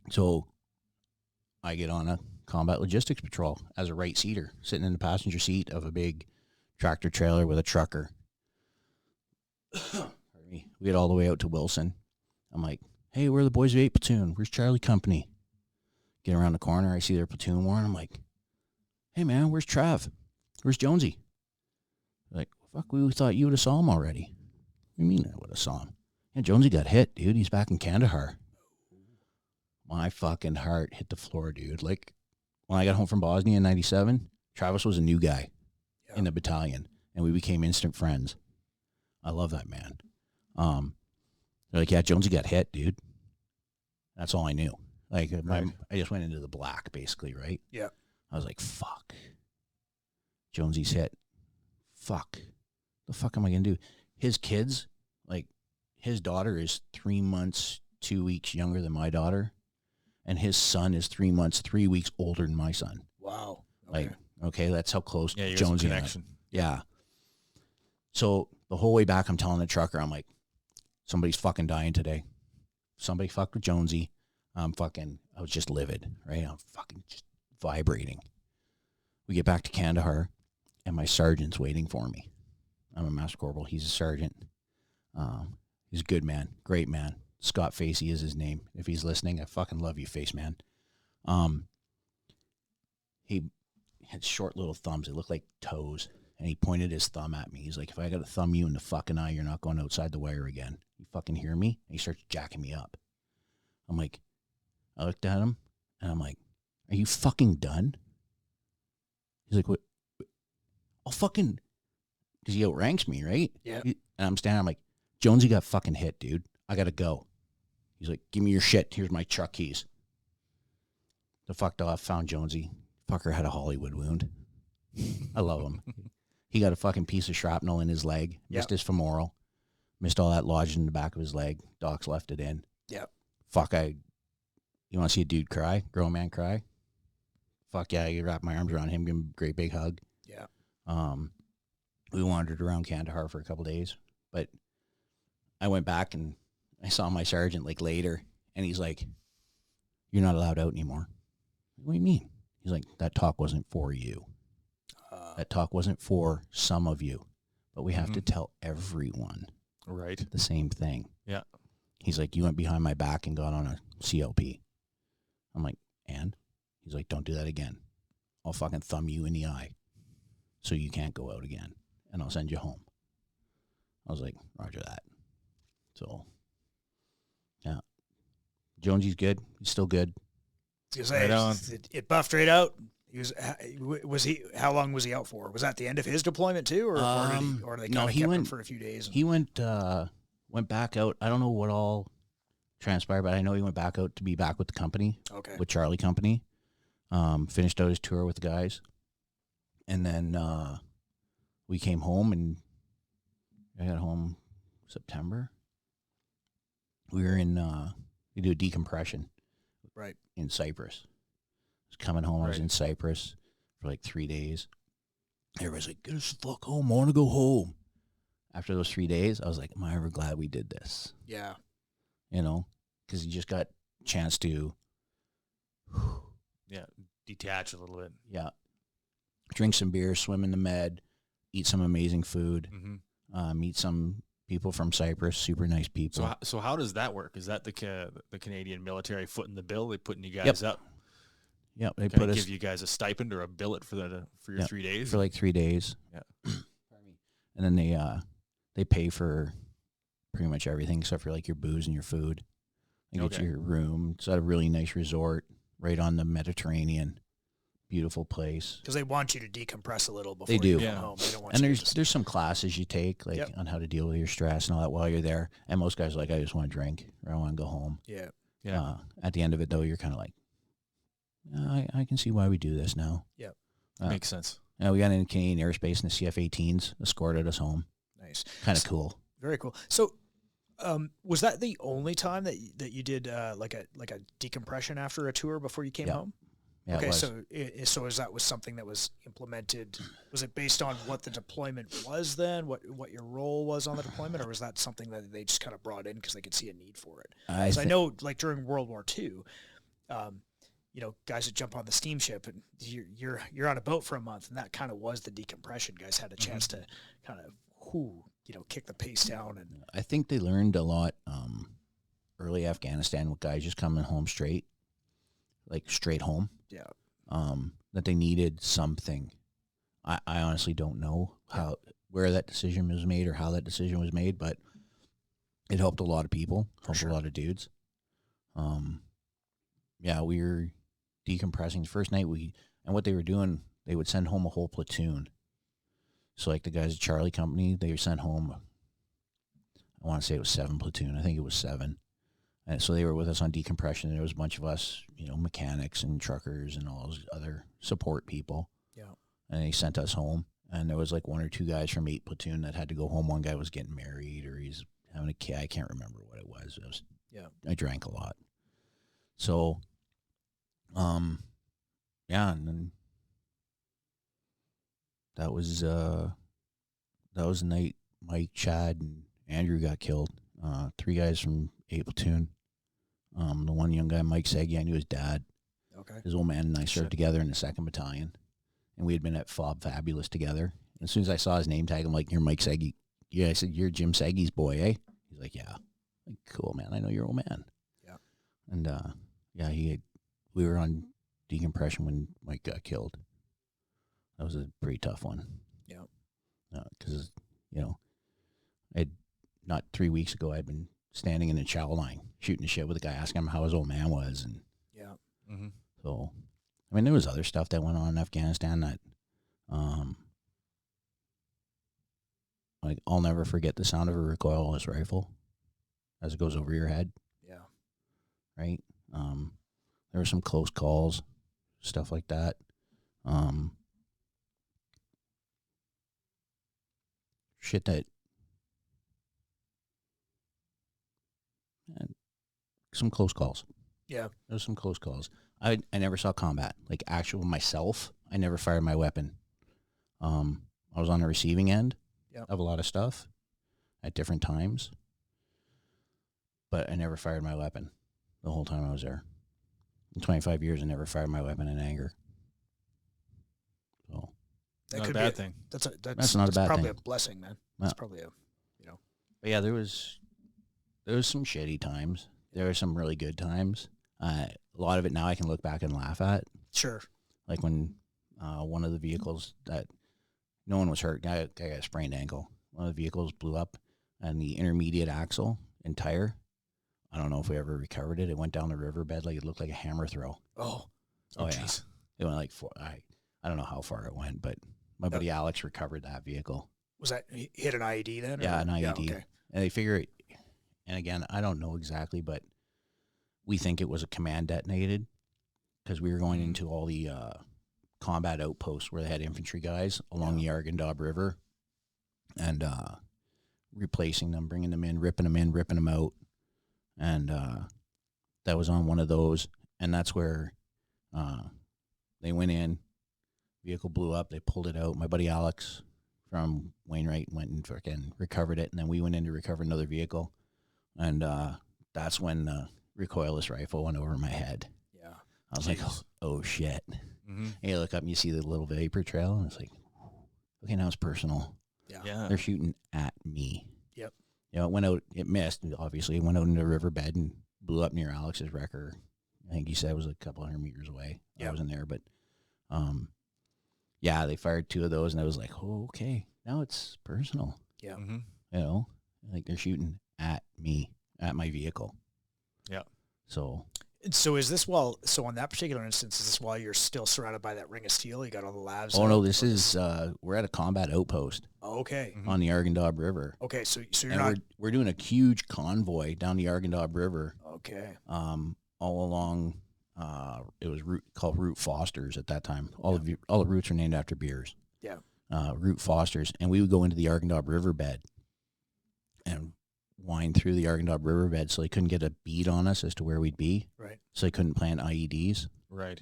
So I get on a combat logistics patrol as a right seater, sitting in the passenger seat of a big tractor trailer with a trucker. We get all the way out to Wilson. I'm like, hey, we're the boys of 8 platoon. Where's Charlie Company? Get around the corner. I see their platoon warrant. I'm like, hey, man, where's Trav? Where's Jonesy? They're like, fuck, we thought you would have saw him already. What do you mean I would have saw him? Yeah, Jonesy got hit, dude. He's back in Kandahar. My fucking heart hit the floor, dude. Like, when I got home from Bosnia in 97, Travis was a new guy in the battalion, and we became instant friends. I love that man. They're like, yeah, Jonesy got hit, dude. That's all I knew. Like, I just went into the black, basically, right? Yeah. I was like, fuck. Jonesy's hit. Fuck. The fuck am I going to do? His kids, like, his daughter is 3 months, 2 weeks younger than my daughter. And his son is 3 months, 3 weeks older than my son. Wow. Okay. Like, okay, that's how close Jonesy connection. Yeah. So the whole way back, I'm telling the trucker, I'm like, somebody's fucking dying today. Somebody fucked with Jonesy. I was just livid, right? I'm fucking just vibrating. We get back to Kandahar, and my sergeant's waiting for me. I'm a master corporal. He's a sergeant. He's a good man, great man. Scott Facey is his name. If he's listening, I fucking love you, face man. He had short little thumbs. They looked like toes. And he pointed his thumb at me. He's like, if I got to thumb you in the fucking eye, you're not going outside the wire again. You fucking hear me? And he starts jacking me up. I'm like, I looked at him, and I'm like, are you fucking done? He's like, what? I'll fucking, because he outranks me, right? Yeah. And I'm standing, I'm like, Jonesy got fucking hit, dude. I got to go. He's like, give me your shit. Here's my truck keys. The fucked off, found Jonesy. Fucker had a Hollywood wound. I love him. He got a fucking piece of shrapnel in his leg. Missed his femoral. Missed all that lodged in the back of his leg. Docs left it in. Yep. Fuck, you want to see a dude cry? Grown man cry? Fuck yeah, you wrap my arms around him, give him a great big hug. Yeah. We wandered around Kandahar for a couple days, but I went back and I saw my sergeant like later, and he's like, you're not allowed out anymore. What do you mean? He's like, that talk wasn't for you. That talk wasn't for some of you, but we have to tell everyone the same thing. Yeah. He's like, you went behind my back and got on a CLP. I'm like, and? He's like, don't do that again. I'll fucking thumb you in the eye so you can't go out again, and I'll send you home. I was like, roger that. So, yeah. Jonesy's good. He's still good. Right on. It buffed right out. How long was he out for? Was that the end of his deployment too, or they kept him for a few days? He went back out. I don't know what all transpired, but I know he went back out to be back with the company. Okay. With Charlie Company. Finished out his tour with the guys, and then we came home, and I got home September. We were we do a decompression, right, in Cyprus. Coming home, I was in Cyprus for like 3 days. Everybody's like, get us the fuck home. I want to go home. After those 3 days, I was like, am I ever glad we did this? Yeah. You know, because you just got a chance to detach a little bit. Yeah. Drink some beer, swim in the med, eat some amazing food, meet some people from Cyprus, super nice people. So how does that work? Is that the Canadian military footing the bill? They putting you guys up? Yeah, they give you guys a stipend or a billet for your 3 days? For like 3 days. Yeah. And then they pay for pretty much everything except for like your booze and your food. They get your room. It's at a really nice resort right on the Mediterranean. Beautiful place. Because they want you to decompress a little before they do. You come home. They don't want there's some classes you take like on how to deal with your stress and all that while you're there. And most guys are like, I just want to drink or I want to go home. Yeah. Yeah. At the end of it though, you're kind of like, I can see why we do this now. Yeah. Makes sense. We got in Canadian airspace and the CF-18s escorted us home. Nice. Kind of cool. Very cool. So was that the only time that you did like a decompression after a tour before you came home? Yeah, okay, so is that was something that was implemented? Was it based on what the deployment was then? What your role was on the deployment, or was that something that they just kind of brought in because they could see a need for it? Because I know, like during World War II, guys that jump on the steamship and you're on a boat for a month, and that kind of was the decompression. Guys had a chance to kind of kick the pace down. And I think they learned a lot early Afghanistan with guys just coming home straight home. Yeah. That they needed something. I honestly don't know where that decision was made or how that decision was made, but it helped a lot of people, helped a lot of dudes. We were decompressing the first night. And what they were doing, they would send home a whole platoon. So like the guys at Charlie Company, they sent home, I want to say it was 7 platoon. I think it was 7. And so they were with us on decompression. There was a bunch of us, mechanics and truckers and all those other support people. Yeah. And they sent us home. And there was like 1 or 2 guys from 8 platoon that had to go home. One guy was getting married or he's having a kid. I can't remember what it was. I drank a lot. So, and then that was the night Mike, Chad, and Andrew got killed. 3 guys from 8 platoon. The one young guy, Mike Seggy, I knew his dad. Okay. His old man and I served together in the 2nd Battalion. And we had been at Fob Fabulous together. And as soon as I saw his name tag, I'm like, "You're Mike Seggy." Yeah, I said, "You're Jim Seggy's boy, eh?" He's like, "Yeah." I'm like, "Cool, man. I know your old man." Yeah. And we were on decompression when Mike got killed. That was a pretty tough one. Yeah. Because, not 3 weeks ago, I'd been standing in the chow line shooting the shit with a guy, asking him how his old man was. And so, I mean, there was other stuff that went on in Afghanistan that, like, I'll never forget the sound of a recoilless rifle as it goes over your head. Yeah. Right? There were some close calls, stuff like that. Shit that some close calls. Yeah. There was some close calls. I never saw combat. Like actual myself, I never fired my weapon. I was on the receiving end of a lot of stuff at different times. But I never fired my weapon the whole time I was there. In 25 years, I never fired my weapon in anger. So that not could a bad be thing. That's not a bad probably thing. a blessing, man. That's probably But yeah, there was some shitty times. There were some really good times. A lot of it now I can look back and laugh at. Sure. Like when one of the vehicles that no one was hurt, guy got a sprained ankle. One of the vehicles blew up, and the intermediate axle and tire, I don't know if we ever recovered it. It went down the riverbed like it looked like a hammer throw. Oh yeah. jeez. It went like I don't know how far it went, but my buddy Alex recovered that vehicle. Was that hit an IED then? Yeah, an IED. Yeah, okay. And they figure it, and again, I don't know exactly, but we think it was a command detonated because we were going into all the combat outposts where they had infantry guys along the Arghandab River and replacing them, bringing them in, ripping them out. And that was on one of those. And that's where they went in, vehicle blew up, they pulled it out. My buddy Alex from Wainwright went and freaking recovered it. And then we went in to recover another vehicle. And that's when the recoilless rifle went over my head. Yeah. I was like, oh shit. And you look up and you see the little vapor trail, and it's like, okay, now it's personal. Yeah. They're shooting at me. Yep. It went out, it missed, obviously. It went out into the riverbed and blew up near Alex's wrecker. I think he said it was a couple 100 meters away. I wasn't there, but they fired 2 of those, and I was like, oh, okay, now it's personal. Yeah. Like they're shooting at me, at my vehicle. Yeah. So is this so on that particular instance, is this while you're still surrounded by that ring of steel? You got all the labs? Oh, no, this is, we're at a combat outpost. Oh, okay. On the Arghandab River. Okay, so you're not... We're doing a huge convoy down the Arghandab River. Okay. All along, it was called Route Foster's at that time. All the routes are named after beers. Yeah. Route Foster's. And we would go into the Arghandab Riverbed and wind through the Arghandab Riverbed so they couldn't get a bead on us as to where we'd be. Right. So they couldn't plant IEDs. Right.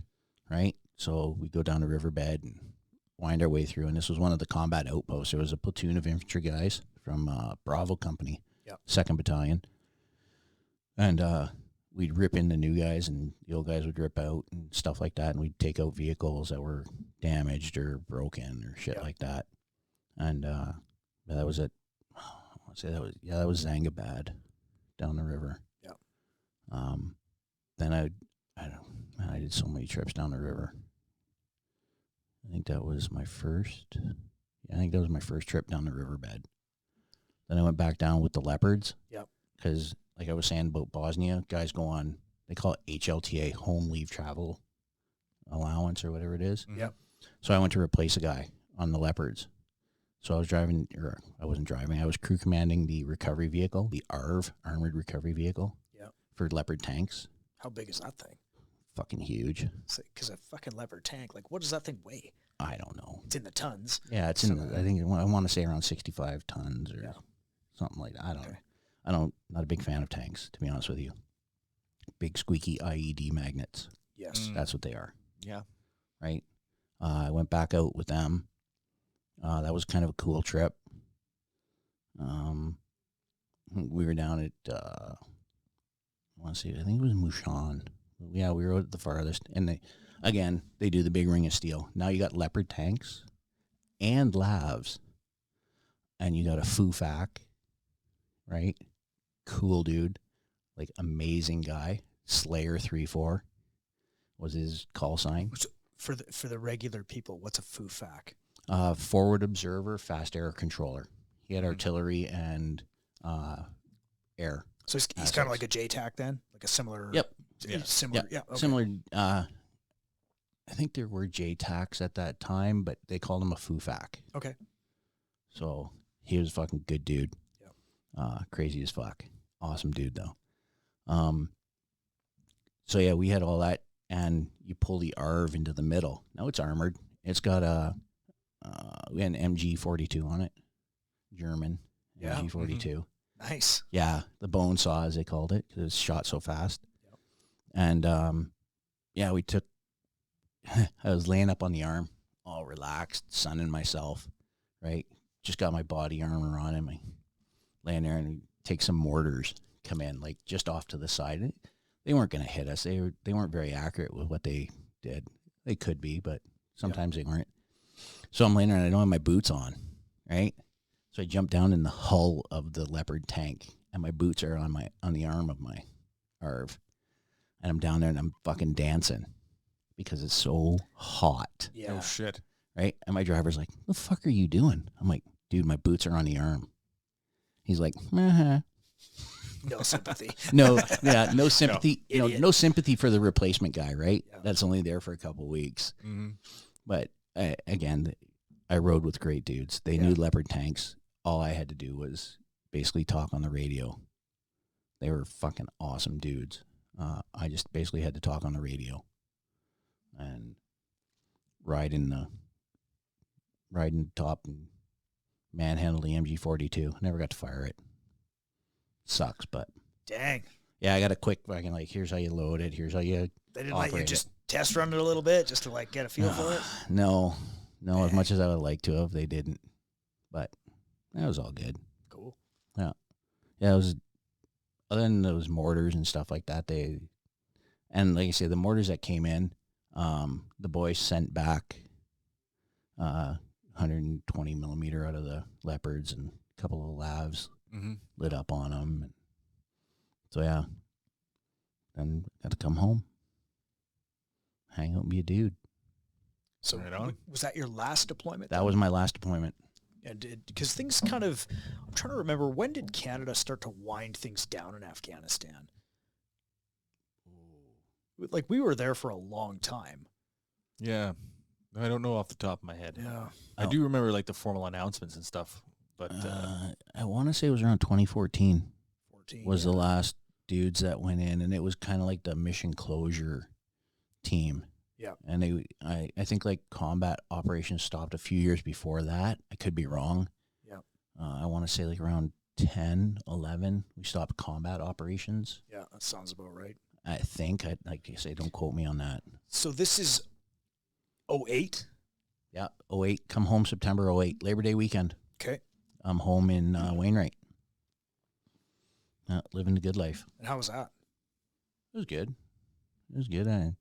Right? So we go down the riverbed and wind our way through. And this was one of the combat outposts. There was a platoon of infantry guys from Bravo Company, 2nd Battalion. And we'd rip in the new guys and the old guys would rip out and stuff like that. And we'd take out vehicles that were damaged or broken or shit like that. And that was it. I want to say that was Zangabad down the river. Yeah. Then I did so many trips down the river. I think that was my first. Yeah, I think that was my first trip down the riverbed. Then I went back down with the leopards. Yep. Because, like I was saying about Bosnia, guys go on, they call it HLTA, home leave travel allowance or whatever it is. Yep. So I went to replace a guy on the leopards. So I was driving, or I wasn't driving, I was crew commanding the recovery vehicle, the ARV, Armored Recovery Vehicle, for leopard tanks. How big is that thing? Fucking huge. Because a fucking leopard tank, like, what does that thing weigh? I don't know. It's in the tons. Yeah, it's in. I think I want to say around 65 tons or something like that. I don't. Not a big fan of tanks, to be honest with you. Big squeaky IED magnets. Yes, that's what they are. Yeah. Right. I went back out with them. That was kind of a cool trip. We were down at. I want to say. I think it was Mushan. Yeah, we were at the farthest, and they do the big ring of steel. Now you got leopard tanks and lavs, and you got a Fufak, right? Cool dude, like amazing guy. Slayer 3-4 was his call sign. For the regular people, what's a Fufak? Forward observer, fast air controller. He had artillery and air. So he's kind of like a JTAC then, like a similar. Yep. Similar. Yeah. Okay. Similar. I think there were JTACs at that time, but they called him a Fufak. Okay. So he was a fucking good dude. Yeah. Crazy as fuck. Awesome dude though. So yeah, we had all that, and you pull the ARV into the middle. Now it's armored. It's got we had an MG42 on it, German MG42. Mm-hmm. Nice. Yeah, the bone saw, as they called it, because it's shot so fast. Yep. And we took. I was laying up on the arm, all relaxed, sunning myself, right? Just got my body armor on him. I laying there, and we take some mortars, come in, like just off to the side. They weren't going to hit us. They weren't very accurate with what they did. They could be, but sometimes they weren't. So I'm laying there, and I don't have my boots on, right? So I jump down in the hull of the leopard tank, and my boots are on the arm of my ARV, and I'm down there, and I'm fucking dancing because it's so hot. Yeah. Oh shit! Right? And my driver's like, "What the fuck are you doing?" I'm like, "Dude, my boots are on the arm." He's like, "Uh-huh." No sympathy. No sympathy. No, no sympathy for the replacement guy, right? Yeah. That's only there for a couple weeks. Mm-hmm. But again, I rode with great dudes. They knew leopard tanks. All I had to do was basically talk on the radio. They were fucking awesome dudes. I just basically had to talk on the radio and ride in top and manhandle the MG42. Never got to fire it. Sucks, but dang. Yeah, I got a quick fucking like, here's how you load it. Here's how you. They didn't let you just test run it a little bit just to like get a feel for it. No, as much as I would like to have, they didn't. But that was all good. Cool. Yeah, it was. Other than those mortars and stuff like that, and like I say, the mortars that came in, the boys sent back 120 millimeter out of the leopards and a couple of lavs lit up on them. So yeah, then got to come home, hang out and be a dude. So was that your last deployment? That was my last deployment. And because things kind of, I'm trying to remember, when did Canada start to wind things down in Afghanistan? Like, we were there for a long time. Yeah. I don't know off the top of my head. Yeah. I do remember, like, the formal announcements and stuff. But I want to say it was around 2014 was the yeah. last dudes that went in, and it was kind of like the mission closure team. Yeah. And I think like combat operations stopped a few years before that. I could be wrong. Yeah. I want to say like around 10, 11, we stopped combat operations. Yeah, that sounds about right. I think. Like I say, don't quote me on that. So this is 08? Yeah, 08. Come home September 08, Labor Day weekend. Okay. I'm home in Wainwright. Living the good life. And how was that? It was good. It was good. I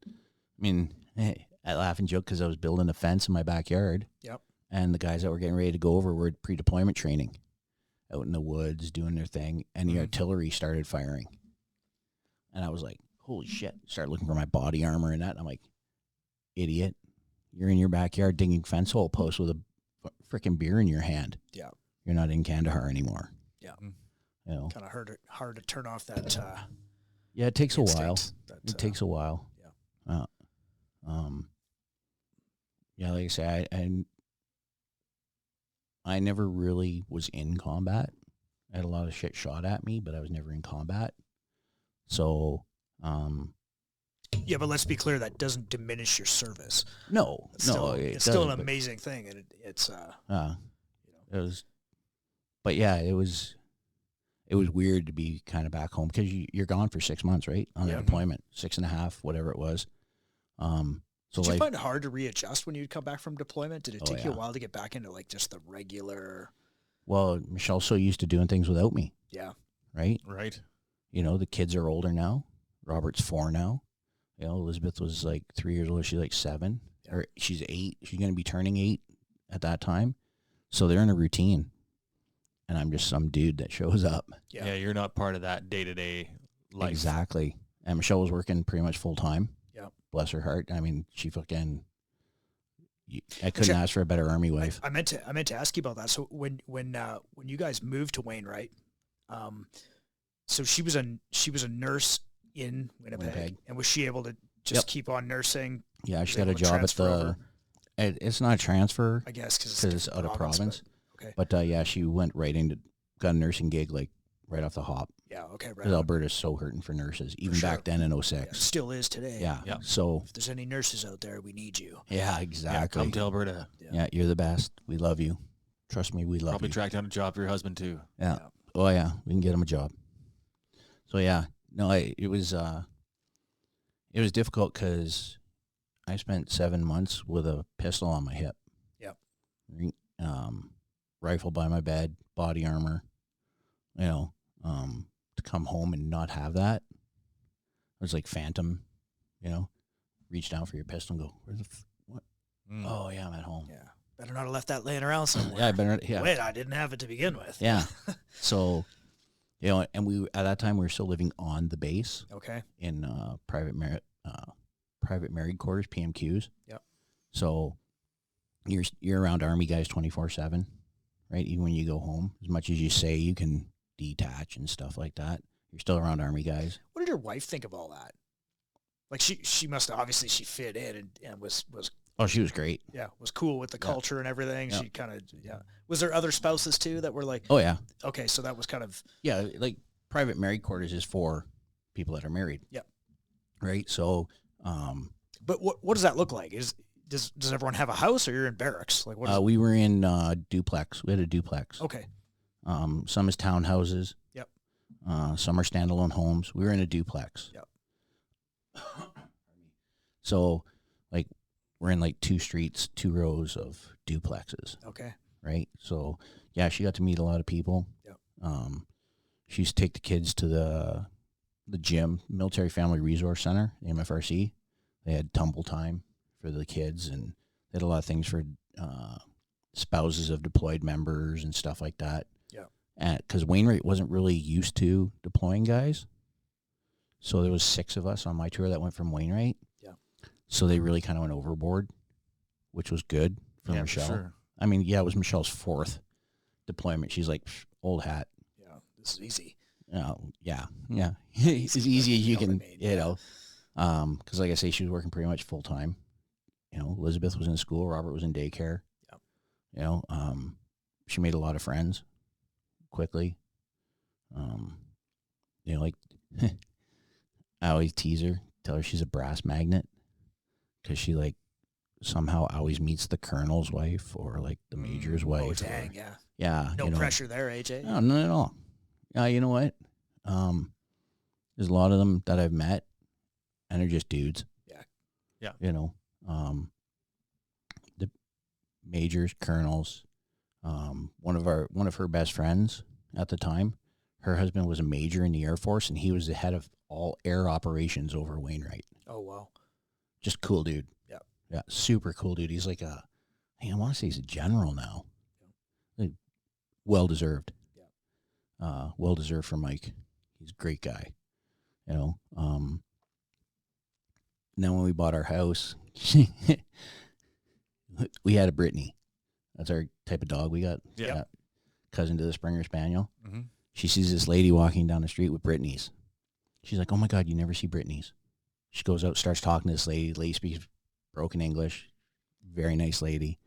mean, hey, I laugh and joke because I was building a fence in my backyard. Yep. And the guys that were getting ready to go over were pre-deployment training out in the woods doing their thing. And the artillery started firing. And I was like, holy shit. Started looking for my body armor and that. And I'm like, idiot. You're in your backyard digging fence hole posts with a freaking beer in your hand. Yeah. You're not in Kandahar anymore. Yeah. You know? Kind of hard to turn off that. Yeah, it takes a while. It takes a while. Yeah. Yeah, like I say, I never really was in combat. I had a lot of shit shot at me, but I was never in combat. So, yeah, but let's be clear, that doesn't diminish your service. No, It's it still an doesn't, amazing thing, and it's it was, but yeah, it was weird to be kind of back home because you're gone for 6 months, right? On a deployment, 6.5, whatever it was. So did you find it hard to readjust when you'd come back from deployment? Did it take you a while to get back into like just the regular? Well, Michelle's so used to doing things without me. Yeah. Right. Right. You know, the kids are older now. Robert's 4 now. You know, Elizabeth was like 3 years old. She's like 7, or she's 8. She's going to be turning 8 at that time. So they're in a routine, and I'm just some dude that shows up. Yeah, you're not part of that day-to-day life. Exactly. And Michelle was working pretty much full time. Yeah. Bless her heart. I mean, she fucking. I couldn't ask for a better army wife. I meant to ask you about that. So when you guys moved to Wainwright, so she was a nurse in Winnipeg. And was she able to just keep on nursing? Yeah, she got a job at the. It's not a transfer, I guess, because it's out of province. Okay. But yeah, she went right into got a nursing gig like right off the hop. Yeah. Okay. Right. Because Alberta's so hurting for nurses, even back then in 06. Yeah, still is today. Yeah. Yeah. So if there's any nurses out there, we need you. Yeah, exactly. Yeah, come to Alberta. Yeah, you're the best. We love you. Trust me, we love Probably you. track down a job for your husband too. Yeah. Oh yeah, we can get him a job. So yeah, no, it was difficult because I spent 7 months with a pistol on my hip. Yep. Rifle by my bed, body armor. You know, to come home and not have that. It was like Phantom, you know, reach down for your pistol and go, where the what? Oh yeah, I'm at home. Yeah. Better not have left that laying around somewhere. Yeah, I better. Yeah. Wait, I didn't have it to begin with. Yeah. So, you know, and we at that time we were still living on the base. Okay. In private married quarters, PMQs. Yep. So you're around Army guys 24/7, right? Even when you go home, as much as you say you can detach and stuff like that, you're still around Army guys. What did your wife think of all that? Like she must obviously she fit in and was. Oh, she was great. Yeah, was cool with the culture and everything. Yeah. She kind of Was there other spouses too that were like? Oh yeah. Okay, so that was kind of. Yeah, like private married quarters is for people that are married. Yep. Right. So. But what does that look like? Does everyone have a house or you're in barracks? Like what? We were in duplex. We had a duplex. Okay. Some is townhouses. Yep. Some are standalone homes. We were in a duplex. Yep. So, like, we're in like 2 streets, 2 rows of duplexes. Okay. Right. So, yeah, she got to meet a lot of people. Yep. She used to take the kids to the gym, Military Family Resource Center, the MFRC. They had tumble time for the kids, and they had a lot of things for spouses of deployed members and stuff like that. Yeah. And because Wainwright wasn't really used to deploying guys, so there was 6 of us on my tour that went from Wainwright. Yeah. So they really kind of went overboard, which was good for Michelle. For sure. I mean, yeah, it was Michelle's 4th deployment. She's like, old hat. Yeah, this is easy. Yeah. It's as easy as you can, you know. Because like I say, she was working pretty much full time. You know, Elizabeth was in school, Robert was in daycare. Yep. You know, she made a lot of friends quickly. You know, like I always tease her, tell her she's a brass magnet because she like somehow always meets the colonel's wife or like the major's wife. Oh dang, yeah. Yeah. No pressure there, AJ. No, not at all. You know what? There's a lot of them that I've met, and they're just dudes. Yeah. You know, the majors, colonels. One of her best friends at the time, Her husband was a major in the Air Force, and he was the head of all air operations over Wainwright. Oh, wow. Just cool dude. Yeah. Yeah, super cool dude. He's like I want to say he's a general now. Yeah. Like, well-deserved. Yeah. Well-deserved for Mike. He's a great guy. You know, and then when we bought our house, we had a Brittany. That's our type of dog we got. Yeah. Cousin to the Springer Spaniel. Mm-hmm. She sees this lady walking down the street with Brittany's. She's like, oh, my God, you never see Brittany's. She goes out, starts talking to this lady. The lady speaks broken English. Very nice lady.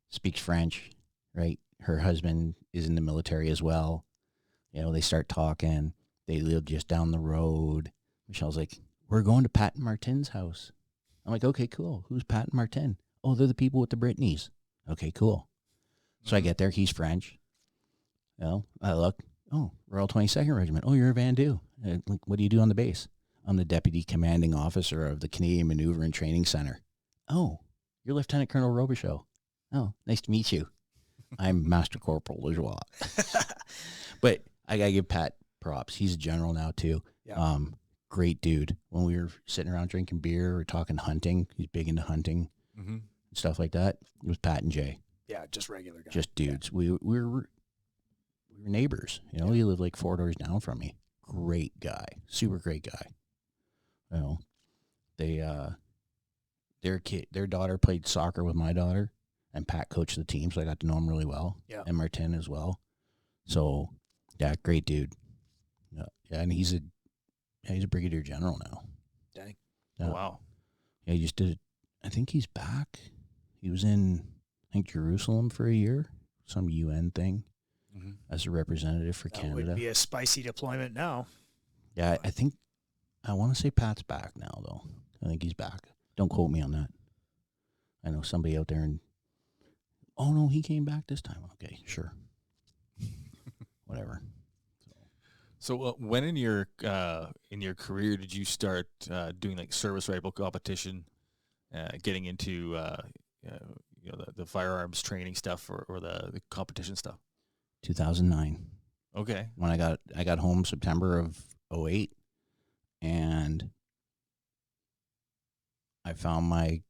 Speaks French, right? Her husband is in the military as well. You know, they start talking. They live just down the road. Michelle's like, we're going to Pat and Martin's house. I'm like, okay, cool. Who's Pat and Martin? Oh, they're the people with the Brittany's. Okay, cool. So I get there. He's French. You know, I look. Oh, Royal 22nd Regiment. Oh, you're a Vandu. Like, what do you do on the base? I'm the Deputy Commanding Officer of the Canadian Maneuver and Training Center. Oh, you're Lieutenant Colonel Robichaud. Oh, nice to meet you. I'm Master Corporal Lajoie. But I got to give Pat props. He's a general now, too. Yeah. Great dude. When we were sitting around drinking beer or talking hunting, he's big into hunting and stuff like that. It was Pat and Jay. Yeah, just regular guys. Just dudes. Yeah. We were neighbors. You know, he lived like 4 doors down from me. Great guy. Super great guy. You know, they their daughter played soccer with my daughter, and Pat coached the team, so I got to know him really well. Yeah. And Martin as well. So, yeah, great dude. Yeah, and he's a brigadier general now. Dang. Yeah. Oh, wow. Yeah, he just did it. I think he's back. He was in, I think, Jerusalem for a year, some UN thing, as a representative for That Canada. would be a spicy deployment now. Yeah, I want to say Pat's back now, though. I think he's back. Don't quote me on that. I know somebody out there oh, no, he came back this time. Okay, sure. Whatever. So when in your career did you start doing like service rifle competition, getting into the firearms training stuff or the competition stuff? 2009. Okay. When I got home September of 2008, and I found I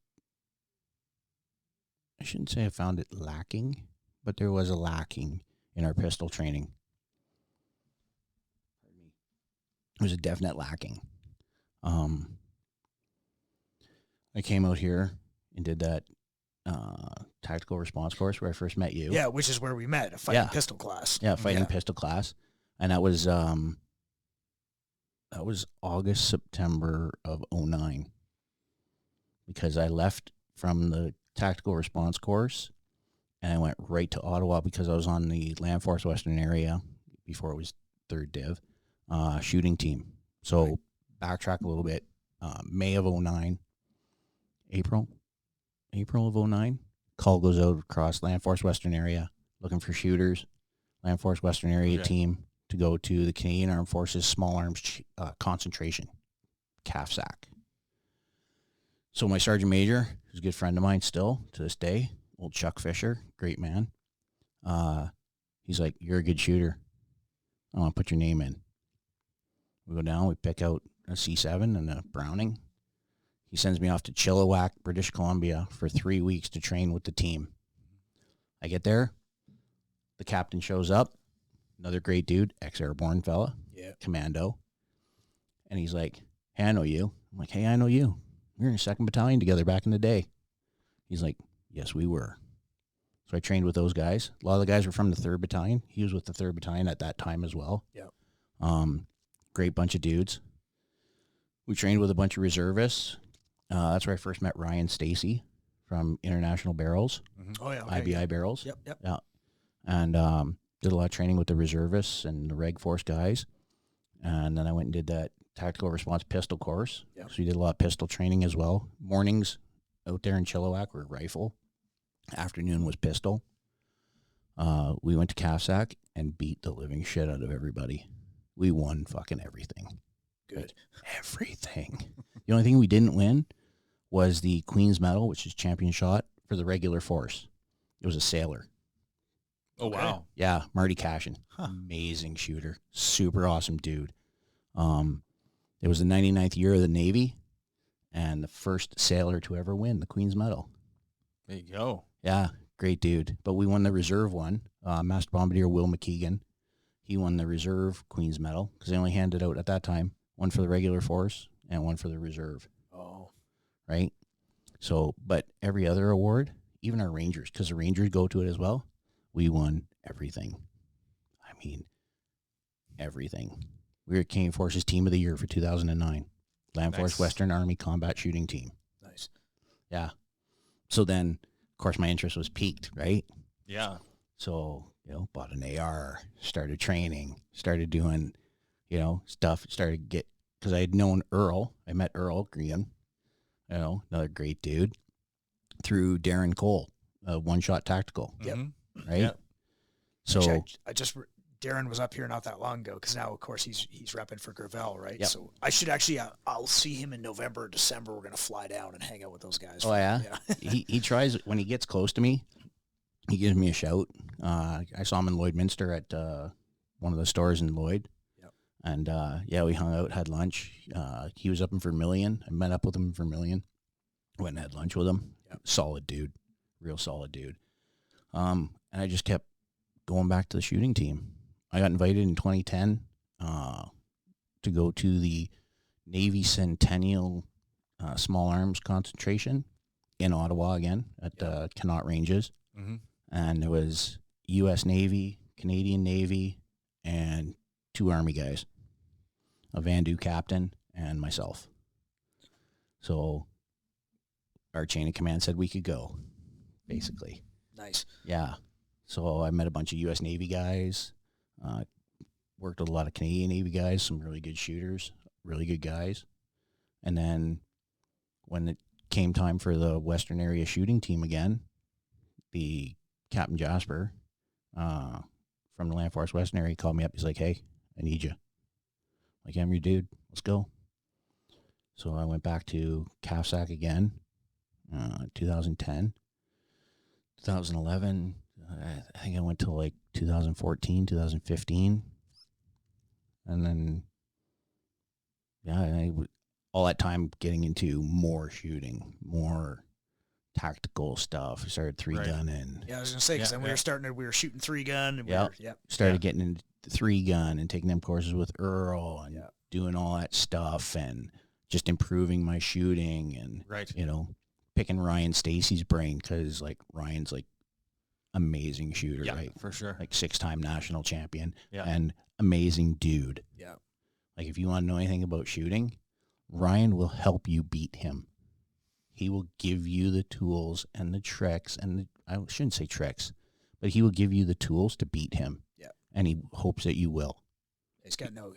shouldn't say I found it lacking, but there was a lacking in our pistol training. It was a definite lacking. I came out here and did that tactical response course where I first met you. Yeah, which is where we met, a fighting pistol class. Yeah, fighting pistol class. And that was August, September of 2009. Because I left from the tactical response course and I went right to Ottawa because I was on the Land Force Western area before it was 3rd Div shooting team. So backtrack a little bit. May of 2009, April of 2009, call goes out across Land Force Western area looking for shooters. Land Force Western area team to go to the Canadian Armed Forces Small Arms Concentration, CAFSAC. So my Sergeant Major, who's a good friend of mine still to this day, old Chuck Fisher, great man. He's like, you're a good shooter. I want to put your name in. We go down, we pick out a C7 and a Browning. He sends me off to Chilliwack, British Columbia for 3 weeks to train with the team. I get there. The captain shows up. Another great dude, ex-airborne fella, commando. And he's like, hey, I know you. I'm like, hey, I know you. We were in 2nd Battalion together back in the day. He's like, yes, we were. So I trained with those guys. A lot of the guys were from the 3rd Battalion. He was with the 3rd Battalion at that time as well. Yeah. Great bunch of dudes. We trained with a bunch of reservists. That's where I first met Ryan Stacy from International Barrels. Oh, yeah. Okay, IBI Barrels. Yep. Yeah. And did a lot of training with the reservists and the Reg Force guys. And then I went and did that tactical response pistol course. Yep. So we did a lot of pistol training as well. Mornings out there in Chilliwack were rifle. Afternoon was pistol. We went to CAFSAC and beat the living shit out of everybody. We won fucking everything. Good. Everything. The only thing we didn't win was the Queen's Medal, which is champion shot for the regular force. It was a sailor. Oh, wow. Yeah, Marty Cashin. Huh. Amazing shooter. Super awesome dude. It was the 99th year of the Navy and the first sailor to ever win the Queen's Medal. There you go. Yeah, great dude. But we won the reserve one. Master Bombardier Will McKeegan, he won the reserve Queen's Medal because they only handed out at that time one for the regular force and one for the reserve. Oh. Right? So, but every other award, even our Rangers, because the Rangers go to it as well, we won everything. I mean, everything. We were Canadian Forces Team of the Year for 2009. Land Force Nice. Western Army Combat Shooting Team. Nice. Yeah. So then, of course, my interest was piqued, right? Yeah. So, bought an AR, started training, started doing, stuff, because I had known Earl. I met Earl Green, another great dude, through Darren Cole, One Shot Tactical, Yep. Mm-hmm. right? Yep. So, Actually, Darren was up here not that long ago because now, of course, he's repping for Gravel, right? Yep. So I should actually, I'll see him in November or December. We're going to fly down and hang out with those guys. oh yeah, Yeah. he tries, when he gets close to me, he gives me a shout. I saw him in Lloydminster at one of the stores in Lloyd. Yep. And we hung out, had lunch. He was up in Vermilion. I met up with him in Vermilion. Went and had lunch with him. Yep. Solid dude. Real solid dude. And I just kept going back to the shooting team. I got invited in 2010 to go to the Navy Centennial Small Arms Concentration in Ottawa again at Connaught Ranges. Mm-hmm. And there was U.S. Navy, Canadian Navy, and 2 Army guys, a Vandu captain and myself. So our chain of command said we could go, basically. Nice. Yeah. So I met a bunch of U.S. Navy guys, worked with a lot of Canadian Navy guys, some really good shooters, really good guys. And then when it came time for the Western Area shooting team again, the Captain Jasper from the Land Force Western Area called me up. He's like, hey, I need you. Like, I'm your dude. Let's go. So I went back to CAFSAC again, 2010. 2011, I think I went to like 2014, 2015. And then, all that time getting into more shooting, more tactical stuff. I started 3-gunning. Yeah, I was going to say, because then we were shooting 3-gun. And Started getting into 3-gun and taking them courses with Earl and doing all that stuff and just improving my shooting and, picking Ryan Stacy's brain because, like, Ryan's, like, amazing shooter, right? For sure. Like 6-time national champion and amazing dude. Yeah. Like, if you want to know anything about shooting, Ryan will help you beat him. He will give you the tools and the tricks, and I shouldn't say tricks, but he will give you the tools to beat him. Yeah. And he hopes that you will. He's got no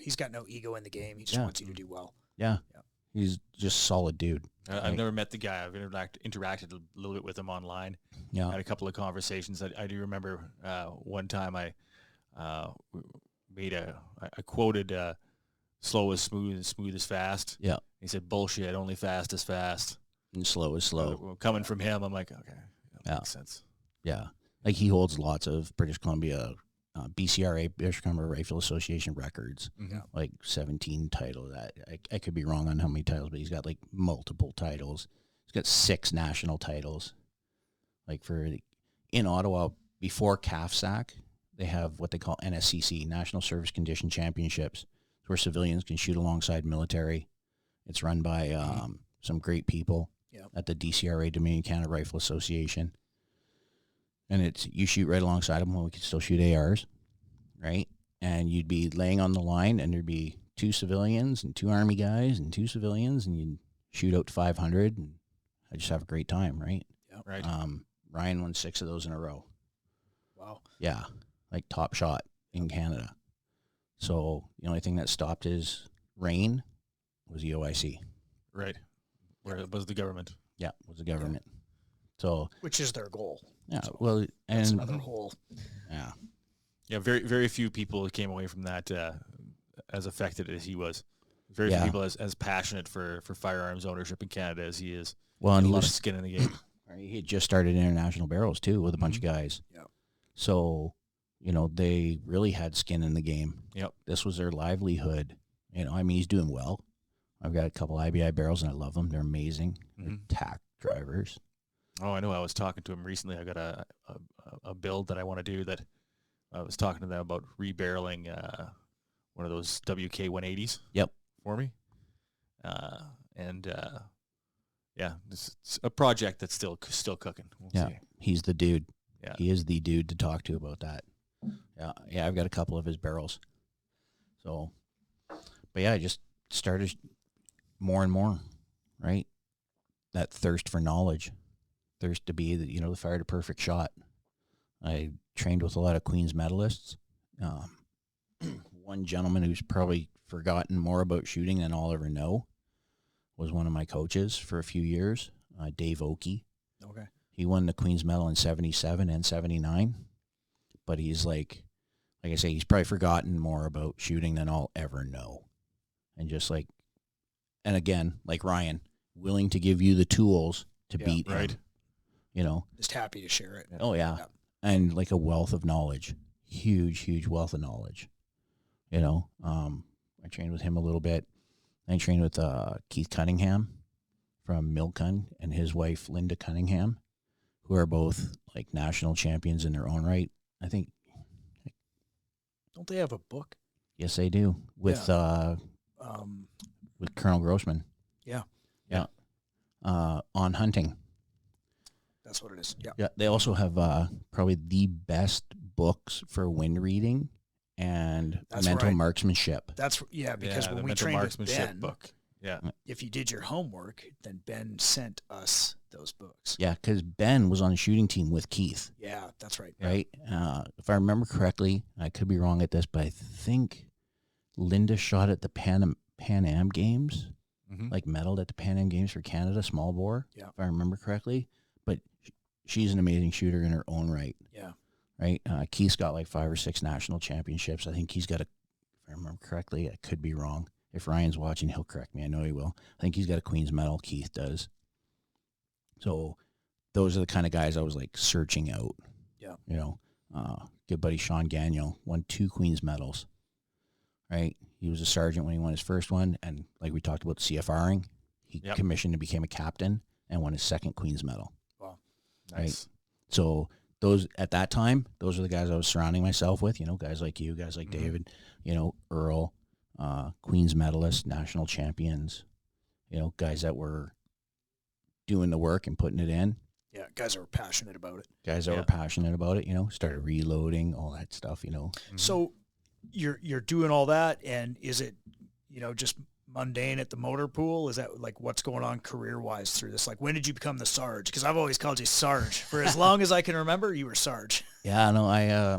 ego in the game. He just wants you to do well. Yeah. He's just a solid dude. I've never met the guy. I've interacted a little bit with him online. Yeah. Had a couple of conversations. I do remember one time I quoted slow is smooth and smooth is fast. Yeah. He said, bullshit, only fast is fast. And slow is slow. Coming from him, I'm like, okay, that makes sense. Yeah. Like, he holds lots of British Columbia, BCRA, British Columbia Rifle Association records, like 17 titles. I could be wrong on how many titles, but he's got like multiple titles. He's got 6 national titles. Like, in Ottawa, before CAFSAC, they have what they call NSCC, National Service Condition Championships, where civilians can shoot alongside military. It's run by some great people at the DCRA, Dominion Canada Rifle Association. And you shoot right alongside them. Well, we could still shoot ARs, right? And you'd be laying on the line, and there'd be 2 civilians and 2 Army guys and 2 civilians, and you'd shoot out to 500, and I just have a great time, right? Yeah. Right. Ryan won 6 of those in a row. Wow. Yeah, like top shot in Canada. So the only thing that stopped his reign was the OIC. Right. Where it was the government. Yeah, was the government. So, which is their goal. Yeah, so well, that's and another whole. Yeah. Yeah, very, very few people came away from that as affected as he was. Very few people as passionate for firearms ownership in Canada as he is. Well, and he he a lot was of skin in the game. He had just started International Barrels too with a bunch of guys. Yeah. So they really had skin in the game. Yep. This was their livelihood. I mean, he's doing well. I've got a couple IBI barrels, and I love them. They're amazing. They're tack drivers. Oh, I know. I was talking to him recently. I got a build that I want to do that I was talking to them about rebarreling one of those WK 180s. Yep. For me. Yeah, it's a project that's still cooking. We'll see. He's the dude. Yeah. He is the dude to talk to about that. Yeah, I've got a couple of his barrels. So, but yeah, I just started more and more, right? That thirst for knowledge, thirst to be the fire to perfect shot. I trained with a lot of Queen's medalists. One gentleman who's probably forgotten more about shooting than I'll ever know was one of my coaches for a few years, Dave Oakey. Okay. He won the Queen's Medal in 77 and 79, but he's like I say, he's probably forgotten more about shooting than I'll ever know. And and again, like Ryan, willing to give you the tools to beat him. Just happy to share it. Oh, yeah. And like a wealth of knowledge, huge wealth of knowledge. I trained with him a little bit. I trained with Keith Cunningham from Milcon and his wife, Linda Cunningham, who are both like national champions in their own right. I think. Don't they have a book? Yes, they do. With Colonel Grossman. Yeah. On hunting. That's what it is. Yeah. Yeah. They also have probably the best books for wind reading and mental marksmanship. Because when we trained with Ben, book. Yeah. If you did your homework, then Ben sent us those books. Yeah, because Ben was on the shooting team with Keith. Yeah, that's right. Right? If I remember correctly, I could be wrong at this, but I think Linda shot at the Pan Am Games, like medaled at the Pan Am Games for Canada, small bore, if I remember correctly. But she's an amazing shooter in her own right. Yeah. Right? Keith's got like 5 or 6 national championships. I think he's got if I remember correctly, I could be wrong. If Ryan's watching, he'll correct me. I know he will. I think he's got a Queen's Medal. Keith does. So those are the kind of guys I was like searching out. Yeah. Good buddy Sean Gagnon won 2 Queen's Medals. Right? He was a sergeant when he won his first one. And like we talked about CFRing, he commissioned and became a captain and won his 2nd Queen's Medal. Wow. Nice. Right? So at that time, those are the guys I was surrounding myself with, guys like you, guys like David, Earl, Queen's medalists, national champions, guys that were doing the work and putting it in. Yeah, guys that were passionate about it. Started reloading, all that stuff, So you're doing all that, and is it, just mundane at the motor pool? Is that like what's going on career-wise through this? Like, when did you become the Sarge? Because I've always called you Sarge. For as long as I can remember, you were Sarge. Yeah, no, I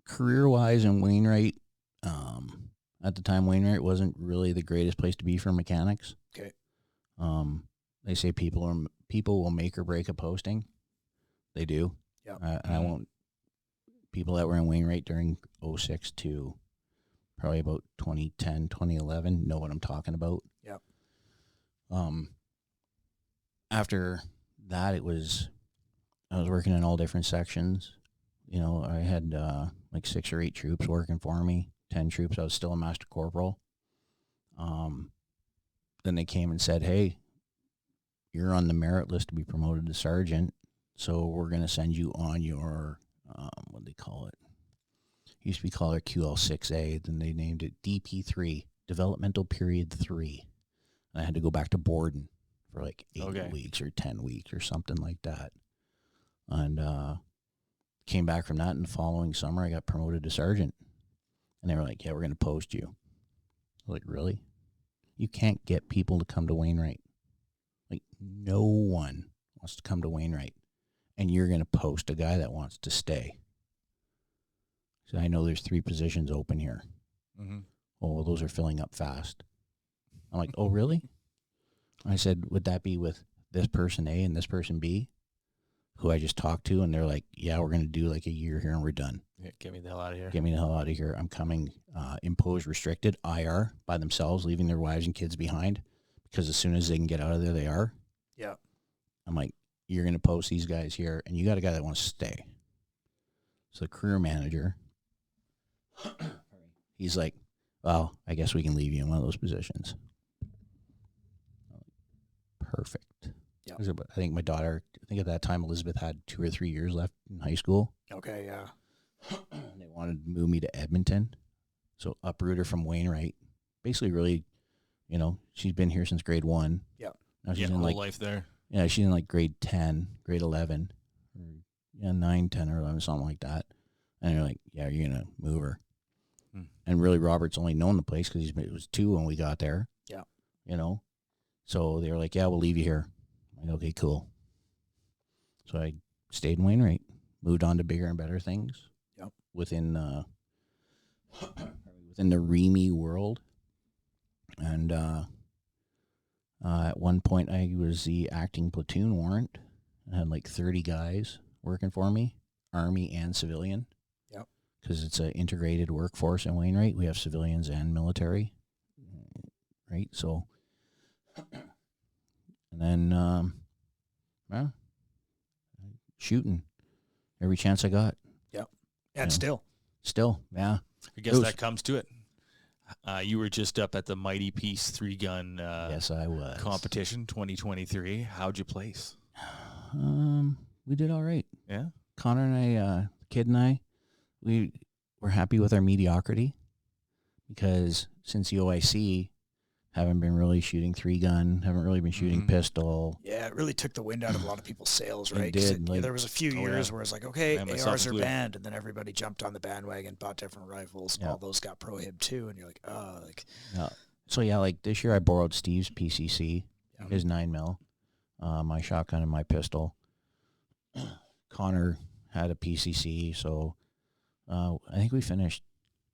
career-wise in Wainwright, at the time, Wainwright wasn't really the greatest place to be for mechanics. Okay. They say people will make or break a posting. They do. Yeah. And I won't. People that were in Wainwright during 06 to probably about 2010, 2011 know what I'm talking about. Yep. After that, I was working in all different sections. I had like 6 or 8 troops working for me, 10 troops. I was still a master corporal. Then they came and said, hey, you're on the merit list to be promoted to sergeant, so we're going to send you on your, what do they call it? Used to be called a QL6A, then they named it DP3, Developmental Period 3. And I had to go back to Borden for like 8 weeks or 10 weeks or something like that. And came back from that, and the following summer I got promoted to sergeant. And they were like, yeah, we're going to post you. I was like, really? You can't get people to come to Wainwright. Like, no one wants to come to Wainwright. And you're going to post a guy that wants to stay. So I know there's 3 positions open here. Mm-hmm. Oh, well, those are filling up fast. I'm like, oh, really? I said, would that be with this person A and this person B, who I just talked to? And they're like, yeah, we're going to do like a year here and we're done. Yeah, get me the hell out of here. Get me the hell out of here. I'm coming imposed restricted, IR, by themselves, leaving their wives and kids behind, because as soon as they can get out of there, they are. Yeah. I'm like, you're going to post these guys here, and you got a guy that wants to stay. So the career manager, he's like, well, I guess we can leave you in one of those positions. Perfect. Yeah. I think my daughter, at that time Elizabeth had 2 or 3 years left in high school. Okay, yeah. And they wanted to move me to Edmonton. So uproot her from Wainwright. Basically, really, she's been here since grade 1. Yeah. Now she's in whole like life there. Yeah, she's in like grade 10, grade 11, or 9, 10, or 11, something like that. And you're like, yeah, you're going to move her. And really, Robert's only known the place because it was 2 when we got there. Yeah. So they were like, yeah, we'll leave you here. I'm like, okay, cool. So I stayed in Wainwright, moved on to bigger and better things. Yep. Within the REME world. And at one point, I was the acting platoon warrant. I had like 30 guys working for me, Army and civilian. Yep. Because it's an integrated workforce in Wainwright. We have civilians and military. Right? So, and then, shooting every chance I got. Yep. And still, yeah. I guess that comes to it. You were just up at the Mighty Peace 3-gun yes, I was. competition 2023. How'd you place? We did all right. Yeah. Connor and I, the kid and I, we were happy with our mediocrity because since the OIC, haven't been really shooting 3-gun, haven't really been shooting pistol. yeah, it really took the wind out of a lot of people's sails, It right? 'Cause did, like- there was a few years where it's like, okay, Yeah, myself ARs are included. banned, and then everybody jumped on the bandwagon, bought different rifles, Yeah. all those got prohib too, and you're like, oh, like, Yeah. So yeah, like this year I borrowed Steve's PCC, Yeah. his 9mm, my shotgun and my pistol. Connor had a PCC, so I think we finished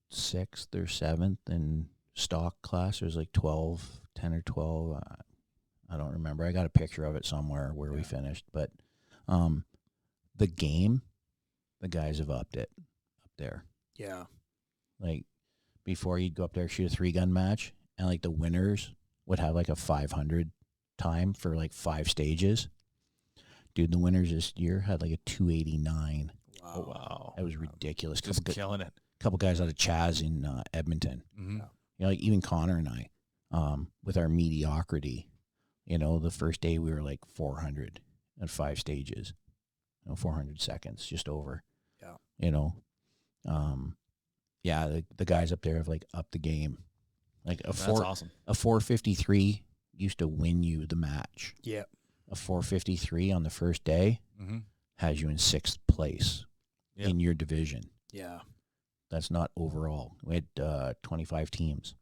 6th or 7th in stock class. There's like 10 or 12. I don't remember. I got a picture of it somewhere where we finished. But the game, the guys have upped it up there. yeah, Like before, you'd go up there, shoot a 3-gun match, and like the winners would have like a 500 time for like 5 stages. Dude, the winners this year had like a 289. wow. Oh, wow. That was ridiculous. Just killing it. Couple guys out of Chaz in Edmonton. Mm-hmm. Like even Connor and I, with our mediocrity, the first day we were like 400 at 5 stages, 400 seconds, just over. Yeah. The guys up there have like upped the game. Like That's awesome. a 453 used to win you the match. Yeah. A 453 on the first day has you in 6th place in your division. Yeah. That's not overall. We had 25 teams.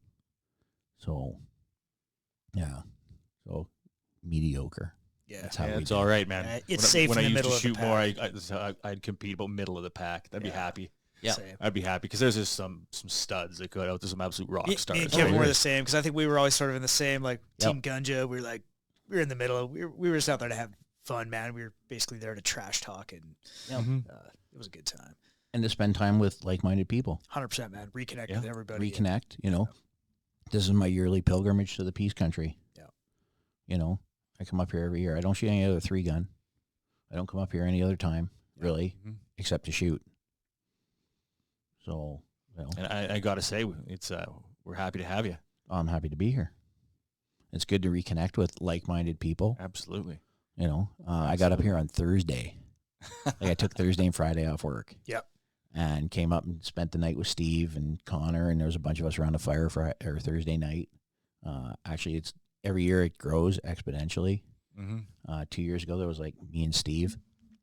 So, yeah. So, mediocre. Yeah. That's how we It's did. all right, man. It's when safe when in I the used middle to of the shoot more, pack. I'd compete about middle of the pack. I'd be happy. Yeah. Same. I'd be happy because there's just some studs that go out. There's some absolute rock Me stars. and Kevin Oh, were yeah. the same because I think we were always sort of in the same Yep. Team Gunja. We were in the middle. We were just out there to have fun, man. We were basically there to trash talk, and it was a good time. And to spend time with like-minded people. 100%, man. Reconnect with everybody. Reconnect, This is my yearly pilgrimage to the Peace Country. Yeah. I come up here every year. I don't shoot any other 3-gun. I don't come up here any other time, really, except to shoot. So, And I got to say, it's we're happy to have you. I'm happy to be here. It's good to reconnect with like-minded people. Absolutely. I got up here on Thursday. I took Thursday and Friday off work. Yep. And came up and spent the night with Steve and Connor, and there was a bunch of us around the fire for Thursday night. Actually, it's every year it grows exponentially. 2 years ago, there was like me and Steve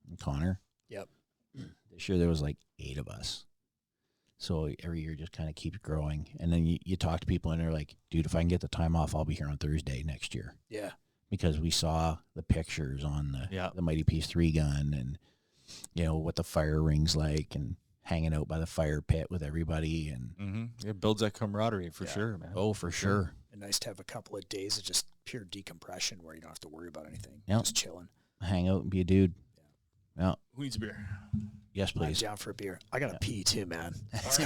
and Connor. Yep. This year, there was like 8 of us. So every year just kind of keeps growing. And then you talk to people, and they're like, dude, if I can get the time off, I'll be here on Thursday next year. Yeah. Because we saw the pictures on the Mighty Peace 3-gun and, what the fire ring's like and hanging out by the fire pit with everybody. And It builds that camaraderie for sure, man. Oh, for sure. And nice to have a couple of days of just pure decompression where you don't have to worry about anything. Yep. Just chilling. Hang out and be a dude. Yeah. Who needs a beer? Yes, I'm please. down for a beer. I got to pee too, man. Let's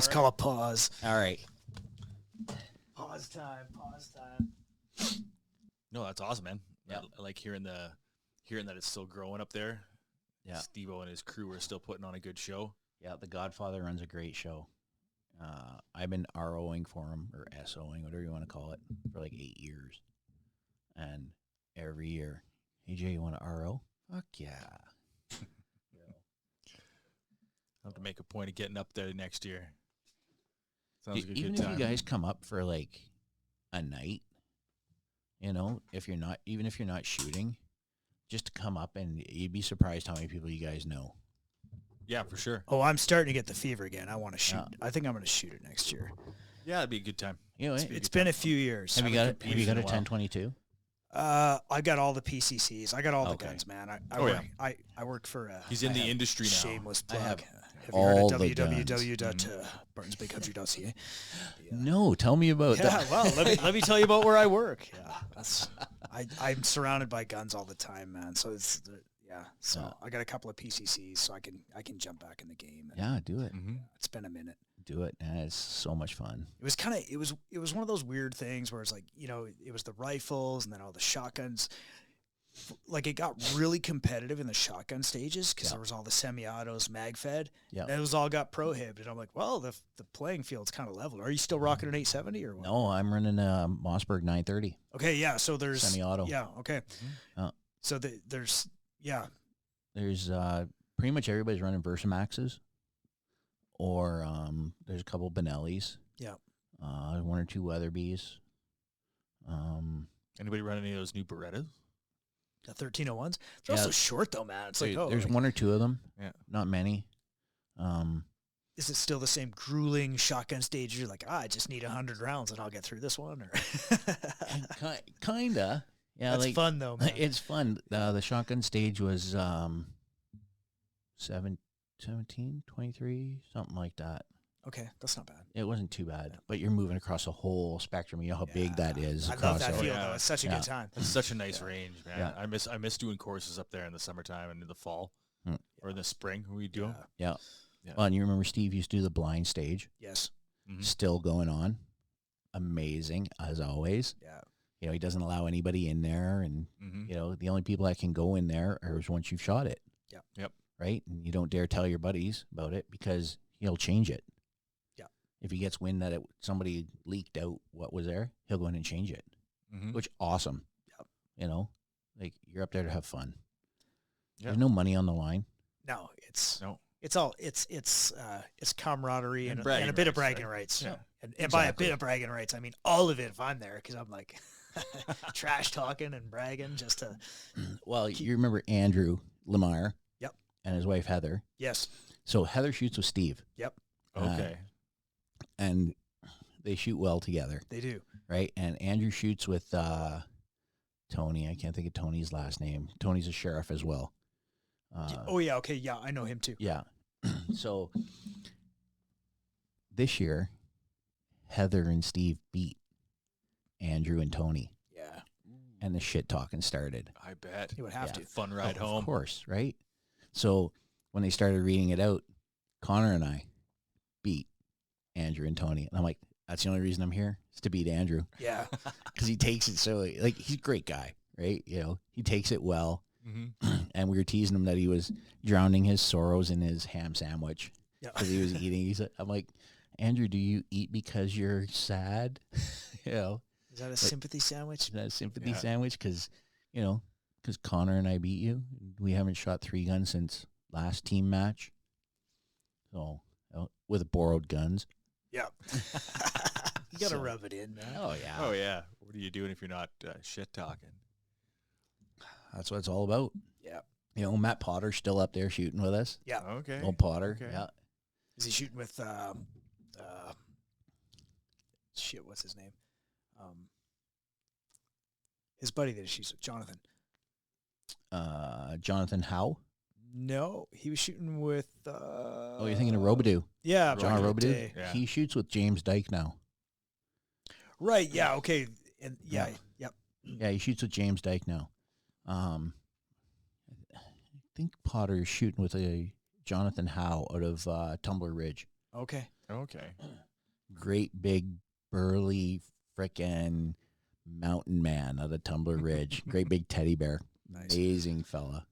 call a pause. All right. Pause time. Pause time. No, that's awesome, man. Yeah. I like hearing that it's still growing up there. Yeah. Steve-O and his crew are still putting on a good show. Yeah, The Godfather runs a great show. I've been ROing for him, or SOing, whatever you want to call it, for like 8 years. And every year, hey, Jay, you want to RO? Fuck yeah. I'll have to make a point of getting up there next year. Sounds like a Even good if time. you guys come up for like a night, if you're not, even if you're not shooting, just to come up, and you'd be surprised how many people you guys know. Yeah, for sure. Oh, I'm starting to get the fever again. I want to shoot. Yeah. I think I'm going to shoot it next year. Yeah, it'd be a good time. It's been a few years. Have you got competed a in a while. 1022? I got all the PCCs. I got all the Okay. guns, man. Oh, yeah. I work for. He's in I the have industry now. Shameless I plug. have Have all you the heard guns. of www.bartonsbaycountry.ca? Yeah. No, tell me about Yeah, that. well, let me tell you about where I work. Yeah, I'm surrounded by guns all the time, man. So it's So Yeah. I got a couple of PCCs, so I can jump back in the game. And Yeah, do it. Mm-hmm. it's been a minute. Do it. And it's so much fun. It was one of those weird things where it's like, it was the rifles and then all the shotguns. Like, it got really competitive in the shotgun stages because there was all the semi-autos, mag-fed. Yeah. Those all got prohibited. I'm like, well, the playing field's kind of level. Are you still rocking an 870 or what? No, I'm running a Mossberg 930 Okay, yeah. So there's semi-auto. Yeah, okay. Uh, So there's There's pretty much everybody's running Versamaxes, or there's a couple Benellis. Yeah. One or two Weatherbees. Anybody run any of those new Berettas? the 1301s. They're Yeah. also short though, man. It's like, There's one or two of them. Yeah. Not many. Is it still the same grueling shotgun stage? You're like, I just need 100 rounds and I'll get through this one. Or Kinda. Yeah, That's like, fun though, man. it's fun. The shotgun stage was 17, 23, something like that. Okay, that's not bad. It wasn't too bad, but you're moving across a whole spectrum. You know how big that is. I love across that the- field yeah. though. It's such a Yeah. good time. It's such a nice range, man. Yeah. I miss doing courses up there in the summertime and in the fall or in the spring when we do them. Yeah. Yeah. Well, and you remember Steve used to do the blind stage. Yes. Mhm. Still going on. Amazing, as always. Yeah. He doesn't allow anybody in there, and Mhm. the only people that can go in there are once you've shot it. Yep. Right, and you don't dare tell your buddies about it because he'll change it. Yeah. If he gets wind that somebody leaked out what was there, he'll go in and change it. Mhm. Which awesome. Yep. Like, you're up there to have fun. Yeah. There's no money on the line. No, it's No. it's camaraderie And and a bragging bit of rights, bragging right? rights. Yeah. And by a Exactly. bit of bragging rights, I mean all of it if I'm there because I'm like trash talking and bragging just to Well, you remember Andrew Lamar. Yep. And his wife Heather. yes. So Heather shoots with Steve. Yep. Okay. And they shoot well together, They do. right? And Andrew shoots with Tony. I can't think of Tony's last name. Tony's a sheriff as well. Oh yeah, okay, yeah, I know him too. Yeah. So this year, Heather and Steve beat Andrew and Tony, Yeah. and the shit talking started. I bet. You would have Yeah. to. Fun ride Of home. course, right? So when they started reading it out, Connor and I beat Andrew and Tony. And I'm like, that's the only reason I'm here, is to beat Andrew. Yeah. Because he takes it so, like, he's a great guy, right? He takes it well. Mhm. And we were teasing him that he was drowning his sorrows in his ham sandwich Yeah. because he was eating. I'm like, Andrew, do you eat because you're sad? Is that a sympathy sandwich? Is that a sympathy Yeah. sandwich? Because Connor and I beat you. We haven't shot 3 guns since last team match. So, with borrowed guns. Yeah. You gotta So- rub it in, man. Oh, yeah. Oh yeah. What are you doing if you're not shit talking? That's what it's all about. Yeah. Matt Potter's still up there shooting with us. Yeah. Okay. Old Potter. Okay. Yeah. Is he shooting with shit, what's his name? His buddy that he shoots with, Jonathan. Jonathan Howe. No, he was shooting with Oh, you're thinking of Robidoux. Yeah, John back in the Robidoux. day. Yeah. He shoots with James Dyke now. Right, yeah, okay. And yeah, yep. Yeah, he shoots with James Dyke now. I think Potter is shooting with a Jonathan Howe out of Tumbler Ridge. Okay. Okay. Great big burly frickin' mountain man out of Tumbler Ridge. Great big teddy bear. Nice. Amazing fella.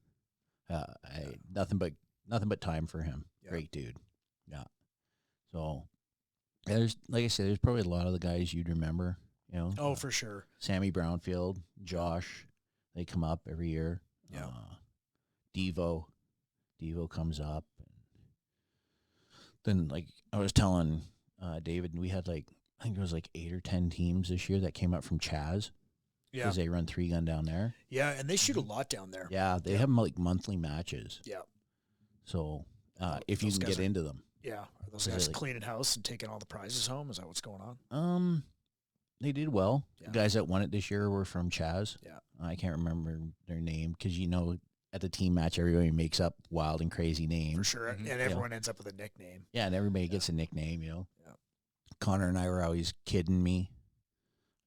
Nothing but time for him. Yeah. Great dude. So there's, like I said, there's probably a lot of the guys you'd remember. You know, Oh, for sure. Sammy Brownfield, Josh, they come up every year. Yeah. Devo comes up. Then, like I was telling David, we had like, I think it was like 8 or 10 teams this year that came up from Chaz. Yeah. Because they run 3-gun down there. Yeah, and they shoot a lot down there. Yeah, they have like monthly matches. Yeah. So if you Those can guys get are- into them. Yeah. Are those Is it guys like- cleaning house and taking all the prizes home? Is that what's going on? They did well. Yeah. The guys that won it this year were from Chaz. Yeah. I can't remember their name because, you know, at the team match, everybody makes up wild and crazy names. For sure. And everyone ends up with a nickname. Yeah, and everybody gets a nickname, you know. Yeah. Connor and I were always kidding me,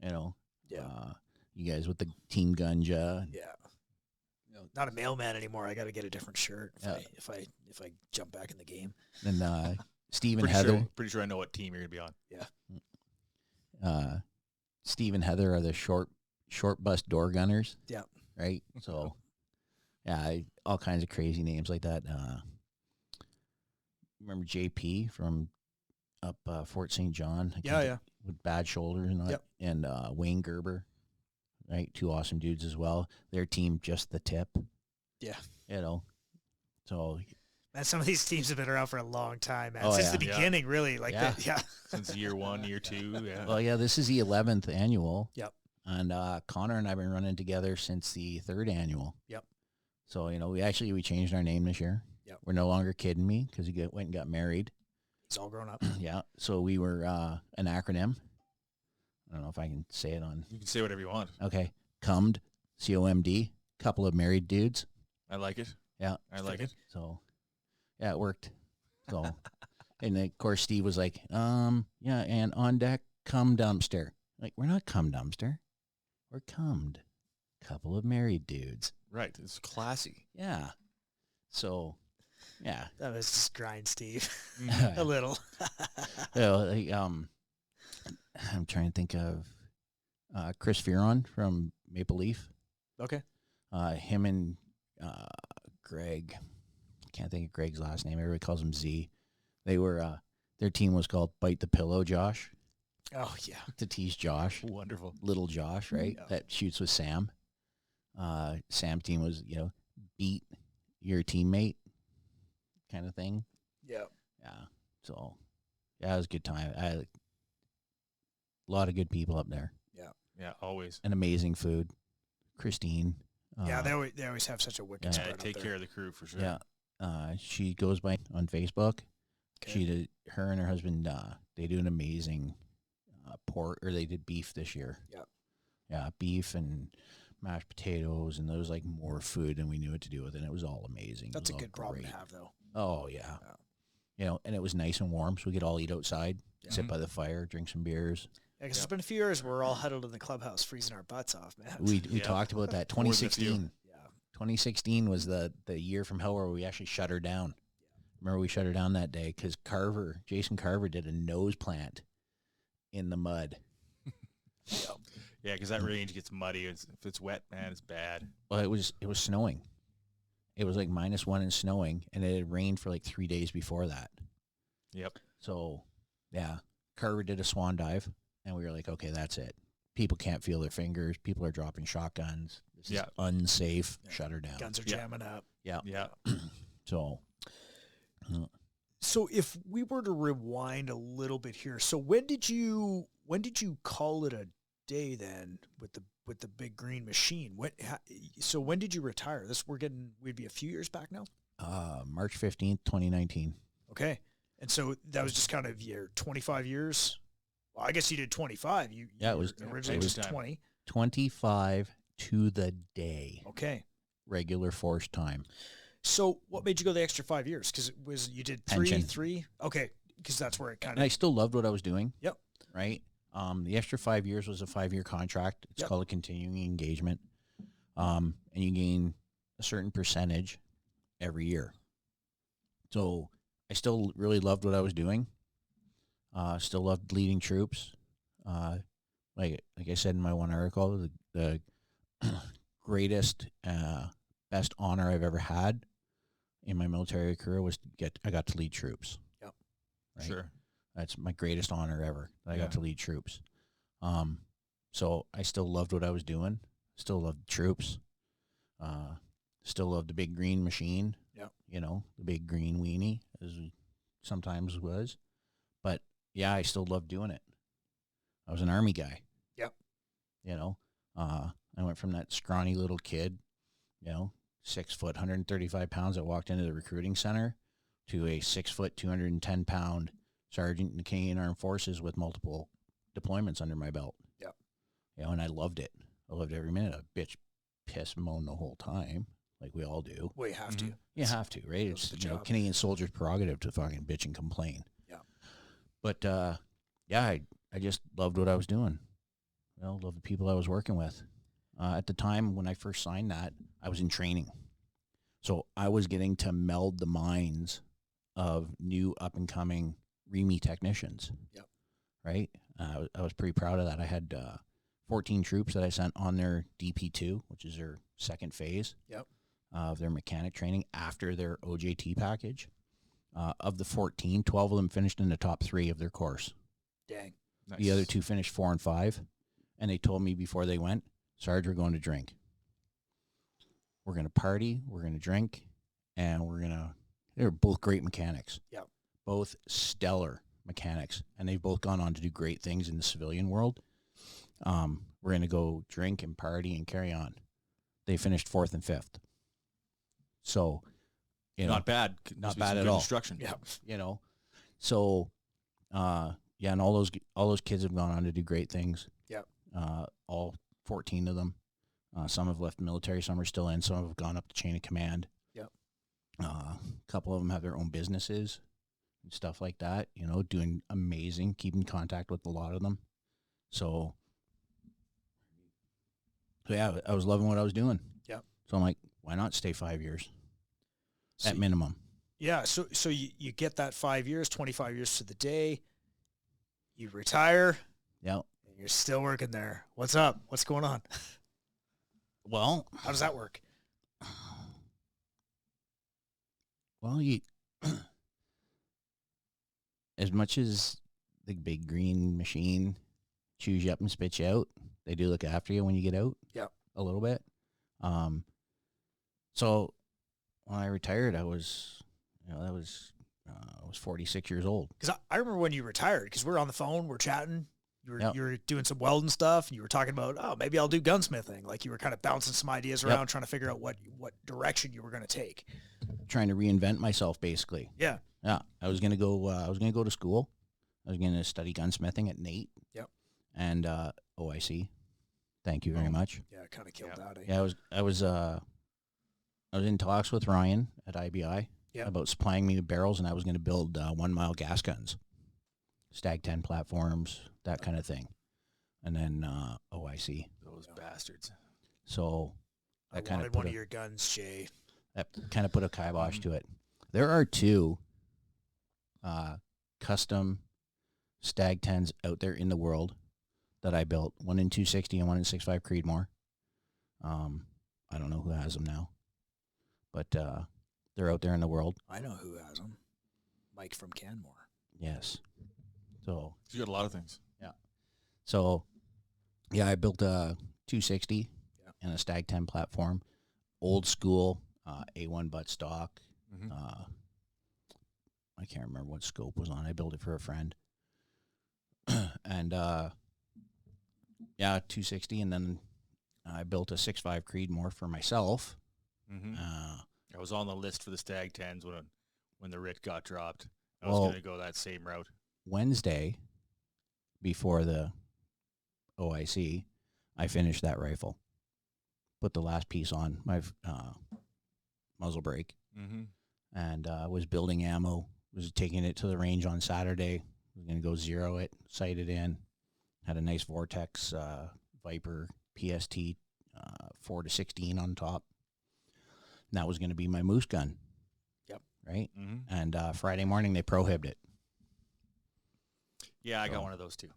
you know. Yeah. You guys with the team gunja. Yeah. Not a mailman anymore. I got to get a different shirt if I jump back in the game. And Steve and Pretty Heather. pretty sure I know what team you're gonna be on. Steve and Heather are the short bus door gunners. Yeah. Right. So, yeah, all kinds of crazy names like that. Remember JP from up Fort St. John? Yeah. With bad shoulders and all that. Yep. And Wayne Gerber, right? 2 awesome dudes as well. Their team, just the tip. Yeah. You know, so. Man, some of these teams have been around for a long time, man. Oh, Since yeah. the beginning, really. Like, Yeah. yeah. Since year 1, year 2. Yeah. Well, yeah, this is the 11th annual. Yep. And Connor and I have been running together since the 3rd annual. Yep. So, you know, we changed our name this year. Yep. We're no longer Kidding Me because he went and got married. He's all grown up. Yeah. So we were an acronym. I don't know if I can say it on. You can say whatever you want. Okay. CUMD, COMD, couple of married dudes. I like it. Yeah. I like it. So, yeah, it worked. So, and then, of course, Steve was like, yeah, and on deck, cum dumpster. Like, we're not cum dumpster. We're cummed. Couple of married dudes. Right. It's classy. Yeah. So, yeah. That was just grind, Steve. Mm-hmm. A little. You know, like, I'm trying to think of Chris Fearon from Maple Leaf. Okay. Him and Greg. Can't think of Greg's last name. Everybody calls him Z. They were their team was called Bite the Pillow Josh. Oh, yeah. To tease Josh. Wonderful. Little Josh, right? Yeah. That shoots with Sam. Sam's team was, you know, beat your teammate kind of thing. Yeah. Yeah. So, yeah, it was a good time. A lot of good people up there. Yeah, always. And amazing food. Christine. Yeah, they always have such a wicked Yeah. spread Yeah, up take there. care of the crew for sure. Yeah. She goes by on Facebook. Okay. Her and her husband, they do an amazing pork, or they did beef this year. Yeah. Yeah, beef and mashed potatoes, and there was like more food than we knew what to do with it. And it was all amazing. That's It a was all good problem to great. have, though. Oh, yeah. Yeah. You know, and it was nice and warm, so we could all eat outside, Yeah. sit by the fire, drink some beers. Yeah, because it's been a few years where we're all huddled in the clubhouse freezing our butts off, man. We Yeah. talked about that. More than a few. 2016. Yeah. 2016 was the year from hell where we actually shut her down. Remember, we shut her down that day because Jason Carver did a nose plant in the mud. Yeah, because that range gets muddy. If it's wet, man, it's bad. Well, it was snowing. It was like -1 and snowing, and it had rained for like 3 days before that. Yep. So, yeah, Carver did a swan dive, and we were like, okay, that's it. People can't feel their fingers. People are dropping shotguns. This is unsafe. Yeah. Shut her down. Guns are Yeah. jamming up. Yeah. Yeah. So, So if we were to rewind a little bit here, so when did you call it a day then with the big green machine? So when did you retire? We'd be a few years back now. March 15th, 2019. Okay, and so that was just kind of your 25 years. Well, I guess you did 25. It was originally it was just 20. 25 to the day. Okay. Regular force time. So what made you go the extra 5 years? Because you did Pension. three. Okay, because that's where it kind And I of. still loved what I was doing. Yep. Right. The extra 5 years was a 5-year contract. It's Yep. called a continuing engagement. And you gain a certain percentage every year. So I still really loved what I was doing. Still loved leading troops. Like I said in my one article, the greatest, best honor I've ever had in my military career was I got to lead troops. Yep. Right? Sure. That's my greatest honor ever. That I Yeah. got to lead troops. So I still loved what I was doing. Still loved the troops. Still loved the big green machine. Yep. You know, the big green weenie, as it sometimes was. But yeah, I still loved doing it. I was an Army guy. Yep. You know, I went from that scrawny little kid, 6 foot, 135 pounds that walked into the recruiting center to a 6 foot, 210 pound sergeant in the Canadian Armed Forces with multiple deployments under my belt. Yep. And I loved it. I loved every minute. I bitch, piss, moan the whole time, like we all do. Well, you have to. You have to, right? That's It's the job. Canadian soldiers' prerogative to fucking bitch and complain. Yeah. But I just loved what I was doing. Loved the people I was working with. At the time when I first signed that, I was in training, so I was getting to meld the minds of new up and coming REME technicians. Yep. Right. I was pretty proud of that. I had 14 troops that I sent on their DP2, which is their second phase. Yep. Of their mechanic training after their OJT package. Of the 14, 12 of them finished in the top 3 of their course. Dang. Nice. The other 2 finished 4 and 5. And they told me before they went, Sarge, we're going to drink. We're going to party, we're going to drink, and they're both great mechanics. Yep. Both stellar mechanics. And they've both gone on to do great things in the civilian world. We're going to go drink and party and carry on. They finished 4th and 5th. So, Not bad. Not Must be bad some at good all. Instruction. Yeah. So, and all those kids have gone on to do great things. Yep. All 14 of them. Some have left the military. Some are still in. Some have gone up the chain of command. Yep. A couple of them have their own businesses and stuff like that. Doing amazing. Keeping contact with a lot of them. So yeah, I was loving what I was doing. Yep. So I'm like, why not stay 5 years So at minimum? Yeah, so you get that 5 years, 25 years to the day. You retire, Yeah. and you're still working there. What's up? What's going on? Well, How does that work? you as much as the big green machine chews you up and spits you out, they do look after you when you get out. Yep. A little bit. So when I retired, I was 46 years old. Because I remember when you retired, because we're on the phone, we're chatting. Yep. You were doing some welding stuff, and you were talking about, oh, maybe I'll do gunsmithing. Like you were kind of bouncing some ideas around, Yep. trying to figure out what direction you were going to take. Trying to reinvent myself, basically. Yeah. Yeah. I was gonna go to school. I was gonna study gunsmithing at NAIT. Yep. And OIC. Thank you very much. Yeah, it kind of killed that. Eh? Yeah, I was in talks with Ryan at IBI about supplying me with barrels, and I was going to build 1 mile gas guns, Stag 10 platforms, that kind of thing, and then OIC. Those bastards. So I that kind wanted of one of your guns, Jay. that kind of put a kibosh to it. There are 2 custom Stag 10s out there in the world that I built, one in 260 and one in 6.5 Creedmoor. I don't know who has them now, but they're out there in the world. I know who has them. Mike from Canmore. Yes. So You got a lot of things. So, yeah, I built a 260 and a Stag 10 platform, old school A1 butt stock. Mm-hmm. I can't remember what scope was on. I built it for a friend. And, 260, and then I built a 6.5 Creedmoor for myself. Mm-hmm. Uh, I was on the list for the Stag 10s when the writ got dropped. I was Well- going to go that same route. Wednesday, before the OIC, I finished that rifle. Put the last piece on my muzzle brake, Mm-hmm. and was building ammo. Was taking it to the range on Saturday. Was going to go zero it, sight it in. Had a nice Vortex Viper PST 4-16 on top. And that was going to be my moose gun. Yep. Right? Mm-hmm. And Friday morning, they prohibited it. Yeah, I got So- one of those too.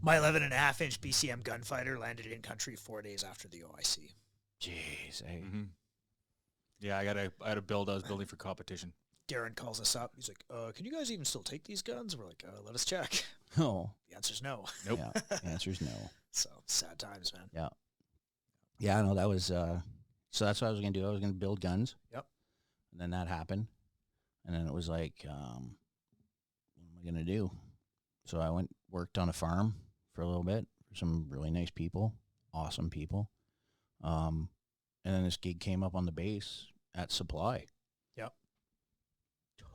My 11.5-inch BCM gunfighter landed in country 4 days after the OIC. Jeez. Eh? Mm-hmm. Yeah, I had a build I was building for competition. Darren calls us up. He's like, can you guys even still take these guns? We're like, let us check. Oh, The answer's no. Nope. yeah. The answer is no. So sad times, man. Yeah. Yeah, no, that was, so that's what I was going to do. I was going to build guns. Yep. And then that happened. And then it was like, what am I going to do? So I worked on a farm for a little bit for some really nice people, awesome people. And then this gig came up on the base at Supply. Yep.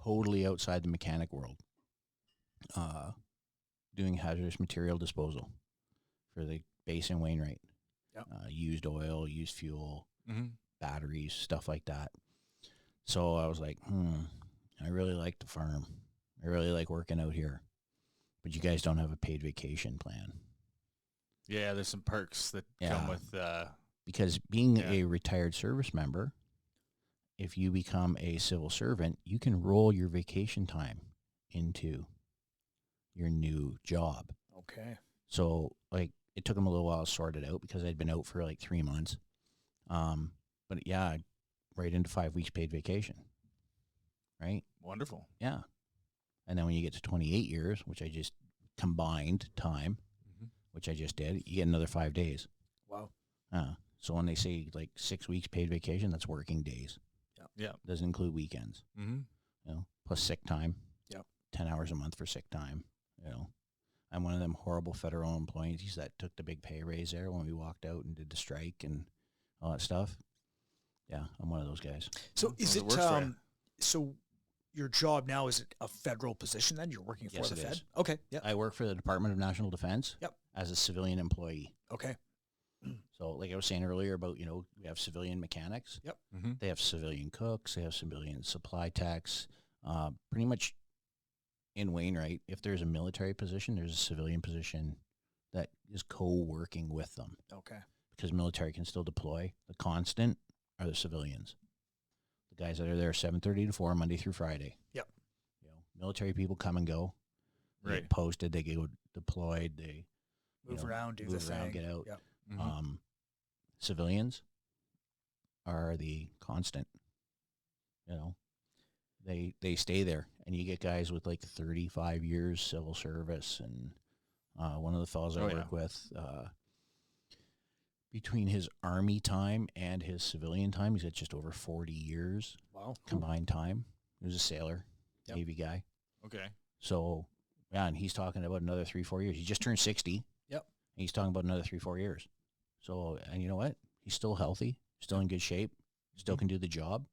Totally outside the mechanic world. Doing hazardous material disposal for the base in Wainwright. Yep. Used oil, used fuel, Mm-hmm. batteries, stuff like that. So I was like, I really like the farm. I really like working out here. But you guys don't have a paid vacation plan. Yeah, there's some perks that come with. Because being a retired service member, if you become a civil servant, you can roll your vacation time into your new job. Okay. So, like, it took them a little while to sort it out because I'd been out for like 3 months. But yeah, right into 5 weeks paid vacation. Right? Wonderful. Yeah. And then when you get to 28 years, which I just combined time, which I just did, you get another 5 days. Wow. So when they say like 6 weeks paid vacation, that's working days. Yeah. Doesn't include weekends. Mm-hmm. You know, plus sick time. Yep. 10 hours a month for sick time. You know, I'm one of them horrible federal employees that took the big pay raise there when we walked out and did the strike and all that stuff. Yeah, I'm one of those guys. So is Well, it, it works for you. so your job now, is it a federal position then? You're working for Yes, the it Fed? is. Okay. Yep. I work for the Department of National Defense. Yep. As a civilian employee. Okay. So like I was saying earlier about, you know, we have civilian mechanics. Yep. Mm-hmm. They have civilian cooks. They have civilian supply techs. Pretty much in Wainwright, if there's a military position, there's a civilian position that is co-working with them Okay. because military can still deploy. The constant are the civilians. The guys that are there 7:30 to 4, Monday through Friday. Yep. You know, military people come and go. They Right. get posted. They get deployed. They Move around, do the move around, thing. get out. Yep. Mm-hmm. Civilians are the constant. You know, they stay there, and you get guys with like 35 years civil service, and one of the fellows I work with, between his Army time and his civilian time, he's got just over 40 years Wow. combined time. He was a sailor, Yep. Navy guy. Okay. So, yeah, and he's talking about another 3-4 years. He just turned 60. Yep. And he's talking about another 3-4 years. So, and you know what? He's still healthy, still in good shape, still can do the job.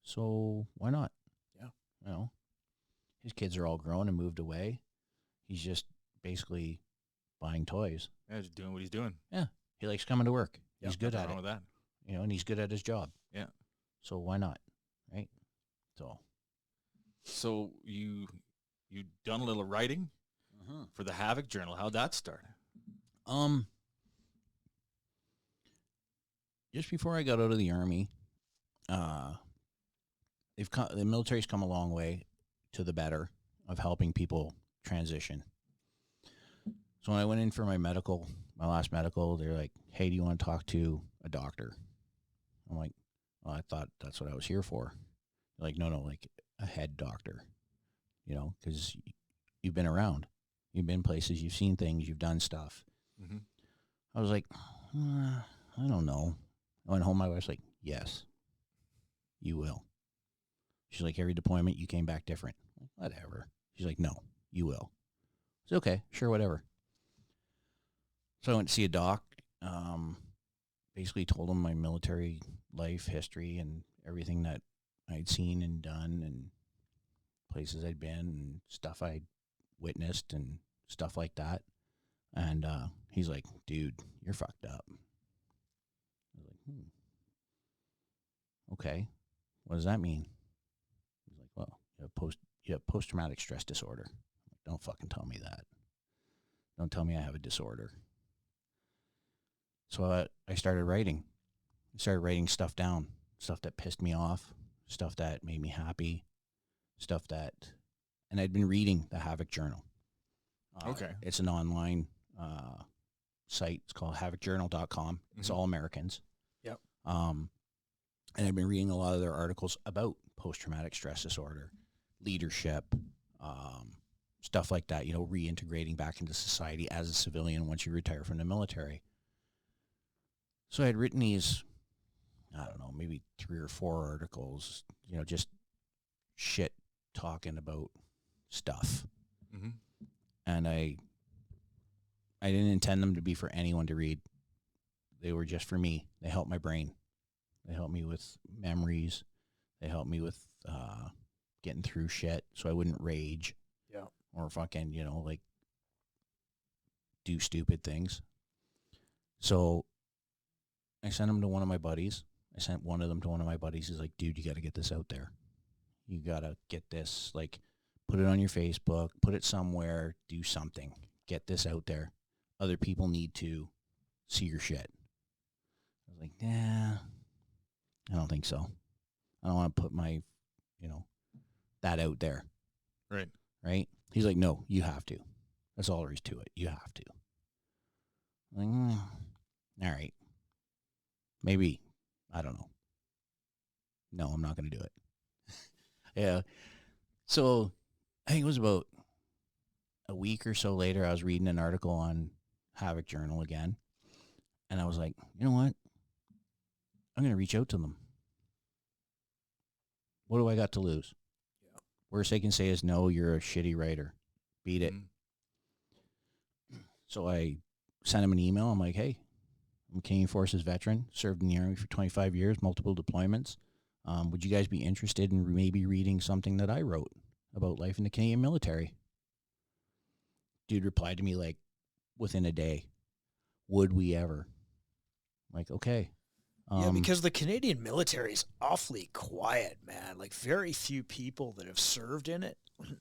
So why not? Yeah. You know, his kids are all grown and moved away. He's just basically buying toys. Yeah, just doing what he's doing. He likes coming to work. Yep. He's good Nothing at wrong it. with that. You know, and he's good at his job. Yeah. So why not? Right? So you done a little writing for the Havok Journal. How'd that start? Just before I got out of the Army, the military's come a long way to the better of helping people transition. So when I went in for my last medical, they're like, hey, do you want to talk to a doctor? I'm like, well, I thought that's what I was here for. They're like, no, like a head doctor, you know, because you've been around. You've been places, you've seen things, you've done stuff. Mm-hmm. I was like, I don't know. I went home, my wife's like, yes, you will. She's like, every deployment, you came back different. I'm like, whatever. She's like, no, you will. It's okay, sure, whatever. So I went to see a doc, basically told him my military life history and everything that I'd seen and done and places I'd been and stuff I'd witnessed and stuff like that. And he's like, dude, you're fucked up. I was like, okay, what does that mean? He's like, well, you have post-traumatic stress disorder. I'm like, don't fucking tell me that. Don't tell me I have a disorder. So I started writing. I started writing stuff down, stuff that pissed me off, stuff that made me happy, and I'd been reading the Havok Journal. Okay. It's an online site. It's called havokjournal.com. It's all Americans. Yep. And I've been reading a lot of their articles about post-traumatic stress disorder, leadership, stuff like that, reintegrating back into society as a civilian once you retire from the military. So I had written these, I don't know, maybe 3 or 4 articles, just shit talking about stuff. Mm-hmm. And I didn't intend them to be for anyone to read. They were just for me. They helped my brain. They helped me with memories. They helped me with getting through shit so I wouldn't rage. Yeah. Or fucking, do stupid things. So I sent them to one of my buddies. I sent one of them to one of my buddies. He's like, dude, you got to get this out there. You got to get this, put it on your Facebook, put it somewhere, do something. Get this out there. Other people need to see your shit. I was like, nah, I don't think so. I don't want to put my, that out there. Right. Right? He's like, no, you have to. That's all there is to it. You have to. I'm like, all right. Maybe. I don't know. No, I'm not going to do it. Yeah. So I think it was about a week or so later, I was reading an article on Havok Journal again. And I was like, you know what? I'm going to reach out to them. What do I got to lose? Yeah. Worst they can say is, no, you're a shitty writer. Beat it. So I sent him an email. I'm like, hey, I'm a Canadian Forces veteran, served in the Army for 25 years, multiple deployments. Would you guys be interested in maybe reading something that I wrote about life in the Canadian military? Dude replied to me within a day. Would we ever? I'm like, okay. Yeah, because the Canadian military is awfully quiet, man. Very few people that have served in it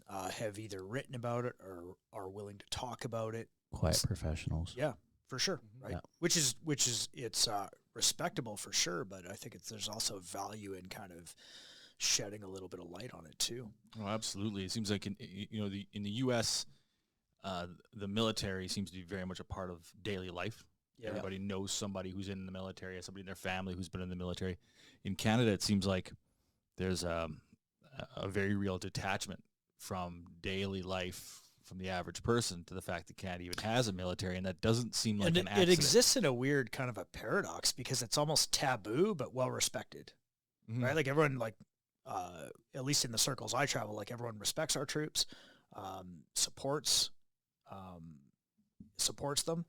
have either written about it or are willing to talk about it. Quiet professionals. Yeah, for sure. Right. Yeah. Which is it's respectable for sure, but I think there's also value in kind of shedding a little bit of light on it too. Oh, absolutely. It seems like in the U.S., the military seems to be very much a part of daily life. Yeah. Everybody knows somebody who's in the military, has somebody in their family who's been in the military. In Canada, it seems like there's a very real detachment from daily life from the average person to the fact that Canada even has a military, and that doesn't seem like an accident. It exists in a weird kind of a paradox because it's almost taboo but well respected, right? Everyone, at least in the circles I travel, everyone respects our troops, supports them,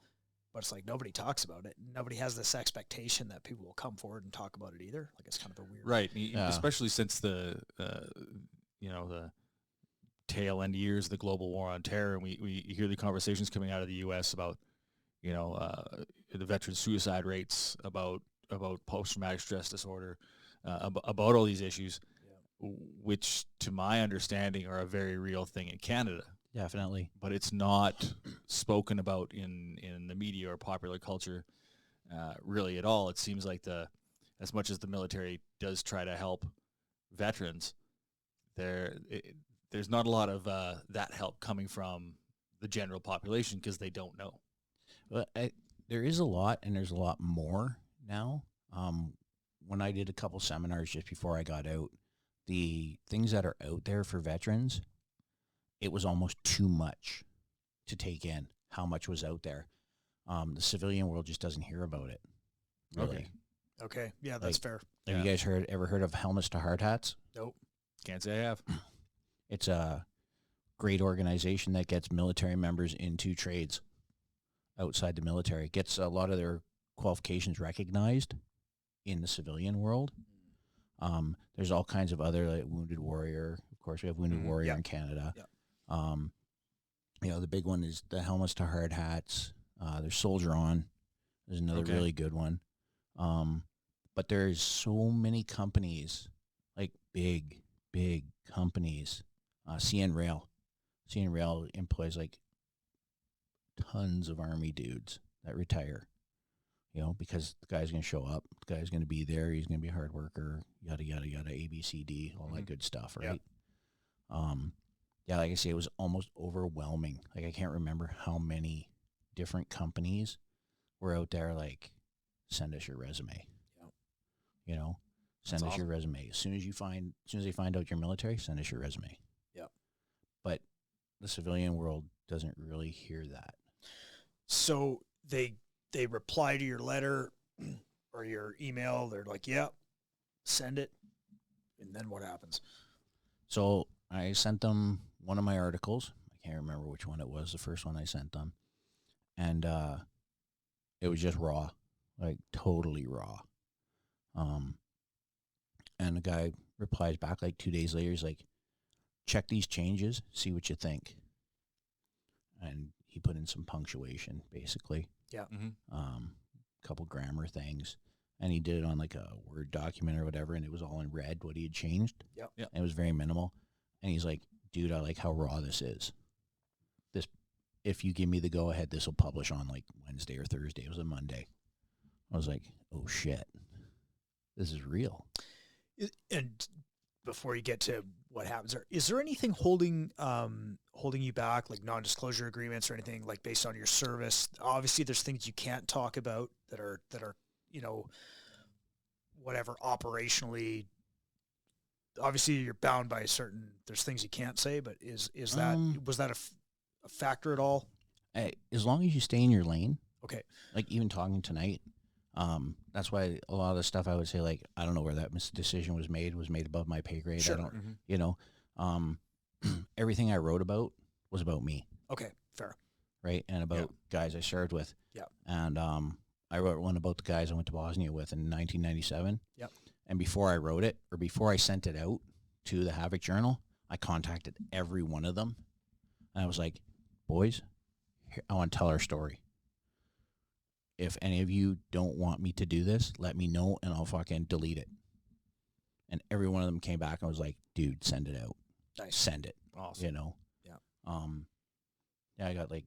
but it's nobody talks about it. Nobody has this expectation that people will come forward and talk about it either. It's kind of a weird, right? Especially since the tail end years of the global war on terror, and we hear the conversations coming out of the U.S. about the veteran suicide rates, about post-traumatic stress disorder, about all these issues, which to my understanding are a very real thing in Canada. Definitely. But it's not spoken about in the media or popular culture really at all. It seems like as much as the military does try to help veterans, there's not a lot of that help coming from the general population because they don't know. But there is a lot, and there's a lot more now. When I did a couple seminars just before I got out, the things that are out there for veterans, it was almost too much to take in how much was out there. The civilian world just doesn't hear about it. Really. Okay. Yeah, that's fair. Have you guys ever heard of helmets to hard hats? Nope. Can't say I have. It's a great organization that gets military members into trades outside the military. Gets a lot of their qualifications recognized in the civilian world. There's all kinds of other Wounded Warrior. Of course, we have Wounded Warrior in Canada. Yeah. The big one is the helmets to hard hats. There's Soldier On. There's another really good one. But there's so many companies, big companies. CN Rail employs tons of Army dudes that retire. Because the guy's going to show up, the guy's going to be there, he's going to be a hard worker, yada, yada, yada, A, B, C, D, all that good stuff, right? Like I say, it was almost overwhelming. I can't remember how many different companies were out there, send us your resume. Send That's us your resume. As soon as they find out you're military, send us your resume. Yep. But the civilian world doesn't really hear that. So they reply to your letter or your email. They're like, "Yeah, send it." And then what happens? So I sent them one of my articles. I can't remember which one it was, the first one I sent them. And it was just raw, like totally raw. And the guy replies back like 2 days later. He's like, check these changes, see what you think. And he put in some punctuation, basically. Yeah. Couple grammar things. And he did it on like a Word document or whatever, and it was all in red, what he had changed. Yep. Yep. And it was very minimal. And he's like, dude, I like how raw this is. If you give me the go-ahead, this will publish on like Wednesday or Thursday. It was a Monday. I was like, oh, shit. This is real. And before you get to what happens, is there anything holding you back, like non-disclosure agreements or anything, like based on your service? Obviously, there's things you can't talk about that are whatever operationally. Obviously, you're bound by there's things you can't say, but was that a factor at all? As long as you stay in your lane. Okay. Like even talking tonight, that's why a lot of the stuff I would say, like, I don't know where that decision was made above my pay grade. Sure. I don't, everything I wrote about was about me. Okay, fair. Right. And about guys I served with. Yeah. And I wrote one about the guys I went to Bosnia with in 1997. Yep. And before I wrote it, or before I sent it out to the Havok Journal, I contacted every one of them. And I was like, boys, I want to tell our story. If any of you don't want me to do this, let me know and I'll fucking delete it. And every one of them came back and was like, dude, send it out. Nice. Send it. Awesome. Yeah, I got like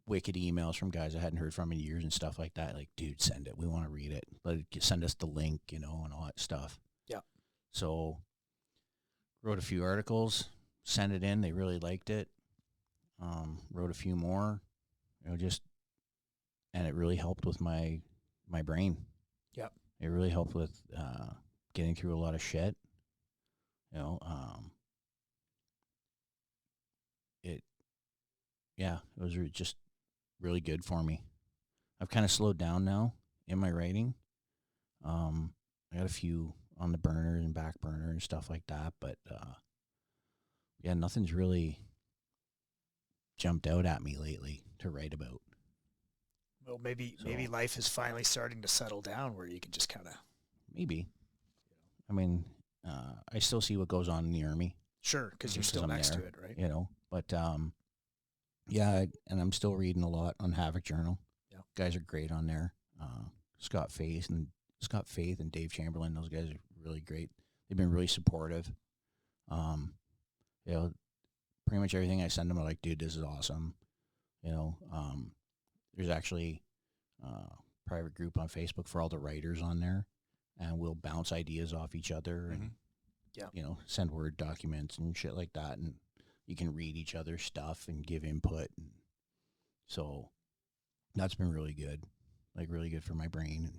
wicked emails from guys I hadn't heard from in years and stuff like that. Like, dude, send it. We want to read it. Send us the link, and all that stuff. Yeah. So wrote a few articles, sent it in. They really liked it. Wrote a few more, and it really helped with my brain. Yep. It really helped with getting through a lot of shit. It was just really good for me. I've kind of slowed down now in my writing. I got a few on the burner and back burner and stuff like that, but nothing's really jumped out at me lately to write about. Well, maybe life is finally starting to settle down where you can just kind of. Maybe. I mean, I still see what goes on in the Army. Sure, because you're still next to it, right? But and I'm still reading a lot on Havok Journal. Yeah, guys are great on there. Scott Faith and Dave Chamberlain, those guys are really great. They've been really supportive. Pretty much everything I send them, I'm like, dude, this is awesome. There's actually a private group on Facebook for all the writers on there, and we'll bounce ideas off each other and send Word documents and shit like that, and you can read each other's stuff and give input. And so that's been really good, like really good for my brain.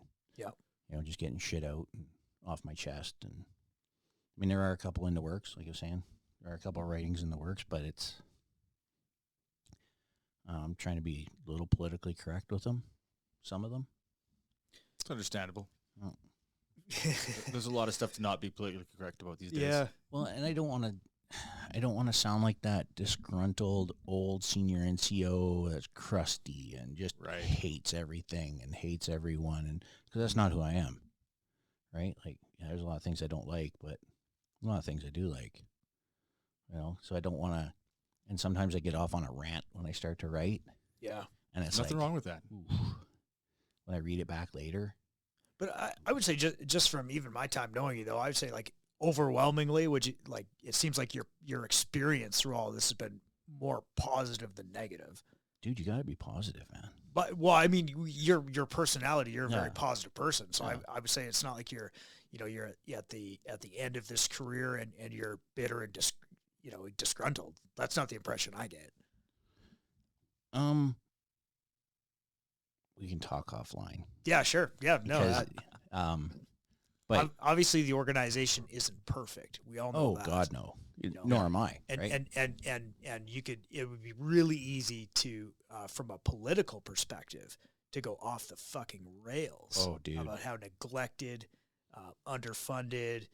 And just getting shit out and off my chest. And I mean, there are a couple in the works, like I was saying. There are a couple of writings in the works, but it's I'm trying to be a little politically correct with them, some of them. It's understandable. Oh. There's a lot of stuff to not be politically correct about these days. Yeah. Well, and I don't want to sound like that disgruntled old senior NCO that's crusty and just hates everything and hates everyone, and because that's not who I am, right? Like, there's a lot of things I don't like, but a lot of things I do like, so I don't want to, and sometimes I get off on a rant when I start to write. Yeah. And it's nothing wrong with that. When I read it back later. But I would say just from even my time knowing you, though, I would say like overwhelmingly, it seems like your experience through all of this has been more positive than negative. Dude, you got to be positive, man. But, well, I mean, your personality, you're a very positive person. So I would say it's not like you're at the end of this career and you're bitter and disgruntled. That's not the impression I get. We can talk offline. Yeah, sure. Yeah, no. Because, But obviously the organization isn't perfect. We all know that. God, no. No. Nor am I. And, right? and it would be really easy to, from a political perspective, to go off the fucking rails Oh, dude. about how neglected, underfunded,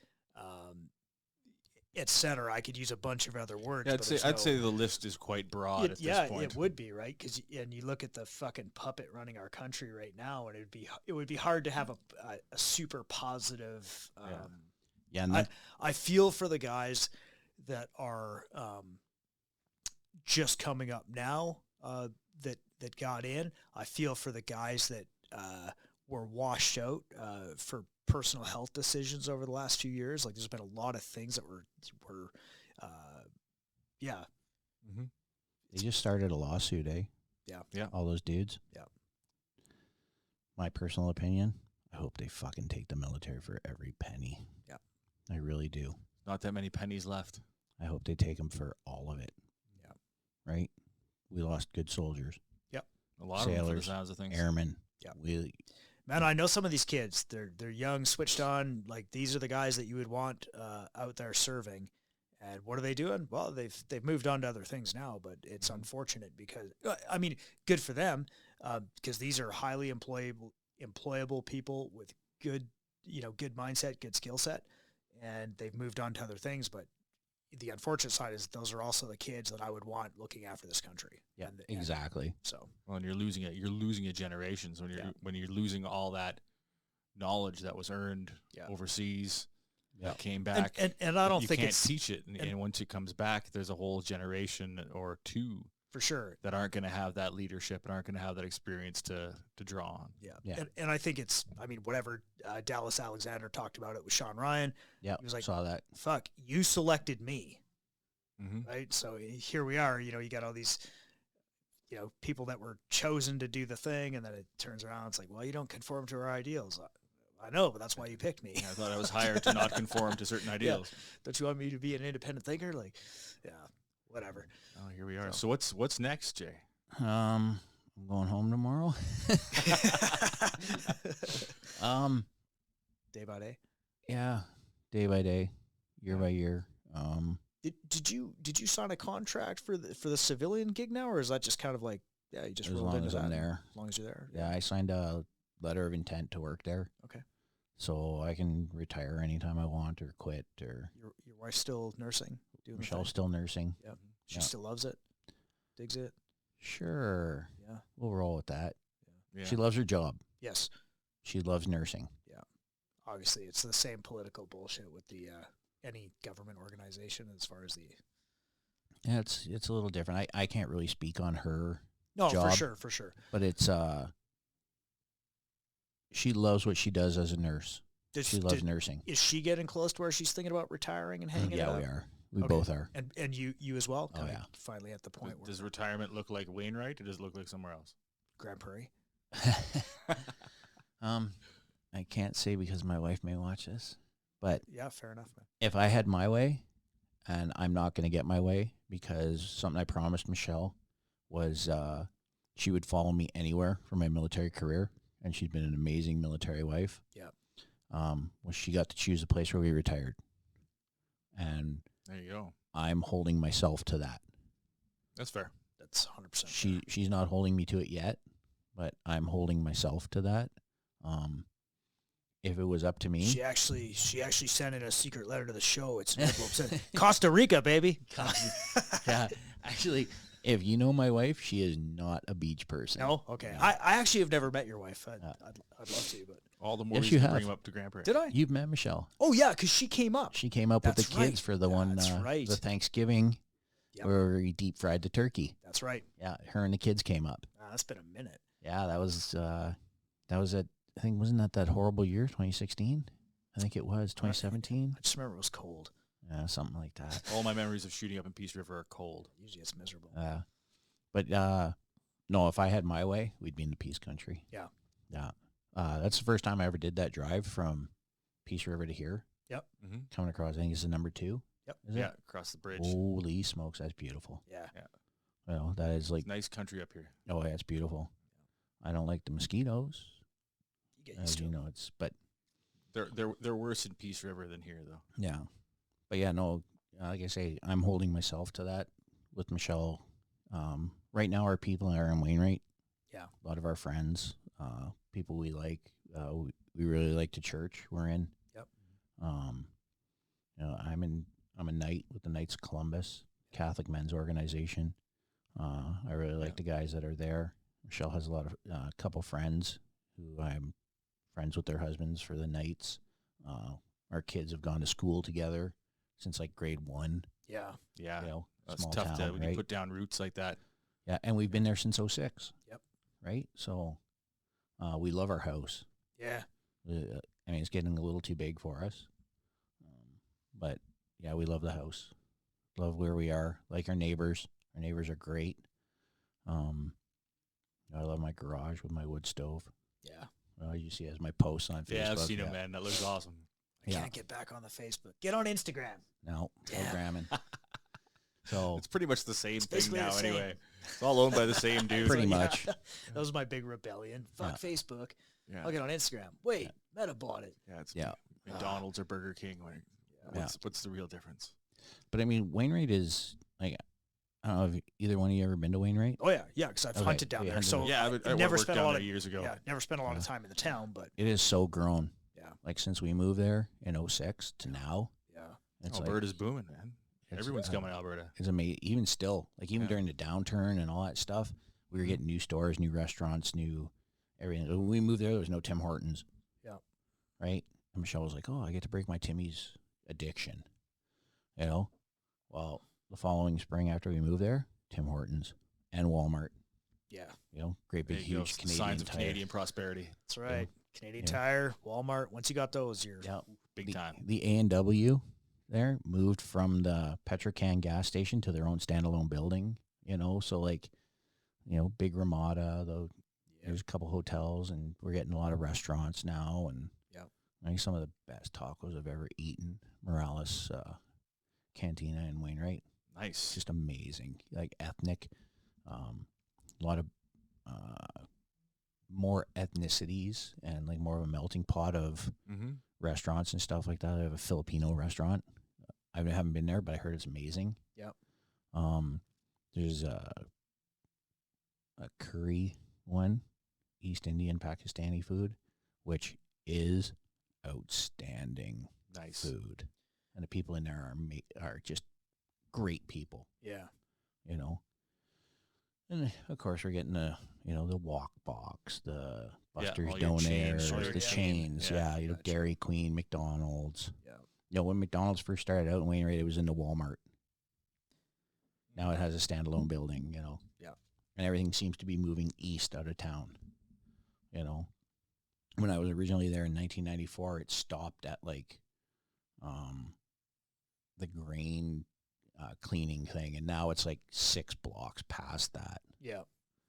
et cetera. I could use a bunch of other words. Yeah, but I'd say the list is quite broad at this point. it would be, right? And you look at the fucking puppet running our country right now, and it would be hard to have a super positive. And I feel for the guys that are just coming up now that got in. I feel for the guys that were washed out for personal health decisions over the last few years. Like there's been a lot of things that were Mm-hmm. they just started a lawsuit, eh? Yeah. All those dudes. Yeah. My personal opinion, I hope they fucking take the military for every penny. Yeah. I really do. Not that many pennies left. I hope they take them for all of it. Yeah. Right? We lost good soldiers. A lot of them for the Sailors, sounds of things. Airmen. Yeah. Man, I know some of these kids. They're young, switched on. Like these are the guys that you would want out there serving. And what are they doing? Well, they've moved on to other things now. But it's unfortunate because I mean, good for them because these are highly employable people with good mindset, good skill set, and they've moved on to other things. But the unfortunate side is those are also the kids that I would want looking after this country. Yeah, exactly. So, well, and you're losing it. You're losing a generation. So when you're losing all that knowledge that was earned overseas, that came back, and I don't think you can't teach it. And once it comes back, there's a whole generation or two for sure that aren't going to have that leadership and aren't going to have that experience to draw on. Yeah. And I think it's, I mean, whatever Dallas Alexander talked about it with Sean Ryan. Yeah, he was like, saw that. Fuck, you selected me, Mm-hmm. right? So here we are. You got all these, people that were chosen to do the thing, and then it turns around. It's like, well, you don't conform to our ideals. I know, but that's why you picked me. I thought I was hired to not conform to certain ideals. Don't you want me to be an independent thinker? Like, whatever. Oh, here we are. So what's next, Jay? I'm going home tomorrow. Day by day. Yeah, day by day, year by year. Did you sign a contract for the civilian gig now, or is that just kind of like you just rolled into that? I'm there. As long as you're there. Yeah, I signed a letter of intent to work there. Okay. So I can retire anytime I want or quit or. Your wife's still nursing. Michelle's still nursing. Yep. She still loves it. Digs it. Sure. Yeah. We'll roll with that. Yeah. She loves her job. Yes. She loves nursing. Yeah. Obviously, it's the same political bullshit with the any government organization as far as the. Yeah, it's a little different. I can't really speak on her. No, job, for sure. But it's she loves what she does as a nurse. She loves nursing. Is she getting close to where she's thinking about retiring and hanging it up? Yeah, we are. We both are. And you as well? Oh, yeah. Finally at the point where... Does retirement look like Wainwright, or does it look like somewhere else? Grand Prairie? I can't say because my wife may watch this, but... Yeah, fair enough, man. If I had my way, and I'm not going to get my way, because something I promised Michelle was she would follow me anywhere for my military career, and she's been an amazing military wife. Yeah. Well, she got to choose the place where we retired. And there you go. I'm holding myself to that. That's fair. That's 100%. She's not holding me to it yet, but I'm holding myself to that. If it was up to me, she actually sent in a secret letter to the show. It's an envelope said Costa Rica, baby. Yeah, actually, if you know my wife, she is not a beach person. No, okay. No. I actually have never met your wife. I'd love to, but all the more yes, reason you to have. bring him up to Grand Prairie. Did I? You've met Michelle. Oh yeah, because she came up. She came up with the That's kids right. for the one. That's right. The Thanksgiving, Yep. where we deep fried the turkey. That's right. Yeah, her and the kids came up. That's been a minute. Yeah, that was it. I think wasn't that horrible year, 2016? I think it was 2017. I just remember it was cold. Yeah, something like that. All my memories of shooting up in Peace River are cold. Usually it's miserable. But no, if I had my way, we'd be in the Peace Country. Yeah. Yeah. That's the first time I ever did that drive from Peace River to here. Yep. Mm-hmm. Coming across, I think it's the number 2. Yep. Is Yeah, it? across the bridge. Holy smokes, that's beautiful. Yeah. Well, that is like, It's nice country up here. oh, yeah, it's beautiful. I don't like the mosquitoes. You get As used to you it. know, but They're worse in Peace River than here, though. Yeah. But yeah, no, like I say, I'm holding myself to that with Michelle. Right now, our people are in Wainwright. Yeah. A lot of our friends, people we like, we really like the church we're in. Yep. I'm a knight with the Knights of Columbus, Catholic men's organization. I really like the guys that are there. Michelle has a couple friends who I'm friends with their husbands for the Knights. Our kids have gone to school together since like grade 1. Yeah. Yeah. It's Small tough town, to right? put down roots like that. Yeah, and we've been there since 06. Yep. Right? So we love our house. Yeah. It's getting a little too big for us. But, yeah, we love the house. Love where we are. Like our neighbors. Our neighbors are great. I love my garage with my wood stove. Yeah. You see as my posts on Facebook. Yeah, I've seen it, man. That looks awesome. I can't get back on the Facebook. Get on Instagram. No, Damn. programming. So It's pretty much the same thing basically now the same. anyway. It's all owned by the same dude. Pretty Yeah. much. That was my big rebellion. Fuck Facebook. Yeah. I'll get on Instagram. Wait, Meta bought it. Yeah, it's Yeah. McDonald's or Burger King. Like, what's the real difference? But I mean, Wainwright is like, I don't know if either one of you ever been to Wainwright. Oh yeah, because I've Okay, hunted down yeah, there. hunted So Yeah, I never worked spent down a lot there of years ago. Yeah, never spent a lot of time in the town, but It is so grown. yeah, Like since we moved there in 06 to now, yeah, it's Alberta's booming, man. It's, Everyone's coming to Alberta. It's amazing. Even still, like even Yeah. during the downturn and all that stuff, we were getting new stores, new restaurants, new everything. When we moved there was no Tim Hortons. Yeah. Right? And Michelle was like, "Oh, I get to break my Timmy's addiction." You know? Well, the following spring after we moved there, Tim Hortons and Walmart. yeah. Great big There you go. huge Canadian Signs of tire. Canadian prosperity. That's right. Canadian Yeah. Tire, Walmart. Once you got those, you're Yeah. Big time. The A&W there moved from the Petrocan gas station to their own standalone building, so like, big Ramada, there's a couple hotels, and we're getting a lot of restaurants now, and Yep. I think some of the best tacos I've ever eaten, Morales Cantina in Wainwright. Nice. It's just amazing, like ethnic, a lot of more ethnicities and like more of a melting pot of Mm-hmm. restaurants and stuff like that. I have a Filipino restaurant. I haven't been there, but I heard it's amazing. Yep. There's a curry one, East Indian Pakistani food, which is outstanding Nice. food, and the people in there are just great people. yeah. And of course we're getting the Walk Box, the Buster's all your chains, Donairs, all your the chains, yeah, yeah, gotcha. Dairy Queen, McDonald's. Yeah. When McDonald's first started out in Wainwright, it was in the Walmart. Now it has a standalone building, Yeah. and everything seems to be moving east out of town. When I was originally there in 1994, it stopped at like the grain cleaning thing, and now it's like 6 blocks past that. Yeah.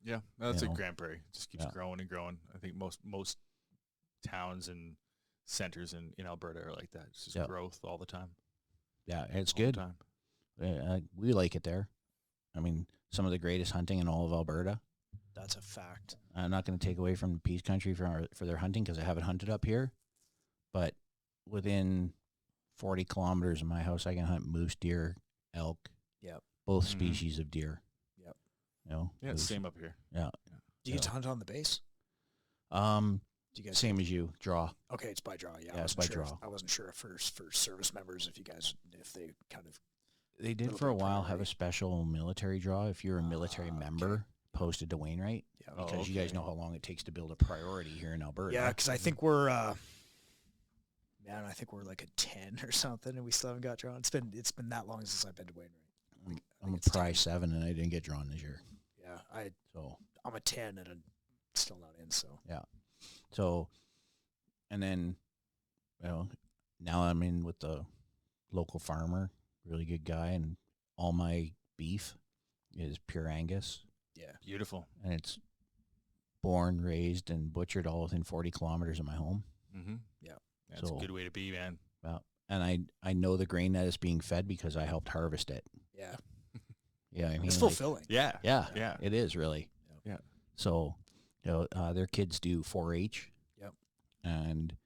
Yeah, that's You like know? Grand Prairie. It just keeps Yeah. growing and growing. I think most towns and centers in Alberta are like that. It's just Yeah. growth all the time. Yeah, it's all the good. time. We like it there. I mean, some of the greatest hunting in all of Alberta. That's a fact. I'm not going to take away from the Peace Country for their hunting because I haven't hunted up here. But within 40 kilometers of my house, I can hunt moose, deer, elk. Yep. Both Mhm. species of deer. Yep. Yeah, it was- same up here. Yeah. Do you get to hunt on the base? Um, Do you guys? same as you, draw. Okay, it's by draw. Yeah, Yeah, I it's wasn't by sure draw. I wasn't sure for service members if they kind of. They did Little for a bit while have a priority. special military draw if you're a military Okay. member posted to Wainwright, Yeah. Oh, because you guys okay. know how long it takes to build a priority here in Alberta. Yeah, because I think we're. Man, I think we're like a 10 or something, and we still haven't got drawn. It's been that long since I've been to Wainwright. I'm a it's Pri 10. 7 and I didn't get drawn this year. Yeah, So I'm a 10 and I'm still not in. So, and then, now I'm in with the local farmer, really good guy, and all my beef is pure Angus, Yeah. Beautiful. and it's born, raised, and butchered all within 40 kilometers of my home. Mm-hmm. Yeah. That's So- a good way to be, man. And I know the grain that is being fed because I helped harvest it. Yeah, Yeah, I mean, it's like, fulfilling. Yeah. yeah, Yeah. it is really. Yeah. So, their kids do 4-H. Yep. And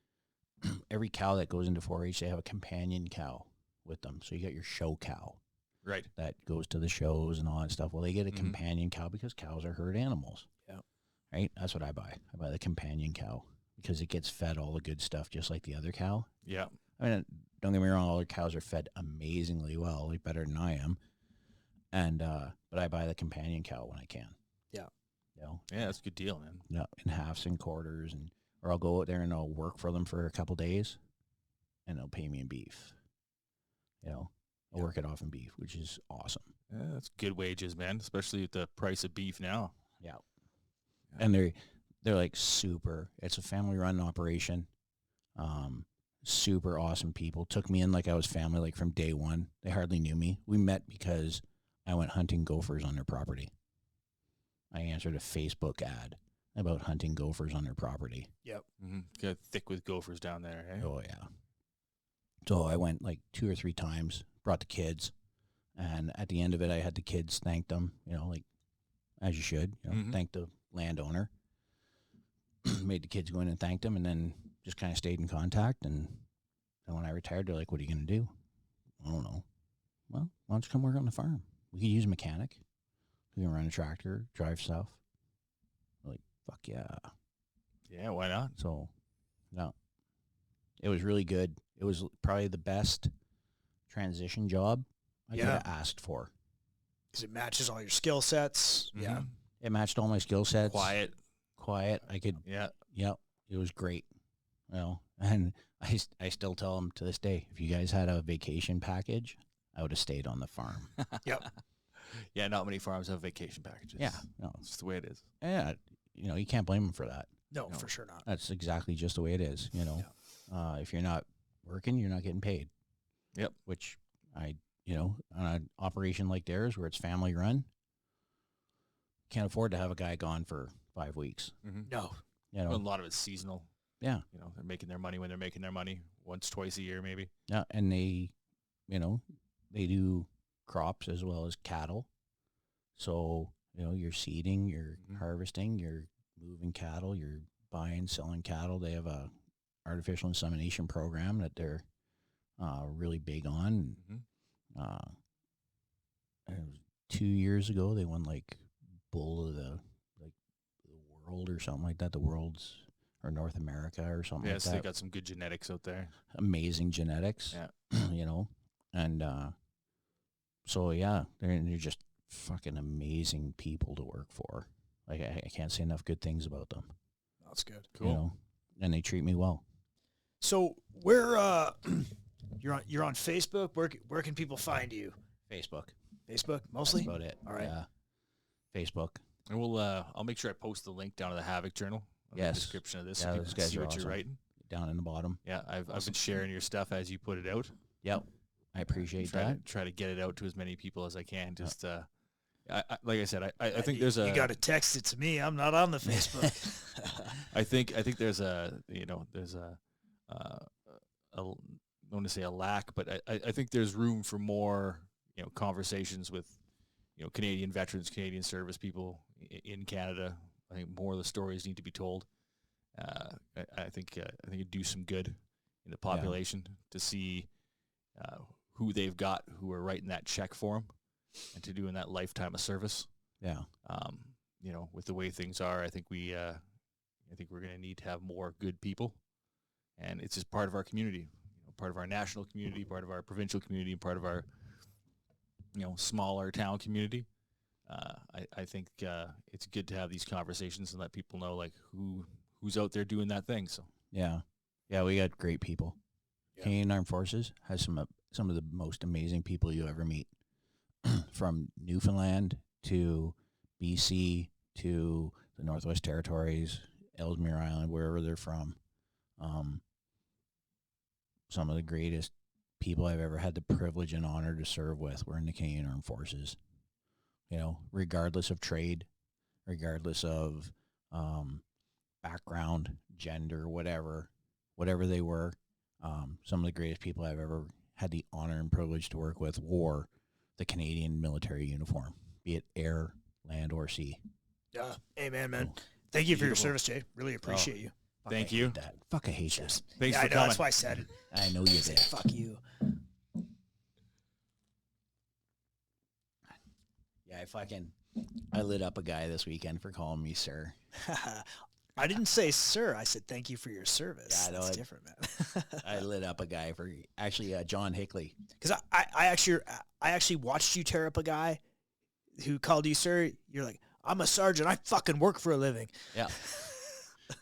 every cow that goes into 4-H, they have a companion cow with them. So you got your show cow Right. that goes to the shows and all that stuff. Well, they get a Mhm. companion cow because cows are herd animals. Yeah. Right? That's what I buy. I buy the companion cow because it gets fed all the good stuff just like the other cow. Yeah. I mean, don't get me wrong, all the cows are fed amazingly well, like better than I am. And but I buy the companion cow when I can. Yeah. You know? Yeah, that's a good deal, man. Yeah, in halves and quarters, and or I'll go out there and I'll work for them for a couple days, and they'll pay me in beef. You know, I'll work it off in beef, which is awesome. Yeah, that's good wages, man, especially with the price of beef now. Yeah, and they're like super. It's a family run operation. Super awesome people. Took me in like I was family, like from day one. They hardly knew me. We met because I went hunting gophers on their property. I answered a Facebook ad about hunting gophers on their property. Yep. Mm-hmm. Got thick with gophers down there, eh? Oh, yeah. So I went like 2 or 3 times, brought the kids, and at the end of it, I had the kids thank them, you know, like as you should, you know, Mhm. thank the landowner. Made the kids go in and thank them, and then just kind of stayed in contact. And when I retired, they're like, "What are you going to do?" I don't know. Well, why don't you come work on the farm? We could use a mechanic. We can run a tractor, drive stuff. Like, fuck yeah. Yeah, why not? So, no. It was really good. It was probably the best transition job I could have asked for. Because it matches all your skill sets. Yeah. Mhm. It matched all my skill sets. Quiet. I could, Yeah. yep. It was great. You know, and I still tell them to this day, if you guys had a vacation package, I would have stayed on the farm. Yep. Yeah, not many farms have vacation packages. Yeah. No. It's just the way it is. Yeah. You know, you can't blame them for that. No, No. for sure not. That's exactly just the way it is. You know, if you're not working, you're not getting paid. Yep. Which you know, on an operation like theirs where it's family run, can't afford to have a guy gone for 5 weeks. Mm-hmm. No. You A know, lot of it's seasonal. yeah, You know, they're making their money when they're making their money, once, twice a year, maybe. yeah, and they, you know, they do crops as well as cattle. So you know, you're seeding, you're Mhm. harvesting, you're moving cattle, you're buying, selling cattle. They have a artificial insemination program that they're really big on. Mm-hmm. It was 2 years ago they won like bull of the world or something like that. The world's or North America or something Yes, like they that. got some good genetics out there. Amazing genetics. Yeah. You know, and so yeah, they're just fucking amazing people to work for. Like I can't say enough good things about them. That's good. Cool. You know, and they treat me well. So where you're on Facebook? Where can people find you? Facebook. Facebook mostly? That's about it. All right. Yeah. Facebook. And I'll make sure I post the link down to the Havok Journal in the Yes. description of this Yeah, so those people can guys see are what you're awesome. writing. Down in the bottom. Yeah, I've been sharing your stuff as you put it out. Yep. I appreciate that. Try to get it out to as many people as I can. Just like I said, I think there's a You got to text it to me. I'm not on the Facebook. I think there's a I don't want to say a lack, but I think there's room for more conversations with Canadian veterans, Canadian service people in Canada. I think more of the stories need to be told. I think it'd do some good in the population to see who they've got who are writing that check for them and to doing that lifetime of service. Yeah. With the way things are, I think we're going to need to have more good people, and it's just part of our community, part of our national community, part of our provincial community, and part of our smaller town community. I think it's good to have these conversations and let people know like who's out there doing that thing. So yeah, we got great people. Yeah. Canadian Armed Forces has some of the most amazing people you ever meet, from Newfoundland to BC to the Northwest Territories, Ellesmere Island, wherever they're from. Some of the greatest people I've ever had the privilege and honor to serve with were in the Canadian Armed Forces. Regardless of trade, regardless of background, gender, whatever they were, some of the greatest people I've ever had the honor and privilege to work with wore the Canadian military uniform, be it air, land, or sea. Yeah. Amen, man. Thank you for your Beautiful. service, Jay. Really appreciate you. Thank I you. hate that. Fuck, I hate that. Thanks Yeah, for I know, coming. that's why I said it. I know you I said, did. fuck you. Yeah, I lit up a guy this weekend for calling me sir. I didn't say sir. I said thank you for your service. Yeah, I know That's it. different, man. I lit up a guy for actually John Hickley. Because I actually watched you tear up a guy who called you sir. You're like, I'm a sergeant. I fucking work for a living. Yeah.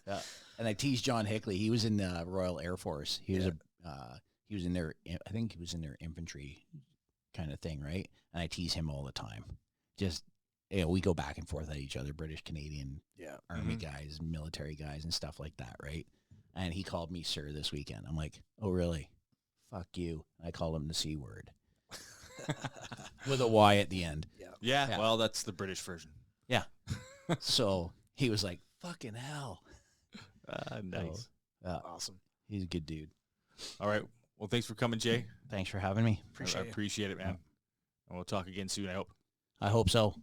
Yeah. And I teased John Hickley. He was in the Royal Air Force. He was in their, I think he was in their infantry kind of thing, right? And I tease him all the time. Just, we go back and forth at each other, British, Canadian, Army guys, military guys, and stuff like that, right? And he called me sir this weekend. I'm like, oh, really? Fuck you. I called him the C word. With a Y at the end. Yeah, well, that's the British version. Yeah. So he was like, fucking hell. Nice. Awesome. He's a good dude. All right. Well, thanks for coming, Jay. Thanks for having me. I appreciate it, man. And we'll talk again soon, I hope. I hope so.